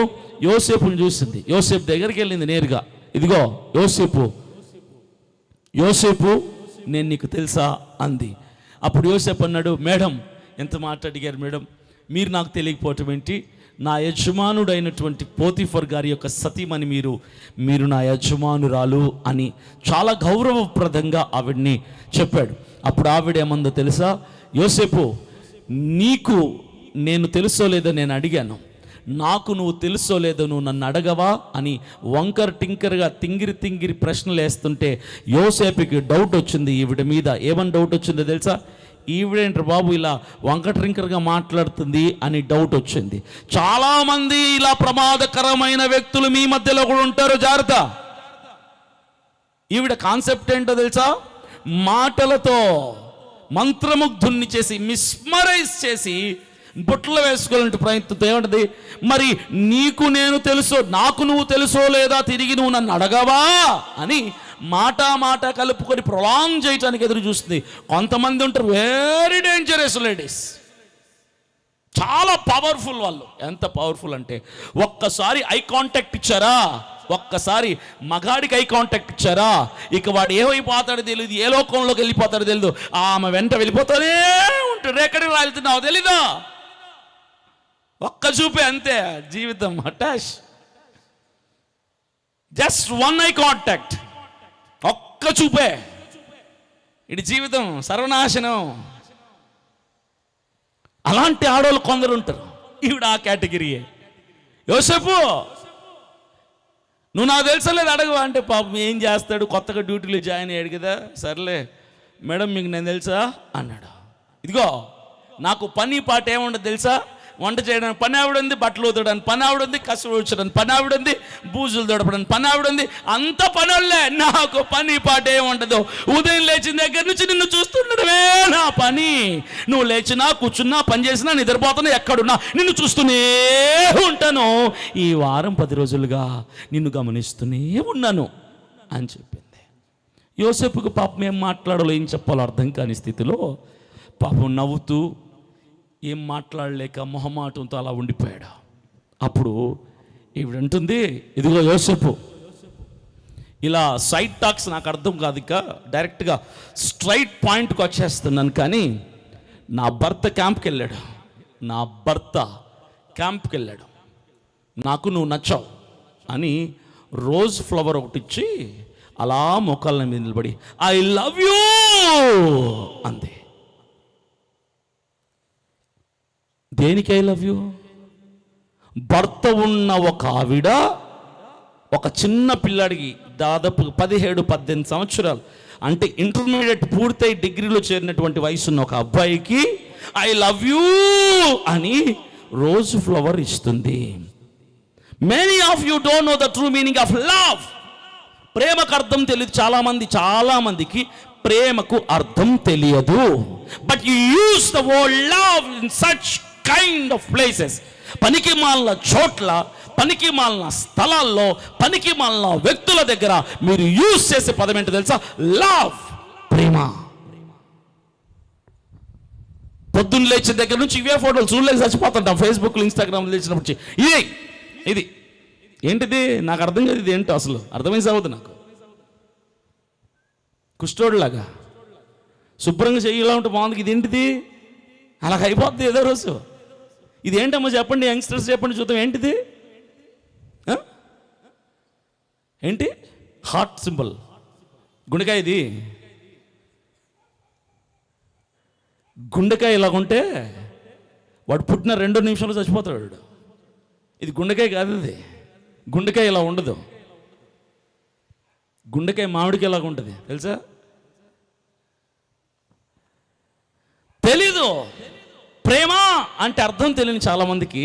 యోసేపుని చూసింది. యోసేపు దగ్గరికి వెళ్ళింది నేరుగా, ఇదిగో యోసేపు నేను నీకు తెలుసా అంది. అప్పుడు యోసేపు అన్నాడు, మేడం, ఎంత మాట అడిగారు మేడం, మీరు నాకు తెలియకపోవటం ఏంటి, నా యజమానుడైనటువంటి పోతీఫర్ గారి యొక్క సతీమణి మీరు నా యజమానురాలు అని చాలా గౌరవప్రదంగా ఆవిడ్ని చెప్పాడు. అప్పుడు ఆవిడేమందో తెలుసా, యోసేపు, నీకు నేను తెలుసో లేదో నేను అడిగాను, నాకు నువ్వు తెలుసో లేదో నువ్వు నన్ను అడగవా అని వంకర్ టింకర్గా తింగిరి ప్రశ్నలు వేస్తుంటే యోసేపుకి డౌట్ వచ్చింది ఈవిడ మీద. ఏమని డౌట్ వచ్చిందో తెలుసా, ఈవిడేంటి బాబు ఇలా వంకర్ టింకర్గా మాట్లాడుతుంది అని డౌట్ వచ్చింది. చాలామంది ఇలా ప్రమాదకరమైన వ్యక్తులు మీ మధ్యలో కూడా ఉంటారు, జాగ్రత్త. ఈవిడ కాన్సెప్ట్ ఏంటో తెలుసా, మాటలతో మంత్రముగ్ధుల్ని చేసి మిస్మరైజ్ చేసి బుట్టలు వేసుకోవాలంటే ప్రయత్నంతో ఏమంటది, మరి నీకు నేను తెలుసో, నాకు నువ్వు తెలుసో లేదా, తిరిగి నువ్వు నన్ను అడగవా అని మాట కలుపుకొని ప్రొలాంగ్ చేయడానికి ఎదురు చూస్తుంది. కొంతమంది ఉంటారు వెరీ డేంజరస్ లేడీస్, చాలా పవర్ఫుల్. వాళ్ళు ఎంత పవర్ఫుల్ అంటే, ఒక్కసారి ఐ కాంటాక్ట్ ఇచ్చారా, ఒక్కసారి మగాడికి ఐ కాంటాక్ట్ ఇచ్చారా, ఇక వాడు ఏమైపోతాడో తెలియదు, ఏ లోకంలోకి వెళ్ళిపోతాడో తెలియదు, ఆమె వెంట వెళ్ళిపోతానే ఉంటాడు. ఎక్కడికి వెళ్తున్నావు తెలీదా, ఒక్క చూపే అంతే జీవితం attach. Just one eye contact, ఒక్క చూపే ఇది జీవితం సర్వనాశనం. అలాంటి ఆడవాళ్ళు కొందరు ఉంటారు. ఈవిడ ఆ కేటగిరీయే. యోసేపు, నువ్వు నాకు తెలుసలేదు అడగవా అంటే, పాపం ఏం చేస్తాడు, కొత్తగా డ్యూటీలో జాయిన్ అయ్యాడు కదా, సర్లే మేడం మీకు నేను తెలుసా అన్నాడు. ఇదిగో నాకు పని పాట ఏముండదు తెలుసా, వంట చేయడానికి పని ఆవిడుంది, బట్టలు ఉతకడానికి పని ఆవిడుంది, కసువు ఊడ్చడానికి పని ఆవిడుంది, బూజులు దొడపడానికి పని ఆవిడుంది, అంత పనులే, నాకు పని పాట ఏముండదు. ఉదయం లేచిన దగ్గర నుంచి నిన్ను చూస్తుండడమే నా పని. నువ్వు లేచినా, కూర్చున్నా, పని చేసినా, నిద్రపోతున్నా, ఎక్కడున్నా నిన్ను చూస్తూనే ఉంటాను. ఈ వారం 10 రోజులుగా నిన్ను గమనిస్తూనే ఉన్నాను అని చెప్పింది. యోసేపుకు పాపం ఏం మాట్లాడాలో ఏం చెప్పాలో అర్థం కాని స్థితిలో పాపం నవ్వుతూ ఏం మాట్లాడలేక మొహమాటంతో అలా ఉండిపోయాడు. అప్పుడు ఈవిడంటుంది, ఇదిగో యోసేపు, ఇలా సైడ్ టాక్స్ నాకు అర్థం కాదు, ఇక డైరెక్ట్గా స్ట్రైట్ పాయింట్కి వచ్చేస్తున్నాను. కానీ నా భర్త క్యాంప్కి వెళ్ళాడు, నాకు నువ్వు నచ్చావు అని రోజ్ ఫ్లవర్ ఒకటి ఇచ్చి అలా మోకాళ్ళ మీద నిలబడి ఐ లవ్ యూ అంది. దేనికి ఐ లవ్ యూ? భర్త ఉన్న ఒక ఆవిడ ఒక చిన్న పిల్లాడికి దాదాపు 17-18 సంవత్సరాలు, అంటే ఇంటర్మీడియట్ పూర్తయి డిగ్రీలో చేరినటువంటి వయసు ఉన్న ఒక అబ్బాయికి ఐ లవ్ యూ అని రోజ్ ఫ్లవర్ ఇస్తుంది. Many of you don't know the true meaning of love. ప్రేమకు అర్థం తెలియదు చాలామందికి ప్రేమకు అర్థం తెలియదు. But you use the word love in such kind of places. పనికి మాలిన చోట్ల పనికి మాలిన స్థలాల్లో, పనికి మాలిన వ్యక్తుల దగ్గర మీరు యూజ్ చేసే పదం ఏంటో తెలుసా? లవ్, ప్రేమ. పొద్దున్న లేచిన దగ్గర నుంచి ఇవే ఫోటోలు చూడలేక చచ్చిపోతుంటాం ఫేస్బుక్లో, ఇన్స్టాగ్రామ్లో లేచినప్పుడు. ఇది ఏంటిది? నాకు అర్థం కాదు. ఇది ఏంటో అసలు అర్థమై సాగుతుంది నాకు. కుష్ఠోడిలాగా శుభ్రంగా చెయ్యాలా ఉంటే బాగుంది. ఇది ఏంటిది? అలాగ అయిపోద్ది ఏదో రోజు. ఇది ఏంటమ్మా చెప్పండి, యంగ్స్టర్స్ చెప్పండి చూద్దాం. ఏంటిది? ఏంటి? హార్ట్ సింబల్, గుండెకాయ. ఇది గుండెకాయ ఇలాగుంటే వాడు పుట్టిన 2 నిమిషాలు చచ్చిపోతాడు వాడు. ఇది గుండెకాయ కాదు. ఇది గుండెకాయ ఇలా ఉండదు. గుండెకాయ మామిడికాయ ఇలాగ ఉంటుంది తెలుసా? తెలీదు. ప్రేమ అంటే అర్థం తెలియని చాలామందికి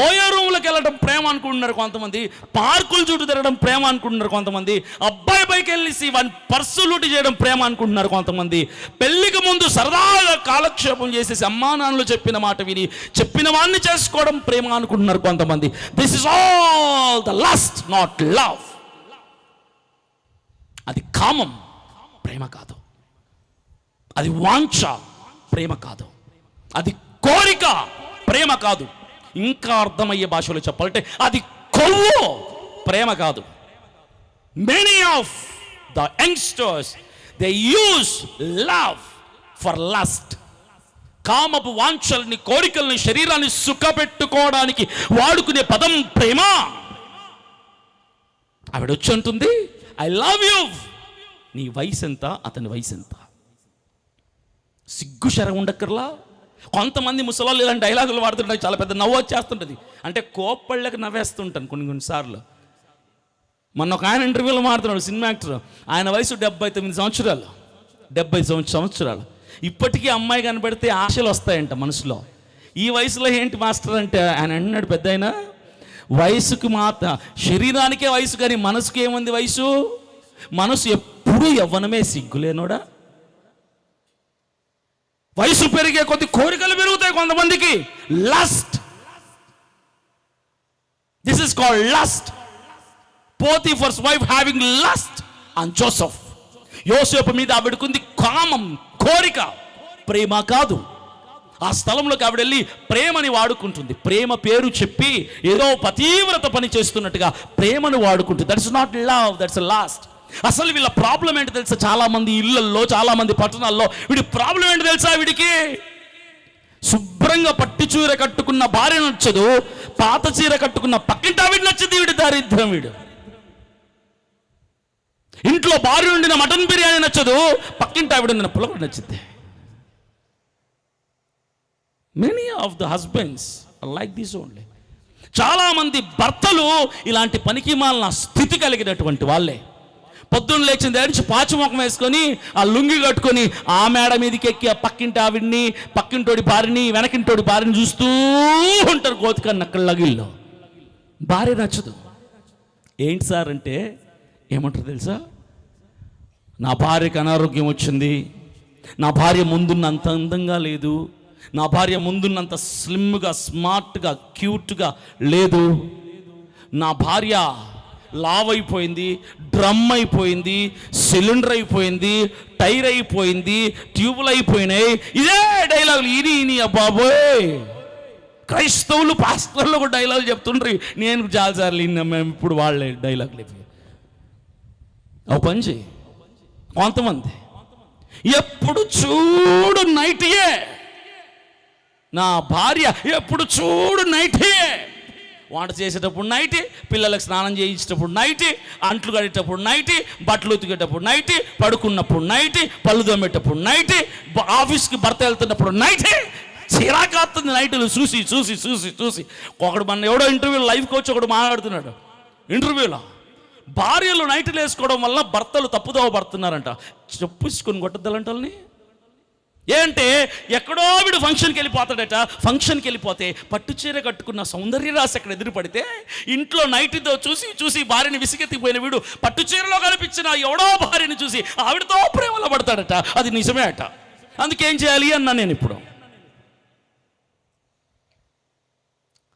ఓయో రూమ్లోకి వెళ్ళడం ప్రేమ అనుకుంటున్నారు కొంతమంది, పార్కుల చుట్టూ తిరగడం ప్రేమ అనుకుంటున్నారు కొంతమంది, అబ్బాయి పైకి వెళ్ళేసి వాడిని పర్సు లూటి చేయడం ప్రేమ అనుకుంటున్నారు కొంతమంది, పెళ్లికి ముందు సరదాగా కాలక్షేపం చేసేసి అమ్మా నాన్నలు చెప్పిన మాట విని చెప్పిన వాడిని చేసుకోవడం ప్రేమ అనుకుంటున్నారు కొంతమంది. This is all the lust, not love. అది కామం, ప్రేమ కాదు. అది వాంఛ, ప్రేమ కాదు. అది కోరిక, ప్రేమ కాదు. ఇంకా అర్థమయ్యే భాషలో చెప్పాలంటే అది కొవ్వు, ప్రేమ కాదు. Many of the youngsters they use love for lust. కామపు వాంఛల్ని, కోరికల్ని, శరీరాన్ని సుఖపెట్టుకోవడానికి వాడుకునే పదం ప్రేమ. ఆవిడ వచ్చి అంటుంది, ఐ లవ్ యూ. నీ వయసు ఎంత? అతని వయసు ఎంత? సిగ్గు శరం ఉండక్కర్లా. కొంతమంది ముసలాళ్ళు ఇలాంటి డైలాగులు వాడుతుంటారు, చాలా పెద్ద నవ్వు వచ్చేస్తుంటుంది. అంటే కోప్పళ్ళకి నవ్వేస్తుంటాను కొన్నిసార్లు. మొన్న ఒక ఆయన ఇంటర్వ్యూలో మాడుతున్నాడు, సినిమా యాక్టర్. ఆయన వయసు 79 సంవత్సరాలు. 70 సంవత్సరాలు. ఇప్పటికీ అమ్మాయి కనబడితే ఆశలు వస్తాయంట మనసులో. ఈ వయసులో ఏంటి మాస్టర్ అంటే ఆయన అన్నాడు, పెద్ద ఆయన వయసుకు శరీరానికే వయసు, కానీ మనసుకి ఏముంది వయసు? మనసు ఎప్పుడూ యవ్వనమే. సిగ్గులేనోడా. వయసు పెరిగే కొద్ది కోరికలు పెరుగుతాయి కొంతమందికి. Lust, this is called lust. Potiphar's wife having lust on Joseph. యోసేపు మీద ఆవిడకుంది కామం, కోరిక, ప్రేమ కాదు. ఆ స్థలంలోకి ఆవిడ వెళ్ళి ప్రేమని వాడుకుంటుంది. ప్రేమ పేరు చెప్పి ఏదో పతివ్రత పని చేస్తున్నట్టుగా ప్రేమను వాడుకుంటుంది. That's not love, that's lust. అసలు వీళ్ళ ప్రాబ్లం ఏంటి తెలుసా? చాలా మంది ఇళ్లల్లో, చాలా మంది పట్టణాల్లో వీడి ప్రాబ్లం ఏంటి తెలుసా? వీడికి శుభ్రంగా పట్టి చీర కట్టుకున్న భార్య నచ్చదు, పాత చీర కట్టుకున్న పక్కింటి ఆవిడ నచ్చదు. వీడి దారిద్ర్యం. వీడు ఇంట్లో భార్య వండిన మటన్ బిర్యానీ నచ్చదు, పక్కింటి ఆవిడ వండిన పులగూర నచ్చుద్ది. Many of the husbands are like this only. చాలా మంది భర్తలు ఇలాంటి పనికి మాలిన స్థితి కలిగినటువంటి వాళ్ళే. పొద్దున్న లేచిన దగ్గర నుంచి పాచిముఖం వేసుకొని ఆ లుంగి కట్టుకొని ఆ మేడ మీదకి ఎక్కి ఆ పక్కింటి ఆవిడ్ని, పక్కింటోడి భార్యని, వెనకింటోడి భార్యని చూస్తూ ఉంటారు గోతికన్న నక్కళ్ళగిల్లో. భార్య నచ్చదు. ఏంటి సార్ అంటే ఏమంటారు తెలుసా? నా భార్యకి అనారోగ్యం వచ్చింది, నా భార్య ముందున్నంత అందంగా లేదు, నా భార్య ముందున్నంత స్లిమ్గా, స్మార్ట్గా, క్యూట్గా లేదు, నా భార్య లావ్ అయిపోయింది, డ్రమ్ అయిపోయింది, సిలిండర్ అయిపోయింది, టైర్ అయిపోయింది, ట్యూబులు అయిపోయినాయి. ఇదే డైలాగులు ఇని బాబోయ్. క్రైస్తవులు, పాస్టర్లు కూడా డైలాగులు చెప్తుండ్రి. నేను చాలాసార్లు మేము ఇప్పుడు వాళ్ళే డైలాగులు ఇవి. ఒక పని చేయి, కొంతమంది ఎప్పుడు చూడు నైట్యే, నా భార్య ఎప్పుడు చూడు నైటే. వంట చేసేటప్పుడు నైటీ, పిల్లలకు స్నానం చేయించేటప్పుడు నైటీ, అంట్లు కడేటప్పుడు నైటీ, బట్టలు ఉతికేటప్పుడు నైటీ, పడుకున్నప్పుడు నైటీ, పళ్ళు దొమ్మేటప్పుడు నైటీ, ఆఫీస్కి భర్త వెళ్తున్నప్పుడు నైటీ. చిరాకాస్తుంది నైట్లు చూసి చూసి చూసి చూసి. ఒకడు మన ఎవడో ఇంటర్వ్యూలో లైవ్ కోచ్ ఒకడు మాట్లాడుతున్నాడు ఇంటర్వ్యూలో, భార్యలు నైట్లు వేసుకోవడం వల్ల భర్తలు తప్పుదోవ పడుతున్నారంట. చెప్పుకొని కొట్టద్దాలంట వాళ్ళని. ఏంటే ఎక్కడో వీడు ఫంక్షన్కి వెళ్ళిపోతాడట. ఫంక్షన్కి వెళ్ళిపోతే పట్టు చీర కట్టుకున్న సౌందర్య రాశి అక్కడ ఎదురుపడితే ఇంట్లో నైటితో చూసి చూసి భార్యని విసిగెత్తిపోయిన వీడు పట్టు చీరలో కనిపించిన ఎవడో భార్యని చూసి ఆవిడతో ప్రేమలో పడతాడట. అది నిజమే అట. అందుకేం చేయాలి అన్నా నేను ఇప్పుడు.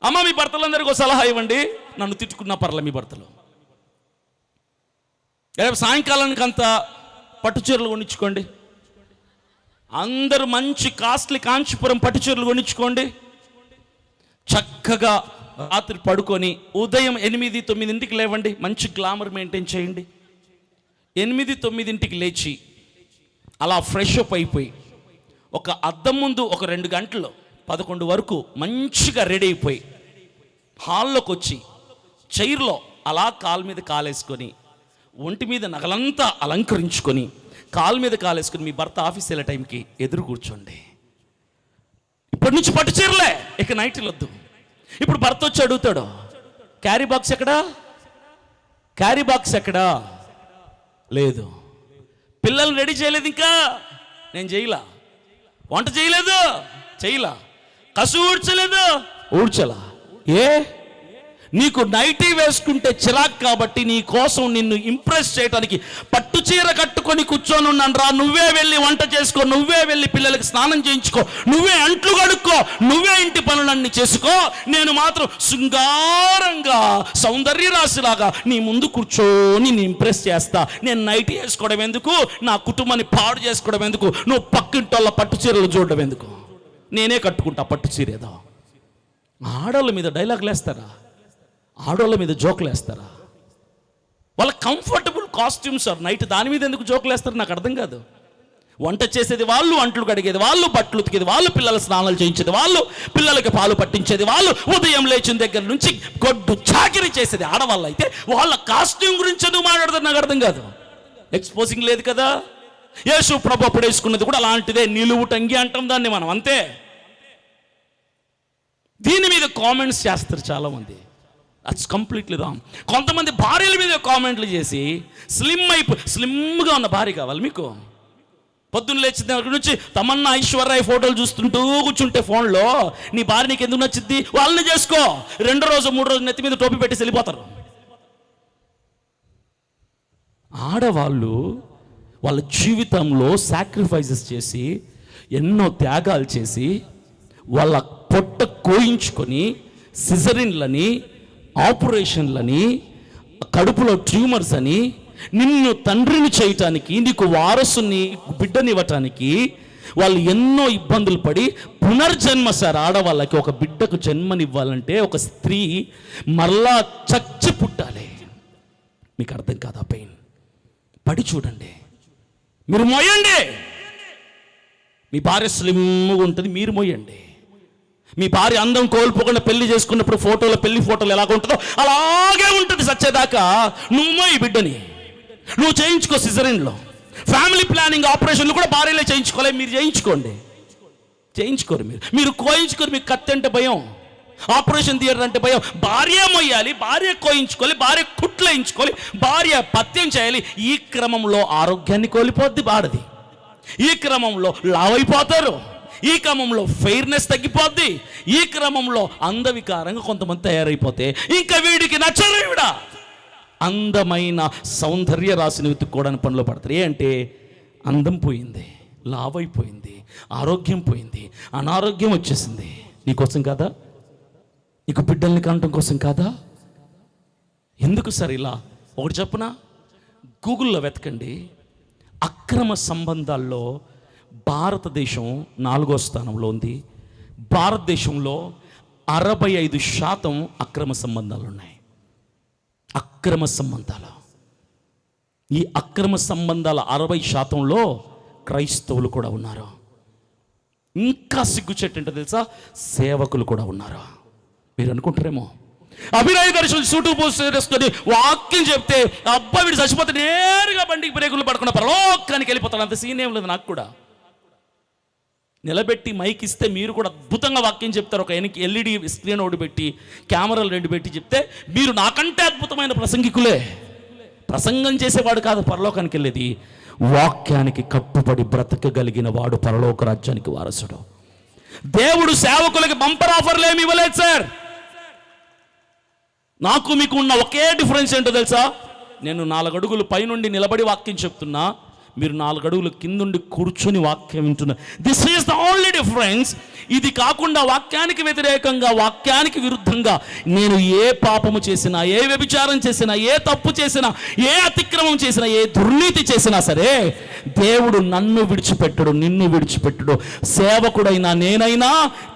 అమ్మ మీ భర్తలందరికీ ఒక సలహా ఇవ్వండి, నన్ను తిట్టుకున్నా పర్లే మీ భర్తలు. రేపు సాయంకాలానికి అంతా పట్టుచీరలు కొనిచ్చుకోండి, అందరూ మంచి కాస్ట్లీ కాంచీపురం పట్టుచీరలు కొనిచ్చుకోండి. చక్కగా రాత్రి పడుకొని ఉదయం 8-9 లేవండి, మంచి గ్లామర్ మెయింటైన్ చేయండి. 8-9 లేచి అలా ఫ్రెష్ అప్ అయిపోయి ఒక అద్దం ముందు ఒక 2 గంటలు 11 వరకు మంచిగా రెడీ అయిపోయి హాల్లోకి వచ్చి చైర్లో అలా కాలు మీద కాలేసుకొని ఒంటి మీద నగలంతా అలంకరించుకొని కాలు మీద కాలేసుకొని మీ భర్త ఆఫీస్ వెళ్ళే టైంకి ఎదురు కూర్చోండి. ఇప్పటి నుంచి పట్టు చీరలే, ఇక నైట్లు వద్దు. ఇప్పుడు భర్త వచ్చి అడుగుతాడు, క్యారీ బాక్స్ ఎక్కడా, క్యారీ బాక్స్ ఎక్కడా? లేదు. పిల్లలు రెడీ చేయలేదు ఇంకా, నేను చేయలా. వంట చేయలా. కసు ఊడ్చలేదు, ఊడ్చలా. ఏ నీకు నైటీ వేసుకుంటే చిరాకు కాబట్టి నీ కోసం నిన్ను ఇంప్రెస్ చేయడానికి పట్టు చీర కట్టుకొని కూర్చొని ఉన్నాను రా. నువ్వే వెళ్ళి వంట చేసుకో, నువ్వే వెళ్ళి పిల్లలకి స్నానం చేయించుకో, నువ్వే అంట్లు కడుక్కో, నువ్వే ఇంటి పనులన్నీ చేసుకో. నేను మాత్రం శృంగారంగా సౌందర్య రాశిలాగా నీ ముందు కూర్చొని నీ ఇంప్రెస్ చేస్తా. నేను నైటీ వేసుకోవడం ఎందుకు, నా కుటుంబాన్ని పాడు చేసుకోవడం ఎందుకు, నువ్వు పక్కింటోళ్ళ పట్టు చీరలు చూడడం ఎందుకు, నేనే కట్టుకుంటా పట్టు చీర. ఏదో ఆడవాళ్ళ మీద డైలాగులు వేస్తారా, ఆడవాళ్ళ మీద జోకులు వేస్తారా? వాళ్ళ కంఫర్టబుల్ కాస్ట్యూమ్స్ ఆర్ నైట్, దాని మీద ఎందుకు జోకులు వేస్తారు నాకు అర్థం కాదు. వంట చేసేది వాళ్ళు, అంట్లు కడిగేది వాళ్ళు, బట్టలు ఉతికేది వాళ్ళు, పిల్లల స్నానాలు చేయించేది వాళ్ళు, పిల్లలకి పాలు పట్టించేది వాళ్ళు, ఉదయం లేచిన దగ్గర నుంచి గొడ్డు చాకిరీ చేసేది ఆడవాళ్ళు. అయితే వాళ్ళ కాస్ట్యూమ్ గురించి ఎందుకు మాట్లాడతారు నాకు అర్థం కాదు. ఎక్స్పోజింగ్ లేదు కదా. యేసు ప్రభు అప్పుడు వేసుకున్నది కూడా అలాంటిదే, నిలువు టంగి అంటాం దాన్ని మనం, అంతే. దీని మీద కామెంట్స్ చేస్తారు చాలామంది, దట్స్ కంప్లీట్లీ రాంగ్. కొంతమంది భార్యల మీద కామెంట్లు చేసి స్లిమ్గా ఉన్న భార్య కావాలి మీకు. పొద్దున్న లేచిన దగ్గర నుంచి తమన్నా ఐశ్వర్య ఫోటోలు చూస్తుంటూ కూర్చుంటే ఫోన్లో, నీ భార్య నీకు ఎందుకు నచ్చింది, వాళ్ళని చేసుకో. 2 రోజు 3 రోజు నెత్తి మీద టోపీ పెట్టి వెళ్ళిపోతారు. ఆడవాళ్ళు వాళ్ళ జీవితంలో సాక్రిఫైసెస్ చేసి, ఎన్నో త్యాగాలు చేసి, వాళ్ళ పొట్ట కోయించుకొని సిజరిన్లని, ఆపరేషన్లని, కడుపులో ట్యూమర్స్ అని, నిన్ను తండ్రిని చేయటానికి, నీకు వారసుని బిడ్డనివ్వటానికి వాళ్ళు ఎన్నో ఇబ్బందులు పడి పునర్జన్మ. సార్, ఆడవాళ్ళకి ఒక బిడ్డకు జన్మనివ్వాలంటే ఒక స్త్రీ మరలా చచ్చి పుట్టాలి. మీకు అర్థం కాదా పెయిన్? పడి చూడండి, మీరు మోయండి. మీ భార్య స్లిమ్గా ఉంటుంది, మీరు మోయండి. మీ భార్య అందం కోల్పోకుండా పెళ్లి చేసుకున్నప్పుడు ఫోటోలో, పెళ్లి ఫోటోలు ఎలాగ ఉంటుందో అలాగే ఉంటుంది సచ్చేదాకా. నువ్వు మోయి బిడ్డని, నువ్వు చేయించుకో సిజరిన్లో. ఫ్యామిలీ ప్లానింగ్ ఆపరేషన్లు కూడా భార్యలే చేయించుకోలే, మీరు చేయించుకోరు. మీరు కోయించుకోరు. మీకు కత్తి అంటే భయం, ఆపరేషన్ థియేటర్ అంటే భయం. భార్య మొయ్యాలి, భార్య కోయించుకోవాలి, భార్య కుట్లు వేయించుకోవాలి, భార్య పత్యం చేయాలి. ఈ క్రమంలో ఆరోగ్యాన్ని కోల్పోద్ది బాడది, ఈ క్రమంలో లావైపోతారు, ఈ క్రమంలో ఫెయిర్నెస్ తగ్గిపోద్ది, ఈ క్రమంలో అందవికారంగా కొంతమంది తయారైపోతే ఇంకా వీడికి నచ్చరు. ఈవిడ అందమైన సౌందర్య రాశిని వెతుక్కోవడానికి పనిలో పడతారు. అంటే అందం పోయింది, లావైపోయింది, ఆరోగ్యం పోయింది, అనారోగ్యం వచ్చేసింది. నీకోసం కాదా? నీకు బిడ్డల్ని కనటం కోసం కాదా? ఎందుకు సార్ ఇలా? ఒకటి చెప్పనా, గూగుల్లో వెతకండి. అక్రమ సంబంధాల్లో భారతదేశం 4వ స్థానంలో ఉంది. భారతదేశంలో 65% అక్రమ సంబంధాలు ఉన్నాయి. అక్రమ సంబంధాలు. ఈ అక్రమ సంబంధాల 60%లో క్రైస్తవులు కూడా ఉన్నారు. ఇంకా సిగ్గుచేటంటే తెలుసా, సేవకులు కూడా ఉన్నారు. మీరు అనుకుంటారేమో, అభినయ దర్శనం సూటు పూసుకొని వాక్యం చెప్తే అబ్బా వీడు చచ్చిపోతే నేరుగా బండికి బ్రేకులు పడకుండా పరలోకానికి వెళ్ళిపోతాడు, అంత సీన్ ఏం లేదు. నాకు కూడా నిలబెట్టి మైక్ ఇస్తే మీరు కూడా అద్భుతంగా వాక్యం చెప్తారు. ఒక ఎల్ఈడి స్క్రీన్ ఒకటి పెట్టి, కెమెరాలు 2 పెట్టి చెప్తే మీరు నాకంటే అద్భుతమైన ప్రసంగికులే. ప్రసంగం చేసేవాడు కాదు పరలోకానికి వెళ్ళేది, వాక్యానికి కట్టుబడి బ్రతకగలిగిన వాడు పరలోక రాజ్యానికి వారసుడు. దేవుడు సేవకులకి బంపర్ ఆఫర్లు ఏమి ఇవ్వలేదు సార్. నాకు మీకు ఉన్న ఒకే డిఫరెన్స్ ఏంటో తెలుసా? నేను 4 అడుగులు పైనుండి నిలబడి వాక్యం చెప్తున్నా, మీరు 4 అడుగులు కిందుండి కూర్చొని వాక్యం వింటున్నారు. This is the only difference. ఇది కాకుండా వాక్యానికి వ్యతిరేకంగా, వాక్యానికి విరుద్ధంగా నేను ఏ పాపము చేసినా, ఏ వ్యభిచారం చేసినా, ఏ తప్పు చేసినా, ఏ అతిక్రమం చేసినా, ఏ దుర్నీతి చేసినా సరే దేవుడు నన్ను విడిచిపెట్టడు, నిన్ను విడిచిపెట్టడు. సేవకుడైనా నేనైనా,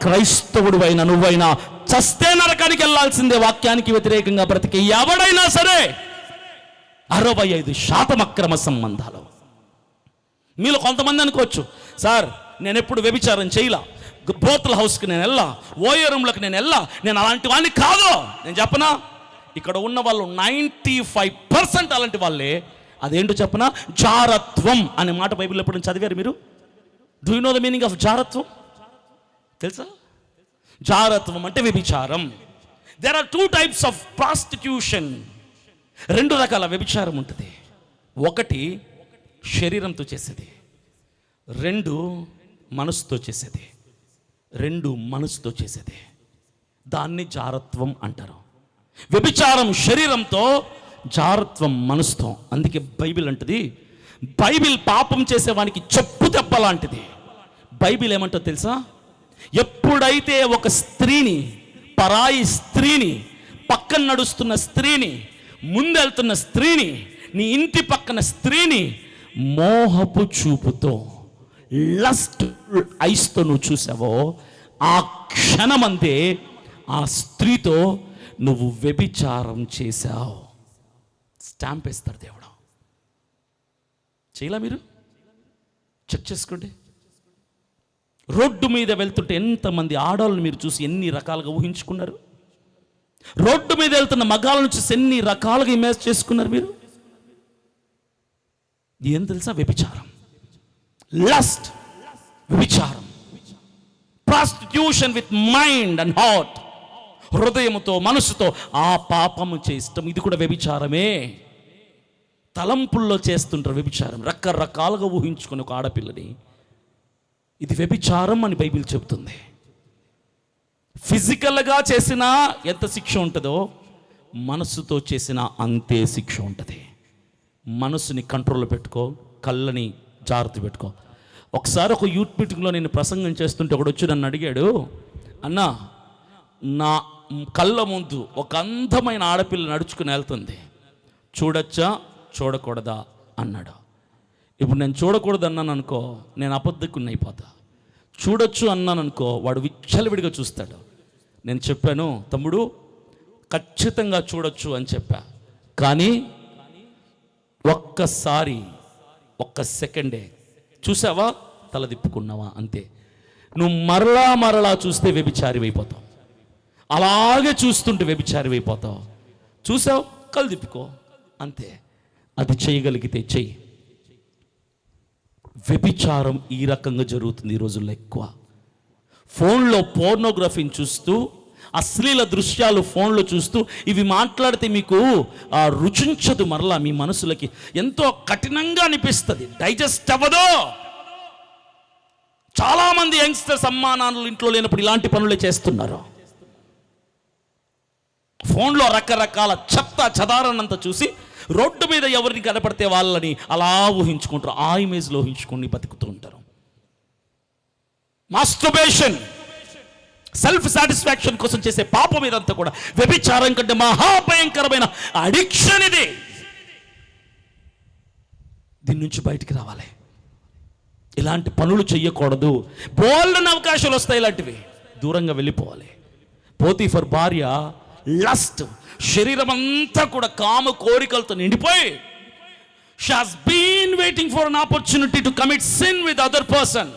క్రైస్తవుడు అయినా నువ్వైనా చస్తే నరకానికి వెళ్ళాల్సిందే. వాక్యానికి వ్యతిరేకంగా బ్రతికి ఎవడైనా సరే. 65% అక్రమ సంబంధాలు. మీలో కొంతమంది అనుకోవచ్చు, సార్ నేను ఎప్పుడు వ్యభిచారం చేయలా, బ్రోతల హౌస్కి నేను వెళ్ళా, ఓయో రూమ్లకు నేను వెళ్ళా, నేను అలాంటి వాడిని కాదు. నేను చెప్పనా, ఇక్కడ ఉన్న వాళ్ళు 95% అలాంటి వాళ్ళే. అదేంటో చెప్పనా, జారత్వం అనే మాట బైబిల్లో ఎప్పుడు చదివారు మీరు? Do you know the meaning of జారత్వం? తెలుసా? జారత్వం అంటే వ్యభిచారం. There are 2 types of prostitution. 2 రకాల వ్యభిచారం ఉంటుంది. ఒకటి శరీరంతో చేసేది, 2 మనసుతో చేసేది. 2 మనసుతో చేసేది దాన్ని జారత్వం అంటారు. వ్యభిచారం శరీరంతో, జారత్వం మనసుతో. అందుకే బైబిల్ అంటది, బైబిల్ పాపం చేసేవానికి చెప్పు దెబ్బలాంటిది. బైబిల్ ఏమంటో తెలుసా? ఎప్పుడైతే ఒక స్త్రీని, పరాయి స్త్రీని, పక్కన నడుస్తున్న స్త్రీని, ముందెళ్తున్న స్త్రీని, నీ ఇంటి పక్కన స్త్రీని మోహపు చూపుతో, లస్ట్ ఐస్తో నువ్వు చూసావో, ఆ క్షణమంతే ఆ స్త్రీతో నువ్వు వ్యభిచారం చేశావు. స్టాంప్ వేస్తాడు దేవుడు. చేయలా? మీరు చెక్ చేసుకోండి. రోడ్డు మీద వెళ్తుంటే ఎంతమంది ఆడవాళ్ళని మీరు చూసి ఎన్ని రకాలుగా ఊహించుకున్నారు? రోడ్డు మీద వెళ్తున్న మగాళ్ళను చూసి ఎన్ని రకాలుగా ఇమేజ్ చేసుకున్నారు మీరు? ఏం తెలుసా? వ్యభిచారం, లస్ట్, వ్యభిచారం, prostitution with mind and heart. హృదయముతో, మనసుతో ఆ పాపము చేస్తాం. ఇది కూడా వ్యభిచారమే. తలంపుల్లో చేస్తుంటారు వ్యభిచారం. రకరకాలుగా ఊహించుకుని ఒక ఆడపిల్లని. ఇది వ్యభిచారం అని బైబిల్ చెబుతుంది. ఫిజికల్గా చేసినా ఎంత శిక్ష ఉంటుందో, మనసుతో చేసినా అంతే శిక్ష ఉంటుంది. మనసుని కంట్రోల్లో పెట్టుకో, కళ్ళని జాగ్రత్త పెట్టుకో. ఒకసారి ఒక యూత్ మీటింగ్లో నేను ప్రసంగం చేస్తుంటే ఒకడు వచ్చి నన్ను అడిగాడు, అన్నా నా కళ్ళ ముందు ఒక అందమైన ఆడపిల్ల నడుచుకుని వెళ్తుంది, చూడొచ్చా చూడకూడదా అన్నాడు. ఇప్పుడు నేను చూడకూడదు అన్నాను అనుకో, నేను అబద్ధకుని అయిపోతా. చూడొచ్చు అన్నాను అనుకో, వాడు విచ్చలవిడిగా చూస్తాడు. నేను చెప్పాను, తమ్ముడు ఖచ్చితంగా చూడొచ్చు అని చెప్పా, కానీ ఒక్కసారి, ఒక్క సెకండే చూసావా, తల తిప్పుకున్నావా, అంతే. నువ్వు మరలా మరలా చూస్తే వ్యభిచారి అయిపోతావు. అలాగే చూస్తుంటే వ్యభిచారి అయిపోతావు. చూసావు, కళ్ళు తిప్పుకో, అంతే. అది చేయగలిగితే చెయ్యి. వ్యభిచారం ఈ రకంగా జరుగుతుంది ఈ రోజుల్లో ఎక్కువ. ఫోన్లో పోర్నోగ్రఫీని చూస్తూ, అశ్లీల దృశ్యాలు ఫోన్లో చూస్తూ, ఇవి మాట్లాడితే మీకు రుచించదు. మరలా మీ మనసులకి ఎంతో కఠినంగా అనిపిస్తుంది, డైజెస్ట్ అవ్వదు. చాలామంది యంగ్స్టర్స్ అమ్మానాన్నలు ఇంట్లో లేనప్పుడు ఇలాంటి పనులే చేస్తున్నారు. ఫోన్లో రకరకాల చెత్త చదారనంతా చూసి రోడ్డు మీద ఎవరిని కనపడితే వాళ్ళని అలా ఊహించుకుంటారు, ఆ ఇమేజ్లో ఊహించుకొని బతుకుతూ ఉంటారు. మాస్టర్బేషన్, సెల్ఫ్ సాటిస్ఫాక్షన్ కోసం చేసే పాపం ఇదంతా కూడా వ్యభిచారం కంటే మహాభయంకరమైన అడిక్షన్ ఇది. దీని నుంచి బయటికి రావాలి. ఇలాంటి పనులు చెయ్యకూడదు. బోల్డన్ అవకాశాలు వస్తాయి, ఇలాంటివి దూరంగా వెళ్ళిపోవాలి. పోతీఫర్ భార్య లస్ట్, శరీరం అంతా కూడా కామ కోరికలతో నిండిపోయి, she has been waiting for an opportunity to commit sin with other person.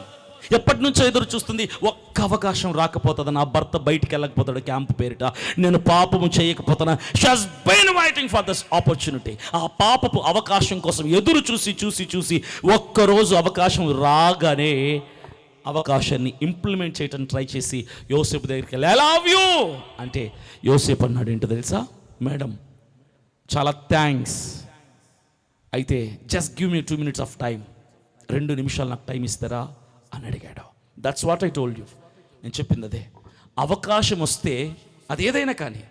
ఎప్పటి నుంచో ఎదురు చూస్తుంది, ఒక్క అవకాశం రాకపోతుంది, నా భర్త బయటికి వెళ్ళకపోతాడు క్యాంప్ పేరిట, నేను పాపము చేయకపోతానా. She has been waiting for this opportunity. ఆ పాపపు అవకాశం కోసం ఎదురు చూసి చూసి చూసి ఒక్కరోజు అవకాశం రాగానే అవకాశాన్ని ఇంప్లిమెంట్ చేయటం ట్రై చేసి యోసేపు దగ్గరికి వెళ్ళి, ఐ లవ్ యూ అంటే యోసేపు అన్నాడు ఏంటో తెలుసా, మేడం చాలా థ్యాంక్స్, అయితే just give me 2 minutes of time, 2 నిమిషాలు నాకు టైం ఇస్తారా అని అడిగాడు. That's what I told you. నేను చెప్పింది అదే. అవకాశం వస్తే అది ఏదైనా కానీ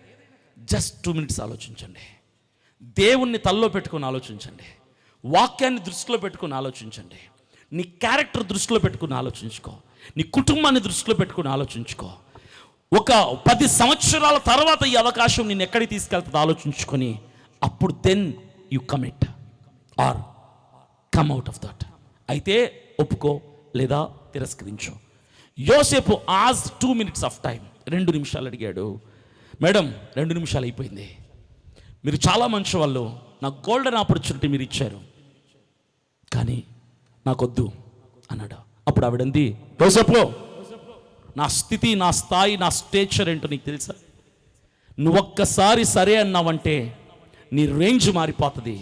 జస్ట్ 2 minutes ఆలోచించండి. దేవుణ్ణి తల్లో పెట్టుకొని ఆలోచించండి. వాక్యాన్ని దృష్టిలో పెట్టుకుని ఆలోచించండి. నీ క్యారెక్టర్ దృష్టిలో పెట్టుకుని ఆలోచించుకో. నీ కుటుంబాన్ని దృష్టిలో పెట్టుకుని ఆలోచించుకో. ఒక 10 సంవత్సరాల తర్వాత ఈ అవకాశం నేను ఎక్కడికి తీసుకెళ్తుందో ఆలోచించుకొని అప్పుడు then you commit or come out of that. అయితే ఒప్పుకో లేదా తిరస్కరించు. యోసేపు ఆజ్ 2 minutes ఆఫ్ టైం, 2 నిమిషాలు అడిగాడు. మేడం 2 నిమిషాలు అయిపోయింది, మీరు చాలా మంచి వాళ్ళు, నాకు గోల్డెన్ ఆపర్చునిటీ మీరు ఇచ్చారు, కానీ నాకొద్దు అన్నాడు. అప్పుడు ఆవిడంది, యోసేపు నా స్థితి, నా స్థాయి, నా స్టేచర్ ఏంటో నీకు తెలుసా? నువ్వు ఒక్కసారి సరే అన్నావంటే నీ రేంజ్ మారిపోతుంది.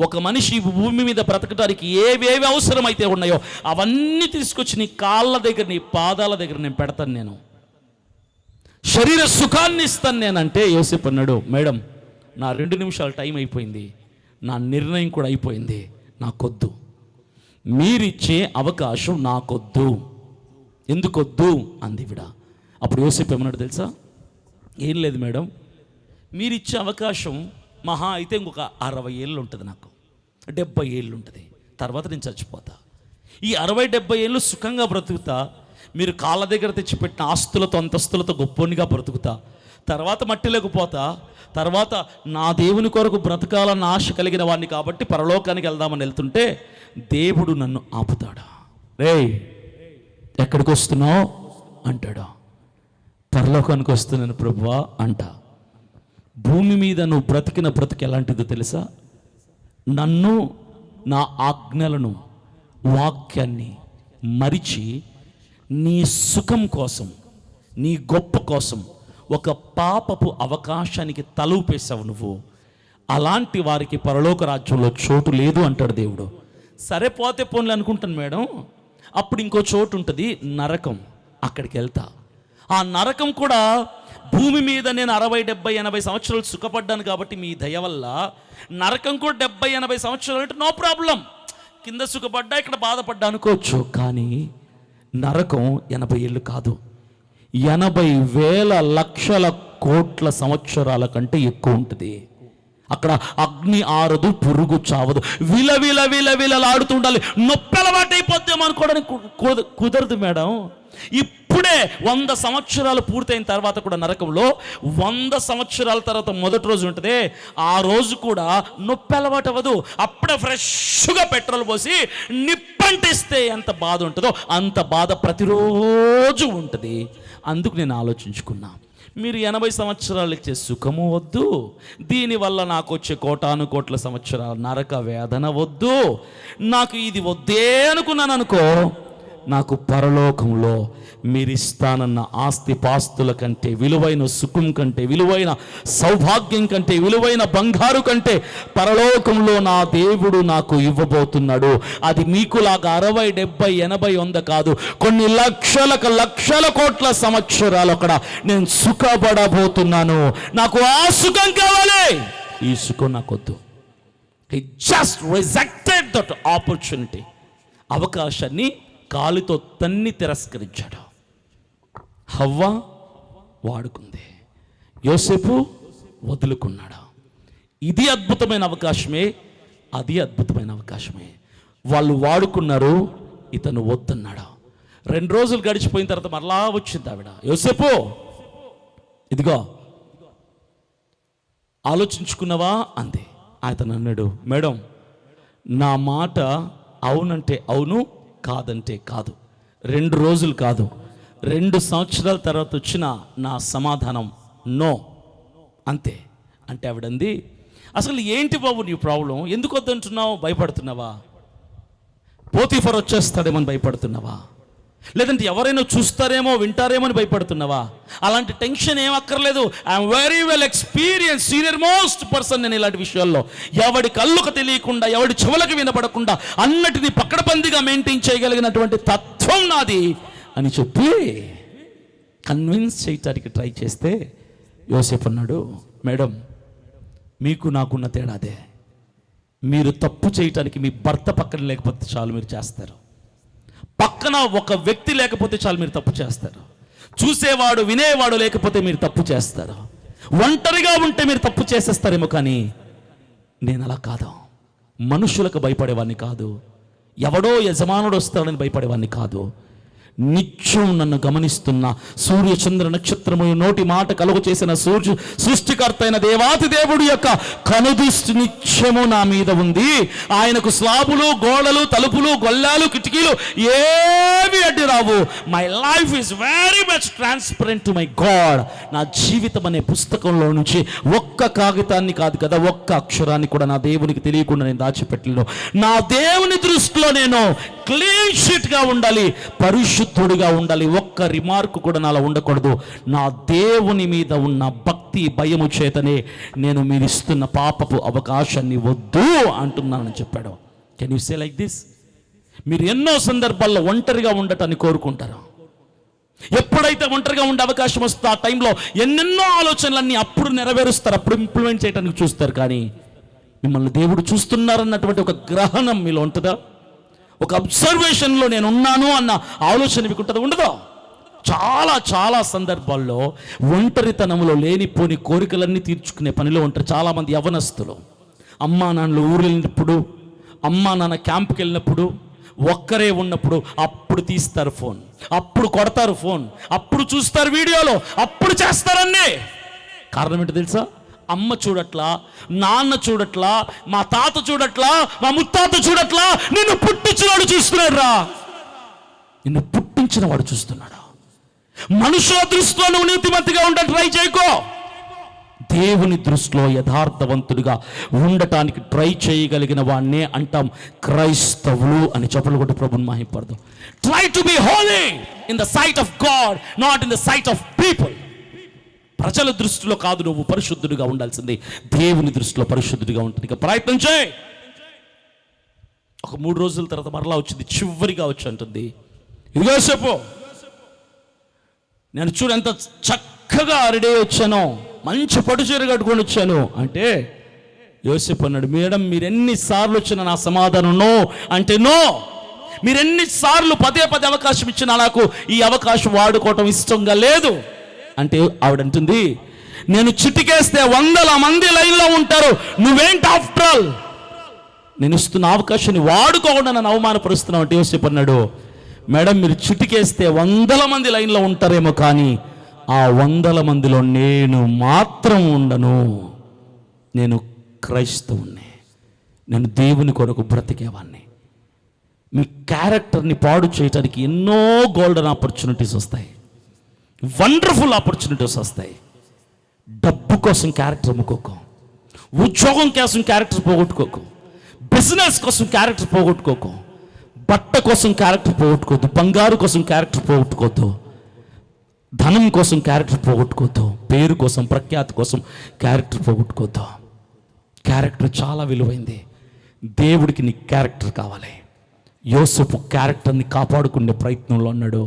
ఒక మనిషి భూమి మీద బ్రతకడానికి ఏవేవి అవసరమైతే ఉన్నాయో అవన్నీ తీసుకొచ్చి నీ కాళ్ళ దగ్గర, నీ పాదాల దగ్గర నేను పెడతాను, నేను శరీర సుఖాన్ని ఇస్తాను నేనంటే యోసేపు అన్నాడు, మేడం నా 2 నిమిషాల టైం అయిపోయింది, నా నిర్ణయం కూడా అయిపోయింది, నాకొద్దు, మీరిచ్చే అవకాశం నాకొద్దు. ఎందుకొద్దు అంది విడ. అప్పుడు యోసేపు ఏమన్నాడు తెలుసా? ఏం లేదు మేడం, మీరిచ్చే అవకాశం మహా అయితే ఇంకొక 60 ఏళ్ళు ఉంటుంది, నాకు 70 ఏళ్ళు ఉంటుంది, తర్వాత నేను చచ్చిపోతా. ఈ 60-70 ఏళ్ళు సుఖంగా బ్రతుకుతా, మీరు కాళ్ళ దగ్గర తెచ్చిపెట్టిన ఆస్తులతో అంతస్తులతో గొప్పనిగా బ్రతుకుతా, తర్వాత మట్టిలోకి పోతా, తర్వాత నా దేవుని కొరకు బ్రతకాలన్న ఆశ కలిగిన వాడిని కాబట్టి పరలోకానికి వెళ్దామని వెళ్తుంటే దేవుడు నన్ను ఆపుతాడా? రేయ్ ఎక్కడికి వస్తున్నావు అంటాడా? పరలోకానికి వస్తున్నాను ప్రభువా అంట. భూమి మీద నువ్వు బ్రతికిన బ్రతికి ఎలాంటిదో తెలుసా? నన్ను, నా ఆజ్ఞలను, వాక్యాన్ని మరిచి నీ సుఖం కోసం, నీ గొప్ప కోసం ఒక పాపపు అవకాశానికి తలూపేశావు నువ్వు. అలాంటి వారికి పరలోక రాజ్యంలో చోటు లేదు అంటాడు దేవుడు. సరే పోతే పోన్లు అనుకుంటాను మేడం, అప్పుడు ఇంకో చోటు ఉంటుంది నరకం, అక్కడికి వెళ్తా. ఆ నరకం కూడా భూమి మీద నేను 60, 70, 80 సంవత్సరాలు సుఖపడ్డాను కాబట్టి మీ దయ వల్ల నరకం కూడా 70, 80 సంవత్సరాలు అంటే నో ప్రాబ్లం, కింద సుఖపడ్డా ఇక్కడ బాధపడ్డా అనుకోవచ్చు. కానీ నరకం 80 ఏళ్ళు కాదు, 80,000 లక్షల కోట్ల సంవత్సరాల కంటే ఎక్కువ ఉంటుంది. అక్కడ అగ్ని ఆరదు, పురుగు చావదు, విలవిలలాడుతూ ఉండాలి. నొప్పి అలవాటైపోద్దాం అనుకోవడానికి కుదరదు మేడం. ఇప్పుడే 100 సంవత్సరాలు పూర్తయిన తర్వాత కూడా నరకంలో 100 సంవత్సరాల తర్వాత మొదటి రోజు ఉంటుంది, ఆ రోజు కూడా నొప్పి అలవాటు అవ్వదు. అప్పుడే ఫ్రెష్గా పెట్రోల్ పోసి నిప్పంటిస్తే ఎంత బాధ ఉంటుందో అంత బాధ ప్రతిరోజు ఉంటుంది. అందుకు నేను ఆలోచించుకున్నా, మీరు 80 సంవత్సరాలు ఇచ్చే సుఖము వద్దు, దీనివల్ల నాకు వచ్చే 1,000,000 సంవత్సరాల నరక వేదన వద్దు, నాకు ఇది వద్దే అనుకున్నాను అనుకో, నాకు పరలోకంలో మీరు ఇస్తానన్న ఆస్తి పాస్తుల కంటే, విలువైన సుఖం కంటే, విలువైన సౌభాగ్యం కంటే, విలువైన బంగారు కంటే పరలోకంలో నా దేవుడు నాకు ఇవ్వబోతున్నాడు. అది మీకులాగా 60, 70, 80, 100 కాదు, కొన్ని లక్షల కోట్ల సంవత్సరాలు అక్కడ నేను సుఖపడబోతున్నాను. నాకు ఆ సుఖం కావాలి, ఈ సుఖం నాకొద్దు. He just rejected that opportunity. అవకాశాన్ని కాలుతో తన్ని తిరస్కరించాడు. హవ్వ వాడుకుంది, యోసేపు వదులుకున్నాడు. ఇది అద్భుతమైన అవకాశమే, అది అద్భుతమైన అవకాశమే. వాళ్ళు వాడుకున్నారు, ఇతను వద్దన్నాడు. 2 రోజులు గడిచిపోయిన తర్వాత మరలా వచ్చింది ఆవిడ, యోసేపు ఇదిగో ఆలోచించుకున్నావా అంది. అతను అన్నాడు, మేడం నా మాట అవునంటే అవును, కాదంటే కాదు. 2 రోజులు కాదు, 2 సంవత్సరాల తర్వాత వచ్చిన నా సమాధానం నో, అంతే. అంటే ఆవిడంది, అసలు ఏంటి బాబు నీ ప్రాబ్లం, ఎందుకు వద్దంటున్నావు, భయపడుతున్నావా? పోతీఫర్ వచ్చేస్తాడేమని భయపడుతున్నావా? లేదంటే ఎవరైనా చూస్తారేమో వింటారేమో అని భయపడుతున్నావా? అలాంటి టెన్షన్ ఏం అక్కర్లేదు. I'm very well experience, senior most person నేను ఇలాంటి విషయాల్లో. ఎవడి కళ్ళకు తెలియకుండా, ఎవడి చెవులకు వినపడకుండా అన్నిటినీ పక్కడబందిగా మెయింటైన్ చేయగలిగినటువంటి తత్వం నాది అని చెప్పి కన్విన్స్ చేయటానికి ట్రై చేస్తే యోసేపు అన్నాడు, మేడం మీకు నాకున్న తేడా అదే, మీరు తప్పు చేయటానికి మీ భర్త పక్కన లేకపోతే చాలు మీరు చేస్తారు, పక్కన ఒక వ్యక్తి లేకపోతే చాలు మీరు తప్పు చేస్తారు, చూసేవాడు వినేవాడు లేకపోతే మీరు తప్పు చేస్తారు, ఒంటరిగా ఉంటే మీరు తప్పు చేసేస్తారేమో, కానీ నేను అలా కాదు. మనుషులకు భయపడేవాడిని కాదు, ఎవడో యజమానుడు వస్తాడని భయపడేవాడిని కాదు. నిత్యం నన్ను గమనిస్తున్న సూర్య చంద్ర నక్షత్రములు నోటి మాట కలుగు చేసిన సృష్టికర్త అయిన దేవాతి దేవుడి యొక్క కనుదృష్టి నిత్యము నా మీద ఉంది. ఆయనకు స్లాబులు, గోడలు, తలుపులు, గొల్లాలు, కిటికీలు ఏవి అడ్డు రావు. My life is very much transparent to my God. నా జీవితం అనే పుస్తకంలో నుంచి ఒక్క కాగితాన్ని కాదు కదా, ఒక్క అక్షరాన్ని కూడా నా దేవునికి తెలియకుండా నేను దాచిపెట్టలేను. నా దేవుని దృష్టిలో నేను క్లీన్ షీట్గా ఉండాలి, పరిశుద్ధుడిగా ఉండాలి. ఒక్క రిమార్క్ కూడా నాలో ఉండకూడదు. నా దేవుని మీద ఉన్న భక్తి భయము చేతనే నేను మీరు ఇస్తున్న పాపపు అవకాశాన్ని వద్దు అంటున్నానని చెప్పాడు. Can you say like this? మీరు ఎన్నో సందర్భాల్లో ఒంటరిగా ఉండటాన్ని కోరుకుంటారు. ఎప్పుడైతే ఒంటరిగా ఉండే అవకాశం వస్తే ఆ టైంలో ఎన్నెన్నో ఆలోచనలన్నీ అప్పుడు నెరవేరుస్తారు, అప్పుడు ఇంప్లిమెంట్ చేయడానికి చూస్తారు. కానీ మిమ్మల్ని దేవుడు చూస్తున్నారన్నటువంటి ఒక గ్రహణం మీలో ఉంటుందా? ఒక అబ్జర్వేషన్లో నేను ఉన్నాను అన్న ఆలోచన మీకు ఉంటుందా? ఉండదా? చాలా చాలా సందర్భాల్లో ఒంటరితనంలో లేనిపోని కోరికలన్నీ తీర్చుకునే పనిలో ఉంటారు చాలామంది యవ్వనస్తులు. అమ్మా నాన్నలు ఊరు వెళ్ళినప్పుడు, అమ్మా నాన్న క్యాంప్కి వెళ్ళినప్పుడు, ఒక్కరే ఉన్నప్పుడు అప్పుడు తీస్తారు ఫోన్, అప్పుడు కొడతారు ఫోన్, అప్పుడు చూస్తారు వీడియోలో, అప్పుడు చేస్తారన్నీ. కారణం ఏంటో తెలుసా? అమ్మ చూడట్లా, నాన్న చూడట్లా, మా తాత చూడట్లా, మా ముత్తాత చూడట్లా, నిన్ను పుట్టించినవాడు చూస్తున్నాడు రా. నిన్ను పుట్టించిన వాడు చూస్తున్నాడు. మనుషుల దృష్టిలో నువ్వు నీతిమంతిగా ఉండడానికి ట్రై చేయకో. దేవుని దృష్టిలో యథార్థవంతుడిగా ఉండటానికి ట్రై చేయగలిగిన వాడినే అంటాం క్రైస్తవులు అని. చెప్పలు కొట్టి ప్రభుని మహింపడదాం. Try to be holy in the sight of God, not in the sight of people. ప్రజల దృష్టిలో కాదు నువ్వు పరిశుద్ధుడిగా ఉండాల్సింది, దేవుని దృష్టిలో పరిశుద్ధుడిగా ఉండడానికి ప్రయత్నం చేయి. ఒక 3 రోజుల తర్వాత మరలా వచ్చింది, చివరిగా వచ్చి అంటుంది, ఇదిగో చెప్పు, నేను చూడు ఎంత చక్కగా రెడీ వచ్చానో, మంచి పట్టు చీర కట్టుకొని వచ్చాను అంటే, యోసేపు అన్నాడు, మేడం మీరు ఎన్నిసార్లు వచ్చినా నా సమాధానం నో అంటే నో. మీరు ఎన్నిసార్లు పదే అవకాశం ఇచ్చినా నాకు ఈ అవకాశం వాడుకోవటం ఇష్టంగా లేదు అంటే ఆవిడంటుంది, నేను చిటికేస్తే 100 మంది లైన్లో ఉంటారు, నువ్వేంటి ఆఫ్టర్ ఆల్ నేను ఇస్తున్న అవకాశాన్ని వాడుకోకుండా నన్ను అవమానపరుస్తున్నావు అంటే యోసేపు అన్నాడు, మేడం మీరు చిటికేస్తే 100 మంది లైన్లో ఉంటారేమో, కానీ ఆ 100 మందిలో నేను మాత్రం ఉండను. నేను క్రైస్తవుణ్ణి, నేను దేవుని కొరకు బ్రతికేవాడిని. మీ క్యారెక్టర్ని పాడు చేయడానికి ఎన్నో గోల్డెన్ ఆపర్చునిటీస్ వస్తాయి, వండర్ఫుల్ ఆపర్చునిటీస్ వస్తాయి. డబ్బు కోసం క్యారెక్టర్ అమ్ముకోకు, ఉద్యోగం కోసం క్యారెక్టర్ పోగొట్టుకోకు, బిజినెస్ కోసం క్యారెక్టర్ పోగొట్టుకోకు, బట్ట కోసం క్యారెక్టర్ పోగొట్టుకోవద్దు, బంగారు కోసం క్యారెక్టర్ పోగొట్టుకోవద్దు, ధనం కోసం క్యారెక్టర్ పోగొట్టుకోవద్దు, పేరు కోసం ప్రఖ్యాతి కోసం క్యారెక్టర్ పోగొట్టుకోవద్దు. క్యారెక్టర్ చాలా విలువైంది. దేవుడికి నీ క్యారెక్టర్ కావాలి. యోసేపు క్యారెక్టర్ని కాపాడుకునే ప్రయత్నంలో అన్నాడు,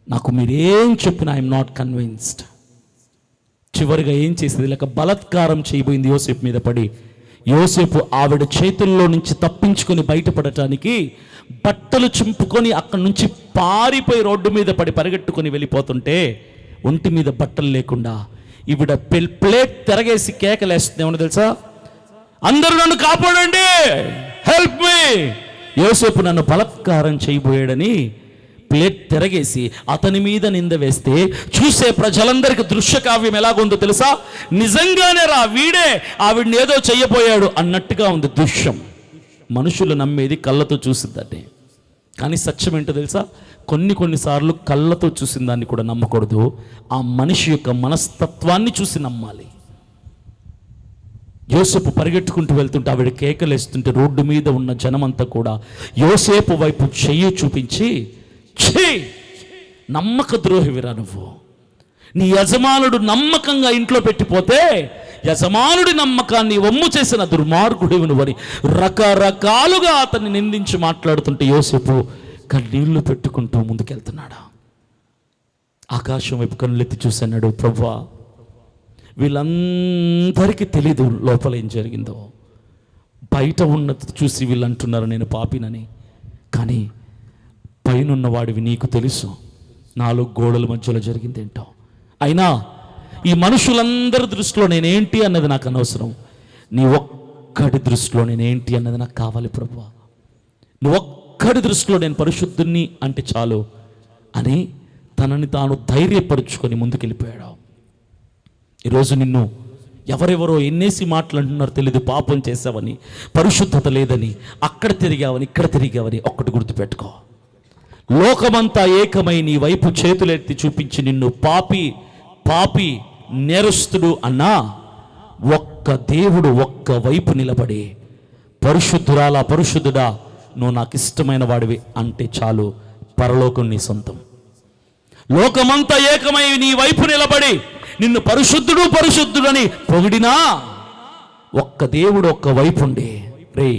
నాకు మీరేం చెప్పినా ఐఎమ్ నాట్ కన్విన్స్డ్. చివరిగా ఏం చేసేది లేక బలాత్కారం చేయబోయింది యోసేపు మీద పడి. యోసేపు ఆవిడ చేతుల్లో నుంచి తప్పించుకొని బయటపడటానికి బట్టలు చింపుకొని అక్కడి నుంచి పారిపోయి రోడ్డు మీద పడి పరిగెట్టుకొని వెళ్ళిపోతుంటే, ఒంటి మీద బట్టలు లేకుండా ఈవిడ ప్లేట్ తిరగేసి కేకలేస్తుంది. ఏమన్నా తెలుసా? అందరూ నన్ను కాపాడండి, హెల్ప్ మీ. యోసేపు నన్ను బలాత్కారం చేయబోయాడని ప్లేట్ తిరగేసి అతని మీద నింద వేస్తే చూసే ప్రజలందరికీ దృశ్య కావ్యం ఎలాగుందో తెలుసా? నిజంగానే రా వీడే ఆవిడని ఏదో చెయ్యబోయాడు అన్నట్టుగా ఉంది దృశ్యం. మనుషులు నమ్మేది కళ్ళతో చూసిందండి, కానీ సత్యం ఏంటో తెలుసా? కొన్నిసార్లు కళ్ళతో చూసిన దాన్ని కూడా నమ్మకూడదు, ఆ మనిషి యొక్క మనస్తత్వాన్ని చూసి నమ్మాలి. యోసేపు పరిగెట్టుకుంటూ వెళ్తుంటే ఆవిడ కేకలేస్తుంటే రోడ్డు మీద ఉన్న జనమంతా కూడా యోసేపు వైపు చెయ్యి చూపించి, ఛీ నమ్మక ద్రోహివిరా నువ్వు, నీ యజమానుడు నమ్మకంగా ఇంట్లో పెట్టిపోతే యజమానుడి నమ్మకాన్ని వమ్ము చేసిన దుర్మార్గుడివి నువ్వని రకరకాలుగా అతన్ని నిందించి మాట్లాడుతుంటే యోసేపు కన్నీళ్లు పెట్టుకుంటూ ముందుకెళ్తున్నాడు. ఆకాశం వైపు కన్నులెత్తి చూసన్నాడు, ప్రభువా వీళ్ళందరికీ తెలీదు లోపల ఏం జరిగిందో, బయట ఉన్నది చూసి వీళ్ళు అంటున్నారు నేను పాపినని, కానీ పైనున్న వాడివి నీకు తెలుసు 4 గోడల మధ్యలో జరిగింది ఏంటో. అయినా ఈ మనుషులందరి దృష్టిలో నేనేంటి అన్నది నాకు అనవసరం, నీ ఒక్క ఒక్కడి దృష్టిలో నేను ఏంటి అన్నది నాకు కావాలి ప్రభువా, నువ్వు ఒక్కడి దృష్టిలో నేను పరిశుద్ధుణ్ణి అంటే చాలు అని తనని తాను ధైర్యపరుచుకొని ముందుకెళ్ళిపోయాడు. ఈరోజు నిన్ను ఎవరెవరో ఎన్నేసి మాట్లాడుతున్నారు తెలియదు, పాపం చేసావని, పరిశుద్ధత లేదని, అక్కడ తిరిగావని, ఇక్కడ తిరిగావని. ఒక్కటి గుర్తుపెట్టుకో, లోకమంతా ఏకమై నీ వైపు చేతులెత్తి చూపించి నిన్ను పాపి పాపి నేరస్తుడు అన్నా, ఒక్క దేవుడు ఒక్క వైపు నిలబడి పరిశుద్ధురాలా పరిశుద్ధుడా నువ్వు నాకు ఇష్టమైన వాడివి అంటే చాలు, పరలోకం నీ సొంతం. లోకమంతా ఏకమై నీ వైపు నిలబడి నిన్ను పరిశుద్ధుడు పరిశుద్ధుడని పొగిడినా, ఒక్క దేవుడు ఒక్క వైపు ఉండి రే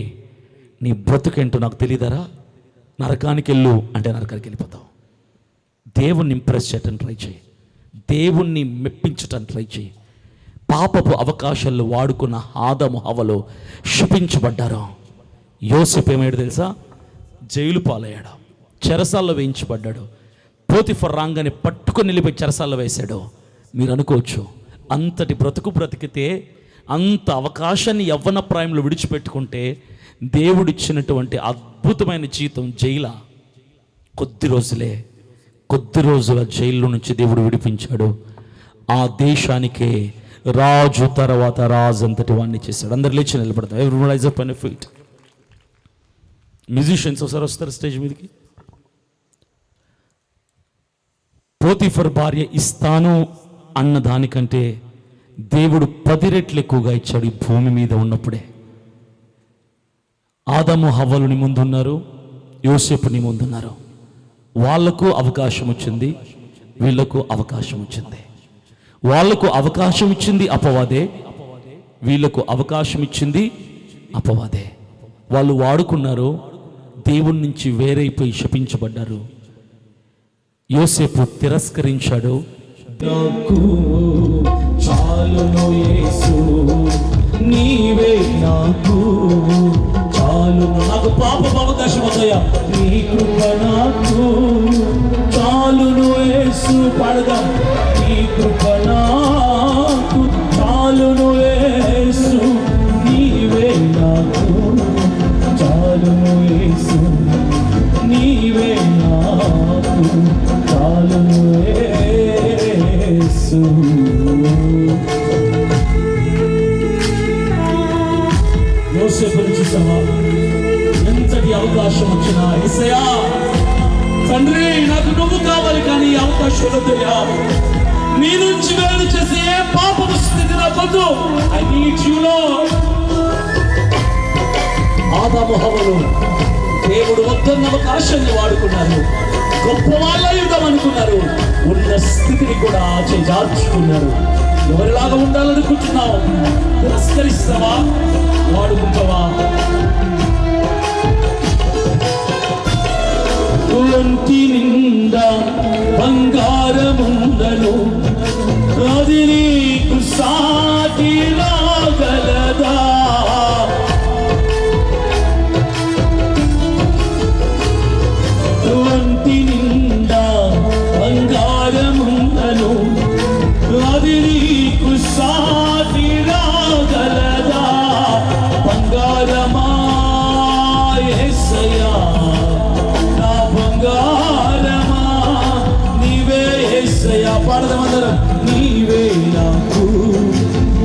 నీ బ్రతుకేంటో నాకు తెలియదరా, నరకానికి వెళ్ళు అంటే నరకానికి వెళ్ళిపోతావు. దేవుణ్ణి ఇంప్రెస్ చేయటం ట్రై చేయి, దేవుణ్ణి మెప్పించటం ట్రై చేయి. పాపపు అవకాశాలు వాడుకున్న ఆదము హవ్వలు శపించబడ్డారు. యోసేపు ఏమయ్యాడు తెలుసా? జైలు పాలయ్యాడు, చెరసాల్లో వేయించబడ్డాడు. పోతిఫర్ రాంగానే పట్టుకొని నిలిపి చెరసాల్లో వేశాడు. మీరు అనుకోవచ్చు, అంతటి బ్రతుకు బ్రతికితే, అంత అవకాశాన్ని యవ్వన ప్రాయంలో విడిచిపెట్టుకుంటే దేవుడిచ్చినటువంటి అద్భుతమైన జీవితం జైలా? కొద్ది రోజుల జైల్లో నుంచి దేవుడు విడిపించాడు. ఆ దేశానికే రాజు తర్వాత రాజు అంతటి వాడిని చేశాడు. అందరు లేచి నిలబడతాం. Every rise up and feet. Musicians ఒకసారి వస్తారు స్టేజ్ మీదకి. పోతిఫర్ భార్య ఇస్తాను అన్న దానికంటే దేవుడు 10 రెట్లు ఎక్కువగా ఇచ్చాడు ఈ భూమి మీద ఉన్నప్పుడే. ఆదాము హవ్వలు నీ ముందున్నారు, యోసేపు నీ ముందున్నారు. వాళ్లకు అవకాశం వచ్చింది, వీళ్లకు అవకాశం వచ్చింది. వాళ్లకు అవకాశం ఇచ్చింది అపవాదే, వీళ్లకు అవకాశం ఇచ్చింది అపవాదే. వాళ్ళు వాడుకున్నారు, దేవుని నుంచి వేరైపోయి శపించబడ్డారు. యోసేపు తిరస్కరించాడు. నాకు చాలును యేసు, నీవే నాకు చాలును. నాకు పాపం అవకాశం వద్దయ్యా, నీ కృప నాకు చాలును యేసు. పాడదాం. నీ కృప నాకు చాలును యేసు, నీవే నాకు చాలును యేసు, నీవే నాకు చాలును యేసు. యోసేపుని చూసావా? ఎంతటి అవకాశం వచ్చినా యేసయ్యా తండ్రి నాకు నువ్వు కావాలి, కానీ ఈ అవకాశం వద్దయ్యా. నీ నుంచి వేరు చేసే ఏ పాపపు స్థితి నాకొద్దు. I need you lord. ఆదాము హవ్వలు దేవుడు వద్దన్న అవకాశాన్ని వాడుకున్నారు. గొప్ప వాళ్ళ యుద్ధం అనుకున్నారు, ఉన్న స్థితిని కూడా చేజార్చుకున్నారు. ఎవరిలాగా ఉండాలనుకుంటున్నావు? తిరస్కరిస్తావా? వాడుకుంటావా? ఒంటి నిండా బంగారముందను, అది నీకు సాటి రాగలదా? ఒంటి నిండా బంగారముందను, అది నీకు సాటి రాగలదా? బంగారమా యేసయ్యా, నా బంగారమా నీవే యేసయ్యా. పాడదామందరం. నీవే నాకు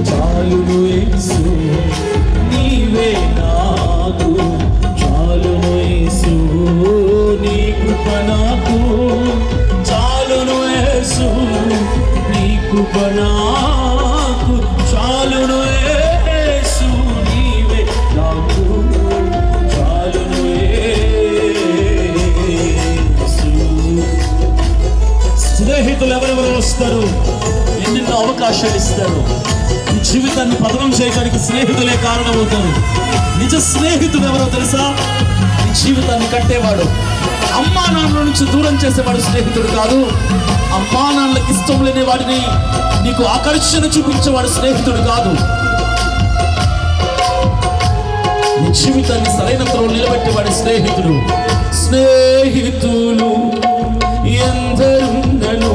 చాలును యేసు, నీవే నాకు చాలును యేసు, నీ కృప నాకు చాలును యేసు, నీ కృప నాకు చాలును యేసు, నీవే నాకు చాలును యేసు. స్నేహితులు ఎవరెవరు వస్తారు, ఎన్నెన్నో అవకాశాలు ఇస్తారు. నీ జీవితాన్ని పతనం చేయడానికి స్నేహితులే కారణమవుతారు. నిజ స్నేహితుడు ఎవరో తెలుసా? నీ జీవితాన్ని కట్టేవాడు. అమ్మా నాన్నల నుంచి దూరం చేసేవాడు స్నేహితుడు కాదు. అమ్మా నాన్నలకు ఇష్టం లేని వాడిని నీకు ఆకర్షణ చూపించేవాడు స్నేహితుడు కాదు. నీ జీవితాన్ని సరైన త్రోవ నిలబెట్టేవాడు స్నేహితుడు. స్నేహితులు ఎందరుండను,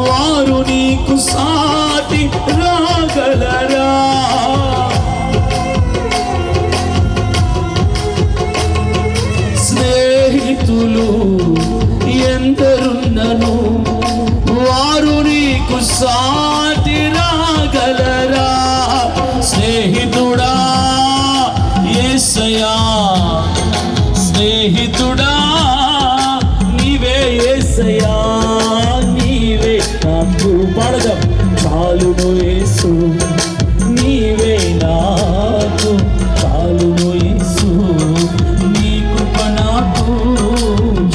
వారు నీకు సాటి రాగలరా? సాటి రాగలరా స్నేహితుడా యేసయ్యా, స్నేహితుడా నీవే యేసయ్యా, నీవే నాకు పడదాం చాలును యేసు, నీవే నాకు చాలును యేసు, నీ కృప నాకు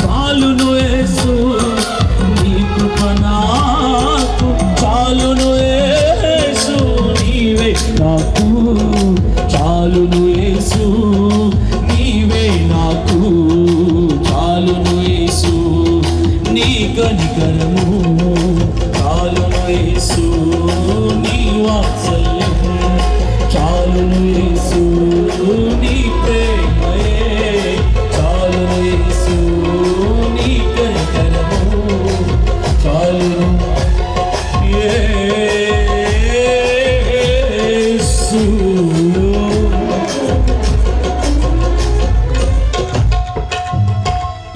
చాలును యేసు, నీ కృప నాకు చాలును యేసు, నీవే నాకు చాలును యేసు, నీవే నాకు చాలును యేసు, నీ కనికరము చాలును యేసు, నీ వాత్సల్యం చాలును యేసు, నీ ప్రేమయే చాలును యేసు, నీ కనికరము చాలును యేసు.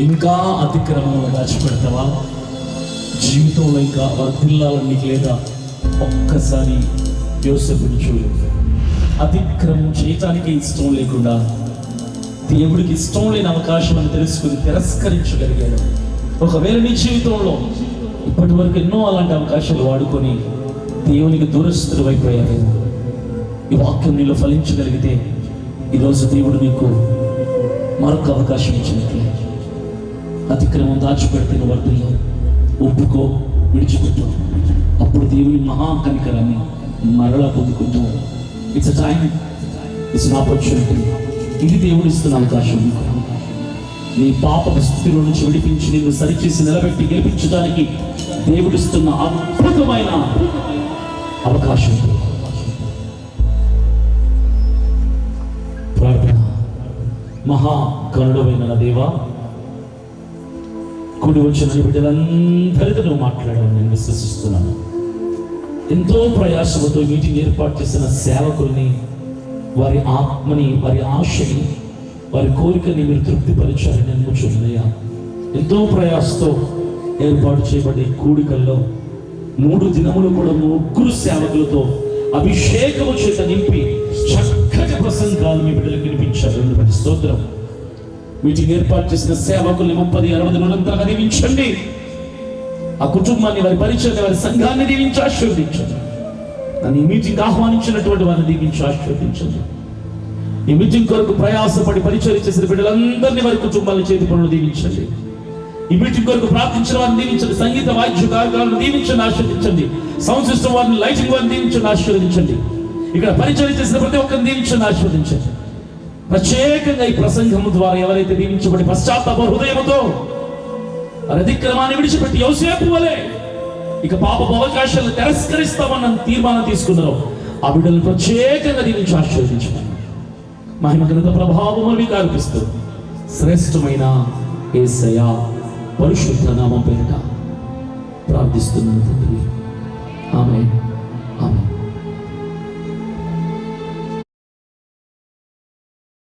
ఇంకా అతిక్రమంలో దాచిపెడతావా? జీవితంలో ఇంకా వర్ధిల్లాలని లేదా? ఒక్కసారి యోసేపుని చూడు. అతిక్రమం చేయటానికి ఇష్టం లేకుండా దేవుడికి ఇష్టం లేని అవకాశం అని తెలుసుకుని తిరస్కరించగలిగాడు. ఒకవేళ నీ జీవితంలో ఇప్పటి వరకు ఎన్నో అలాంటి అవకాశాలు వాడుకొని దేవునికి దూరస్తులు అయిపోయారు, ఈ వాక్యం నీలో ఫలించగలిగితే ఈరోజు దేవుడు నీకు మరొక అవకాశం ఇచ్చినట్లే. అతిక్రమం దాచిపెడితే వర్ధిల్లో ఒప్పుకో, విడిచిపెట్టు. అప్పుడు దేవుని మహా కనికరాన్ని మరలా పొందుకుంటూ ఇట్స్ టైం, ఇట్స్ ఆపర్చునిటీ. ఇది దేవుడు ఇస్తున్న అవకాశం. నీ పాపపు స్థితిలో నుంచి విడిపించి నిన్ను సరిచేసి నిలబెట్టి గెలిపించడానికి దేవుడిస్తున్న అద్భుతమైన అవకాశం. ప్రార్థన. మహాకరుడమైన నా దేవా, కూడి వచ్చిన బిడ్డలందరితో నువ్వు మాట్లాడాలని నేను విశ్వసిస్తున్నాను. ఎంతో ప్రయాసముతో మీటింగ్ ఏర్పాటు చేసిన సేవకుల్ని, వారి ఆత్మని, వారి ఆశని, వారి కోరికని మీరు తృప్తిపరిచారని నేను నమ్ముచున్నానయ్యా. ఎంతో ప్రయాసతో ఏర్పాటు చేయబడే కూడికల్లో 3 దినములు కూడా 3 సేవకులతో అభిషేకము చేత నింపి చక్కటి ప్రసంగాలు మీ బిడ్డలకు వినిపించారు. స్తోత్రం. మీటింగ్ ఏర్పాటు చేసిన సేవకుల్ని 30-60 నిరంతరంగా దీవించండి. ఆ కుటుంబాన్ని, వారి పరిచయాన్ని, వారి సంఘాన్ని దీవించి ఆశీర్వదించండి. నన్ను ఈ మీటింగ్ ఆహ్వానించినటువంటి వారిని దీవించి ఆశీర్వదించండి. ఈ మీటింగ్ కొరకు ప్రయాసపడి పరిచయం చేసిన బిడ్డలందరినీ, వారి కుటుంబాల చేతి పనులు దీవించండి. ఈ మీటింగ్ కొరకు ప్రార్థించిన వారిని దీవించండి. సంగీత వాయిద్య కార్యక్రమాలను దీవించండి, ఆశీర్వదించండి. సౌండ్ సిస్టమ్ వారిని, లైటింగ్ వారిని దీవించండి, ఆశీర్వదించండి. ఇక్కడ పరిచయం చేసిన ప్రతి ఒక్కరిని దీవించండి, ఆశీర్వదించండి. ప్రత్యేకంగా ఈ ప్రసంగము ద్వారా ఎవరైతే దీవించబడి పశ్చాత్తాప హృదయముతో అతిక్రమాన్ని విడిచిపెట్టి యోసేపు వలె ఇక పాపపు అవకాశాలను తిరస్కరిస్తామన్న తీర్మానం తీసుకున్నారో ఆ బిడ్డలను ప్రత్యేకంగా దీవించి ఆశీర్వదించండి. మహిమ ఘనత ప్రభావము మీకు అర్పిస్తూ శ్రేష్టమైన యేసయ్యా పరిశుద్ధ నామం పేరిట ప్రార్థిస్తున్నాను తండ్రి. ఆమేన్.